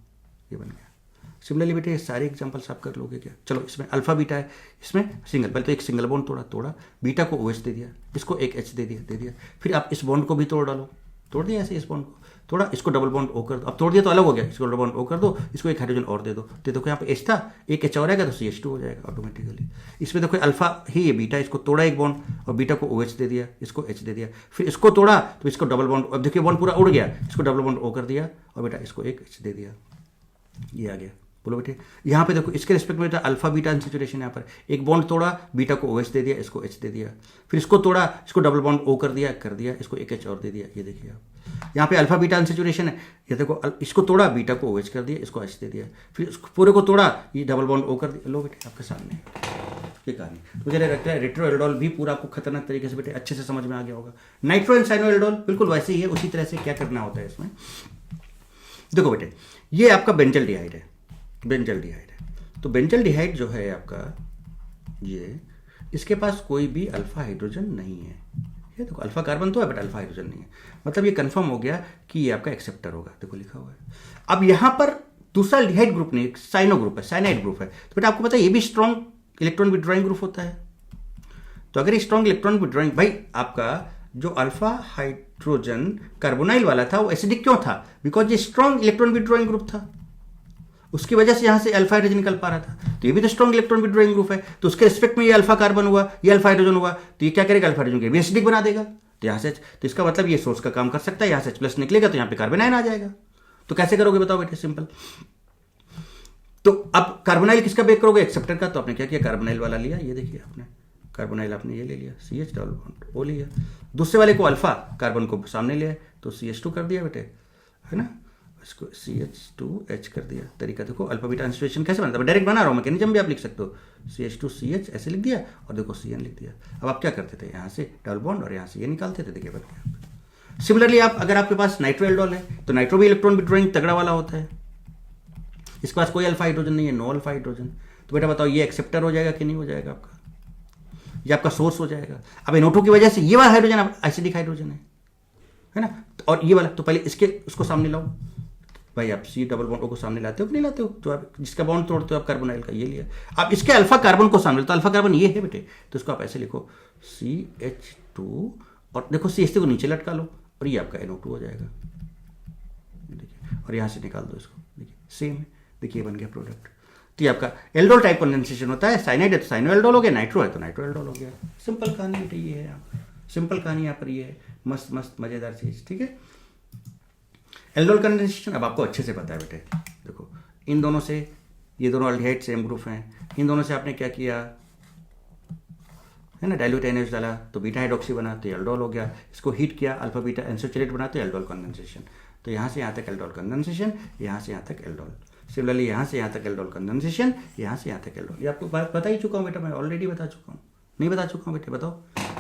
ये बन गया। सिमिलरली बेटे ये सारे एग्जांपल्स आप कर लोगे क्या। चलो इसमें अल्फा बीटा है, इसमें सिंगल, पहले तो एक सिंगल बॉन्ड तोड़ा, बीटा को OH दे दिया, इसको एक H दे दिया, फिर आप इस बॉन्ड को भी तोड़ डालो, तोड़ दिया ऐसे, इस बॉन्ड को तोड़ा, इसको डबल बॉन्ड O कर दो, अब तोड़ दिया तो अलग हो गया, इसको डबल बॉन्ड O कर दो, इसको एक हाइड्रोजन और दे दो, देखो यहाँ पे H था, एक H और आएगा तो CH2 हो जाएगा ऑटोमेटिकली। इसमें देखो अल्फा ही ये बीटा, इसको तोड़ा एक बॉन्ड, और बीटा को OH दे दिया, इसको H दे दिया, फिर इसको तोड़ा तो इसको डबल बॉन्ड, अब देखिए बॉन्ड पूरा उड़ गया, इसको डबल बॉन्ड O कर दिया, और बेटा इसको एक H दे दिया, ये आ गया। बोलो बेटे यहाँ पे देखो इसके रिस्पेक्ट में अल्फा बीटा अनसैचुरेशन, यहाँ पर एक बॉन्ड तोड़ा, बीटा को OH दे दिया, इसको H दे दिया, फिर इसको तोड़ा, इसको डबल बॉन्ड O कर दिया, इसको एक H और दे दिया, ये देखिए आप यहाँ पे अल्फा बीटा अनसैचुरेशन है, ये देखो इसको तोड़ा, बीटा को OH कर दिया, इसको H दे दिया, फिर इसको पूरे को तोड़ा, ये डबल बॉन्ड O कर दिया। लो बेटे आपके सामने ये कहानी, मुझे लगता है रेट्रोएल्डोल भी पूरा आपको खतरनाक तरीके से बेटे अच्छे से समझ में आ गया होगा। नाइट्रो एंड साइनोएल्डोल बिल्कुल वैसे ही है, उसी तरह से क्या करना होता है इसमें। देखो बेटे ये आपका बेंजल्डिहाइड है, बेंजल्डिहाइड है, तो बेंजल्डिहाइड जो है आपका, ये इसके पास कोई भी अल्फा हाइड्रोजन नहीं है, ये देखो अल्फा कार्बन तो है बट अल्फा हाइड्रोजन नहीं है, मतलब ये कंफर्म हो गया कि ये आपका एक्सेप्टर होगा, देखो लिखा हुआ है। अब यहाँ पर दूसरा डिहाइड ग्रुप नहीं, साइनो ग्रुप है, साइनाइड ग्रुप है, तो बेटा आपको पता है ये भी स्ट्रॉन्ग इलेक्ट्रॉन विड्रॉइंग ग्रुप होता है। तो अगर स्ट्रॉन्ग इलेक्ट्रॉन विड्रॉइंग, भाई आपका जो अल्फा हाइड्रोजन कार्बोनाइल वाला था वो एसिडिक क्यों था, बिकॉज ये स्ट्रॉन्ग इलेक्ट्रॉन विड्रॉइंग ग्रुप था, उसकी वजह से यहां से अल्फा हाइड्रोजन निकल पा रहा था, तो ये भी तो स्ट्रॉन्ग इलेक्ट्रॉन विड्रॉइंग ग्रुप है, तो उसके रिस्पेक्ट में ये अल्फा कार्बन हुआ, ये अल्फा हाइड्रोजन हुआ, तो ये क्या करेगा, अल्फा हाइड्रोजन भी एसिडिक बना देगा, तो यहाँ से, तो इसका मतलब ये सोर्स का काम कर सकता है, यहाँ से H+ निकलेगा तो यहाँ पे कार्बन आयन आ जाएगा। तो कैसे करोगे बताओ बेटे, सिंपल। तो अब कार्बोनाइल किसका बेक करोगे, एक्सेप्टर का, तो आपने क्या किया, कार्बोनाइल वाला लिया, ये देखिए आपने कार्बोनाइल आपने ये ले लिया, CH डबल बॉन्ड O लिया, दूसरे वाले को अल्फा कार्बन को सामने लिया तो CH2 कर दिया बेटे, है ना, इसको CH2H कर दिया। तरीका देखो अल्फा बीटा अनसैचुरेशन कैसे बनता है, डायरेक्ट बना रहा हूँ, मैकेनिज्म भी आप लिख सकते हो, CH2CH ऐसे लिख दिया, और देखो CN लिख दिया। अब आप क्या करते थे, यहाँ से डबल बॉन्ड और यहाँ से ये निकालते थे, देखिए बन गया। सिमिलरली आप अगर आपके पास नाइट्रोएल्डोल है तो नाइट्रो भी इलेक्ट्रॉन विड्रॉइंग तगड़ा वाला होता है, इसके पास कोई अल्फा हाइड्रोजन नहीं है, नो अल्फा हाइड्रोजन, तो बेटा बताओ ये एक्सेप्टर हो जाएगा कि नहीं हो जाएगा आपका, ये आपका सोर्स हो जाएगा। अब NO2 की वजह से ये वाला हाइड्रोजन एसिडिक हाइड्रोजन है ना, और ये वाला, तो पहले इसके उसको सामने लाओ, भाई आप C डबल बॉन्ड O को सामने लाते हो कि नहीं लाते हो, जो आप जिसका बॉन्ड तोड़ते हो आप कार्बोनाइल का, ये लिया, आप इसके अल्फा कार्बन को सामने, तो अल्फा कार्बन ये है बेटे, तो इसको आप ऐसे लिखो CH2, और देखो CH2 को नीचे लटका लो, और ये आपका NO2 हो जाएगा, देखिए, और यहाँ से निकाल दो इसको, देखिए सेम है, देखिए बन गया प्रोडक्ट। तो ये आपका एल्डोल टाइप कंडेंसेशन होता है, साइनाइड है तो साइनो एल्डोल हो गया, नाइट्रो है तो नाइट्रो एल्डोल हो गया। सिंपल कहानी बेटे ये है, यहाँ सिंपल कहानी यहाँ पर ये है, मस्त मस्त मजेदार चीज, ठीक है। एल्डोल कंडेंसेशन अब आपको अच्छे से पता है बेटे, देखो इन दोनों से, ये दोनों अल्डिहाइड सेम ग्रुप हैं, इन दोनों से आपने क्या किया, है ना, डाइल्यूट NH डाला तो बीटा हाइड्रोक्सी बना तो एल्डोल हो गया, इसको हीट किया अल्फा बीटा एनसैचुरेट बना तो एल्डोल कंडेंसेशन। तो यहाँ से यहाँ तक एल्डोल कंडेंसेशन, यहाँ से यहाँ तक एल्डोल। सिमिलरली यहाँ से यहाँ तक एल्डोल कंडेंसेशन, यहाँ से यहाँ तक एल्डोल। ये आपको बात बता ही चुका हूँ बेटा, मैं ऑलरेडी बता चुका हूँ, नहीं बता चुका हूँ बेटे बताओ?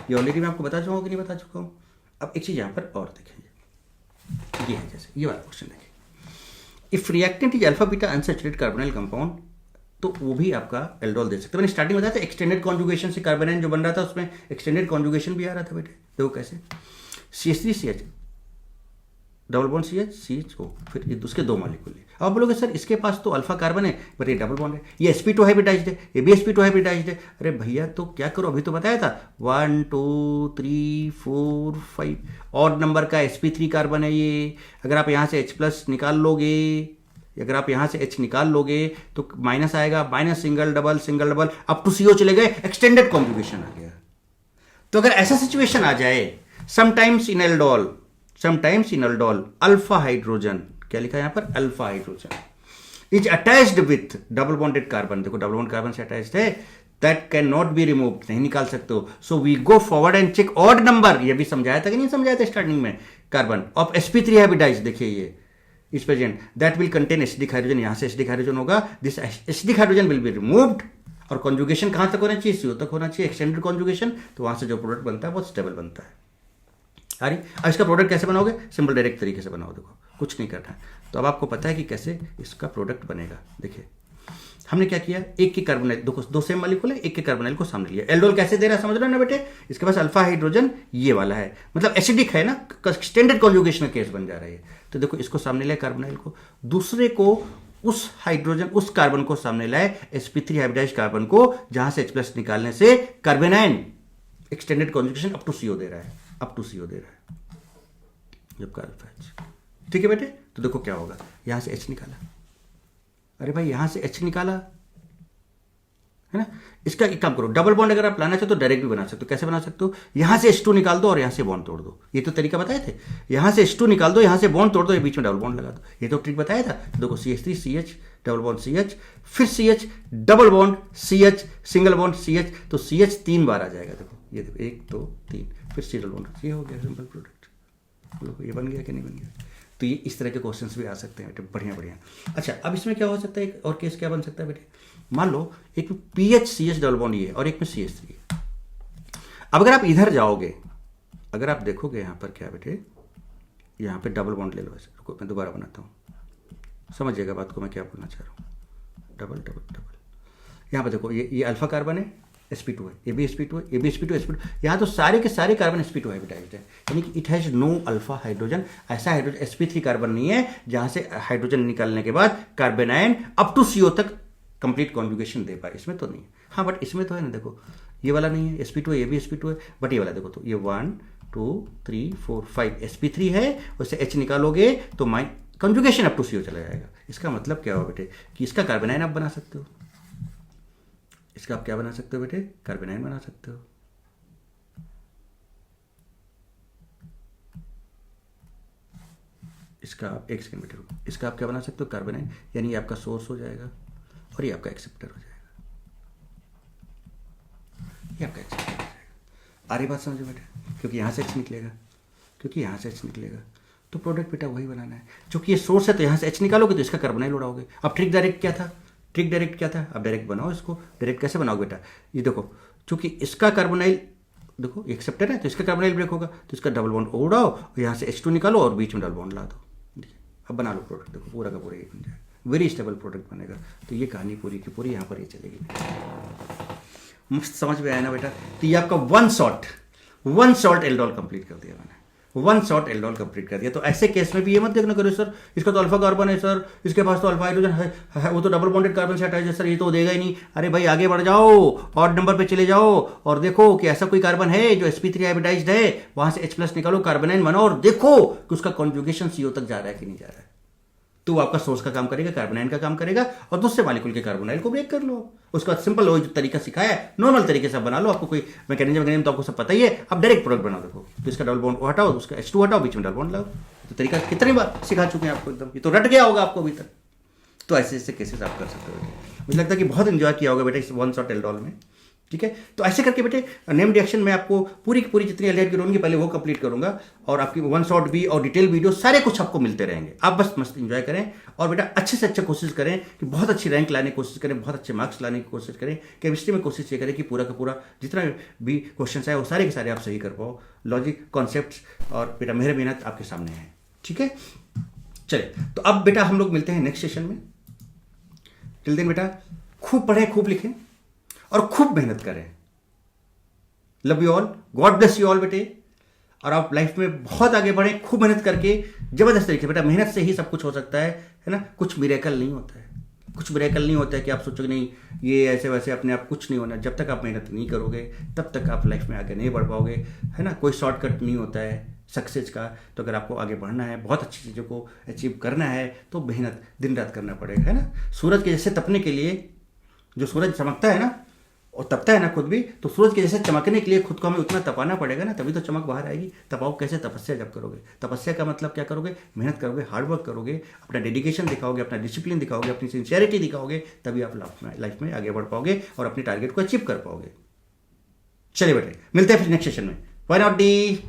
ये ऑलरेडी मैं आपको बता चुका हूँ कि नहीं बता चुका हूँ? अब एक चीज़ यहाँ पर और देखेंगे, ये है जैसे ये वाला क्वेश्चन देखिए, if reactant is alpha beta unsaturated carbonyl compound, तो वो भी आपका एल्डोल दे सकते हैं। मैंने स्टार्टिंग बताया था एक्सटेंडेड कॉन्जुगेशन से कार्बोनाइन जो बन रहा था उसमें एक्सटेंडेड कॉन्जुगेशन भी आ रहा था बेटे। देखो कैसे, CH3CH डबल बॉन्ड CH फिर उसके दो मॉलिक्यूल। अब बोलोगे सर इसके पास तो अल्फा कार्बन है बट ये डबल बॉन्ड है, ये sp2 हाइब्रिडाइज्ड है, ये भी sp2 हाइब्रिडाइज्ड है। अरे भैया तो क्या करो, अभी तो बताया था 1 2 3 4 5 और नंबर का sp3 कार्बन है ये। अगर आप यहाँ से H+ निकाल लोगे, अगर आप यहाँ से H निकाल लोगे तो माइनस आएगा, minus single double up to CO चले गए, एक्सटेंडेड कॉन्जुगेशन आ गया। तो अगर ऐसा सिचुएशन आ जाए, sometimes in aldol alpha hydrogen, क्या लिखा है यहाँ पर, alpha hydrogen is attached with double bonded carbon, देखो डबल बॉन्ड कार्बन से अटैच्ड है, that can not be removed, नहीं निकाल सकते हो। So we go forward and check odd number, ये भी समझाया था कि नहीं समझाया था स्टार्टिंग में, कार्बन ऑफ sp3 हाइब्रिडाइज्ड, देखिए ये is present, that will contain acidic hydrogen, यहां से एसिडिक हाइड्रोजन होगा, this acidic hydrogen will be removed, और कॉन्जुगेशन कहां तक होना चाहिए, CO तक होना चाहिए, एक्सटेंडेड कॉन्जुगेशन, तो वहां से जो प्रोडक्ट बनता है वो स्टेबल बनता है। अरे अब इसका प्रोडक्ट कैसे बनाओगे, सिंपल डायरेक्ट तरीके से बनाओ, देखो कुछ नहीं करना है। तो अब आपको पता है कि कैसे इसका प्रोडक्ट बनेगा। देखिए हमने क्या किया, एक की कार्बोनाइल, देखो दो सेम मॉलिक्यूल है, एक के कार्बोनाइल को सामने लिया। एल्डोल कैसे दे रहा है समझ रहे हो ना बेटे, इसके पास अल्फा हाइड्रोजन ये वाला है, मतलब एसिडिक है ना, एक्सटेंडेड कॉन्जुगेशन का केस बन जा रहा है। तो देखो इसको सामने लाए कार्बोनाइल को, दूसरे को उस हाइड्रोजन उस कार्बन को सामने लाए sp3 हाइब्रिडाइज्ड कार्बन को, जहां से H+ निकालने से carbanion extended conjugation up to CO दे रहा है, अप टू CO दे रहा है जबकि अल्फा H। ठीक है बेटे, तो देखो क्या होगा, यहां से H निकाला, अरे भाई यहां से H निकाला है ना, इसका एक काम करो, डबल बॉन्ड अगर आप लाना चाहो तो डायरेक्ट भी बना सकते हो। कैसे बना सकते हो, यहां से H2 निकाल दो और यहां से बॉन्ड तोड़ दो, ये तो तरीका बताए थे। यहां से H2 निकाल दो, यहां से बॉन्ड तोड़ दो, ये बीच में डबल बॉन्ड लगा दो, ये तो ट्रिक बताया था। देखो CH3CH डबल बॉन्ड CH, फिर CH double bond CH single bond CH, तो CH 3 बार आ जाएगा। देखो ये देखो 1 2 3, फिर C डबल बॉन्ड, ये हो गया सिंपल प्रोडक्ट। बोलो ये बन गया कि नहीं बन गया? तो ये इस तरह के क्वेश्चंस भी आ सकते हैं बेटे, बढ़िया बढ़िया। अच्छा अब इसमें क्या हो सकता है, एक और केस क्या बन सकता है बेटे, मान लो एक में PH डबल बॉन्ड ये और एक में CH3 है। अब अगर आप इधर जाओगे, अगर आप देखोगे यहाँ पर क्या बेटे, यहाँ पे डबल बॉन्ड ले लो ऐसे, रुको मैं दोबारा बनाता हूँ, समझिएगा बात को मैं क्या बोलना चाह रहा हूँ। डबल डबल डबल, यहाँ पर देखो ये अल्फा कार्बन है, sp2 है, ये भी sp2 है, ये भी sp2 यहाँ तो सारे के सारे कार्बन sp2 हाइब्रिडाइज्ड है, यानी कि it has no alpha hydrogen. ऐसा हाइड्रोजन sp3 कार्बन नहीं है जहां से हाइड्रोजन निकालने के बाद कार्बेनाइन अप टू CO तक कंप्लीट कॉन्जुगेशन दे पाए, इसमें तो नहीं है। हाँ बट इसमें तो है ना, देखो ये वाला नहीं है, sp2 है, ये भी sp2 है, बट ये वाला देखो तो ये 1 2 3 4 5 sp3 है, उससे H निकालोगे तो कॉन्जुगेशन अप टू CO चला जाएगा। इसका मतलब क्या हो बेटे कि इसका कार्बेनाइन आप बना सकते हो, इसका आप क्या बना सकते हो बेटे, कार्बेनाइन बना सकते हो। इसका आप एक सेकंड बेटे, इसका आप क्या बना सकते हो, कार्बेनाइन, यानी ये आपका सोर्स हो जाएगा और ये आपका एक्सेप्टर हो जाएगा, ये आपका एक्सेप्टर हो जाएगा। आ रही बात समझो बेटे, क्योंकि यहाँ से H निकलेगा, क्योंकि यहाँ से H निकलेगा, तो प्रोडक्ट बेटा वही बनाना है। चूंकि ये सोर्स है तो यहाँ से H निकालोगे तो इसका कार्बोनाइल उड़ाओगे। अब ट्रिक डायरेक्ट क्या था, ट्रिक डायरेक्ट क्या था, अब डायरेक्ट बनाओ इसको। डायरेक्ट कैसे बनाओ बेटा, ये देखो चूंकि इसका कार्बोनाइल देखो एक्सेप्टर है तो इसका कार्बोनाइल ब्रेक होगा, तो इसका डबल बॉन्ड उड़ाओ और यहाँ से H2 निकालो और बीच में डबल बॉन्ड ला दो। अब बना लो प्रोडक्ट, देखो पूरा का पूरा ये बन जाएगा, वेरी स्टेबल प्रोडक्ट बनेगा। तो ये कहानी पूरी की पूरी यहाँ पर ये चलेगी, मस्त समझ में आया ना बेटा। तो ये आपका वन शॉट एल्डोल कंप्लीट कर दिया मैंने, वन शॉट एल्डोल कंप्लीट कर दिया। तो ऐसे केस में भी ये मत देखना करो सर इसका तो अल्फा कार्बन है सर, इसके पास तो अल्फा हाइड्रोजन है, वो तो डबल बॉन्डेड कार्बन से अटैच है सर, ये तो देगा ही नहीं। अरे भाई आगे बढ़ जाओ, और नंबर पे चले जाओ और देखो कि ऐसा कोई कार्बन है जो sp3 हाइब्रिडाइज्ड है, वहां से H+ निकालो, कार्बोनाइन बनाओ और देखो कि उसका कॉन्जुगेशन CO तक जा रहा है कि नहीं जा रहा है। तो वो आपका सोर्स का काम करेगा, कार्बोनाइन का काम करेगा, और दूसरे मॉलिक्यूल के कार्बोनाइल को ब्रेक कर लो। उसका सिंपल वो जो तरीका सिखाया है नॉर्मल तरीके से बना लो, आपको कोई मैकेनिज्म तो आपको सब पता ही है। अब डायरेक्ट प्रोडक्ट बना देखो, तो इसका डबल बॉन्ड हटाओ, उसका H2 हटाओ, बीच में डबल बॉन्ड लगाओ। तो तरीका कितनी बार सिखा चुके हैं आपको, एकदम ये तो रट गया होगा आपको अभी तक। तो ऐसे ऐसे केसेस आप कर सकते हो। मुझे लगता है कि बहुत इंजॉय किया होगा बेटा इस वन शॉट एल्डोल में। ठीक है। तो ऐसे करके बेटे नेम रिएक्शन में आपको पूरी की पूरी जितनी एल्डिहाइड की होंगी पहले वो कंप्लीट करूंगा, और आपकी वन शॉट भी और डिटेल वीडियो सारे कुछ आपको मिलते रहेंगे। आप बस मस्त इंजॉय करें और बेटा अच्छे से अच्छा कोशिश करें कि बहुत अच्छी रैंक लाने की कोशिश करें, बहुत अच्छे मार्क्स लाने की कोशिश करें। केमिस्ट्री में कोशिश ये करें कि पूरा का पूरा जितना भी क्वेश्चन है वो सारे के सारे आप सही कर पाओ। लॉजिक कॉन्सेप्ट और बेटा मेहनत मेहनत आपके सामने है, ठीक है। चलिए तो अब बेटा हम लोग मिलते हैं नेक्स्ट सेशन में। टिल देन बेटा खूब पढ़ें, खूब लिखें और खूब मेहनत करें। Love you all, God bless you all बेटे। और आप लाइफ में बहुत आगे बढ़े खूब मेहनत करके, जबरदस्त तरीके से। बेटा मेहनत से ही सब कुछ हो सकता है ना। कुछ मिरेकल नहीं होता है, कुछ मिरेकल नहीं होता है कि आप सोचोगे नहीं ये ऐसे वैसे अपने आप कुछ नहीं होना। जब तक आप मेहनत नहीं करोगे तब तक आप लाइफ में आगे नहीं बढ़ पाओगे, है ना। कोई शॉर्टकट नहीं होता है सक्सेस का। तो अगर आपको आगे बढ़ना है, बहुत अच्छी चीज़ों को अचीव करना है, तो मेहनत दिन रात करना पड़ेगा, है ना। सूरज के जैसे तपने के लिए, जो सूरज चमकता है ना और तपता है ना खुद भी, तो सूरज के जैसे चमकने के लिए खुद को हमें उतना तपाना पड़ेगा ना, तभी तो चमक बाहर आएगी। तपाओ कैसे? तपस्या जब करोगे। तपस्या का मतलब क्या करोगे? मेहनत करोगे, हार्डवर्क करोगे, अपना डेडिकेशन दिखाओगे, अपना डिसिप्लिन दिखाओगे, अपनी सिंसियरिटी दिखाओगे, तभी आप लाइफ में आगे बढ़ पाओगे और अपने टारगेट को अचीव कर पाओगे। चलिए बेटे मिलते हैं फिर नेक्स्ट सेशन में। Why not D.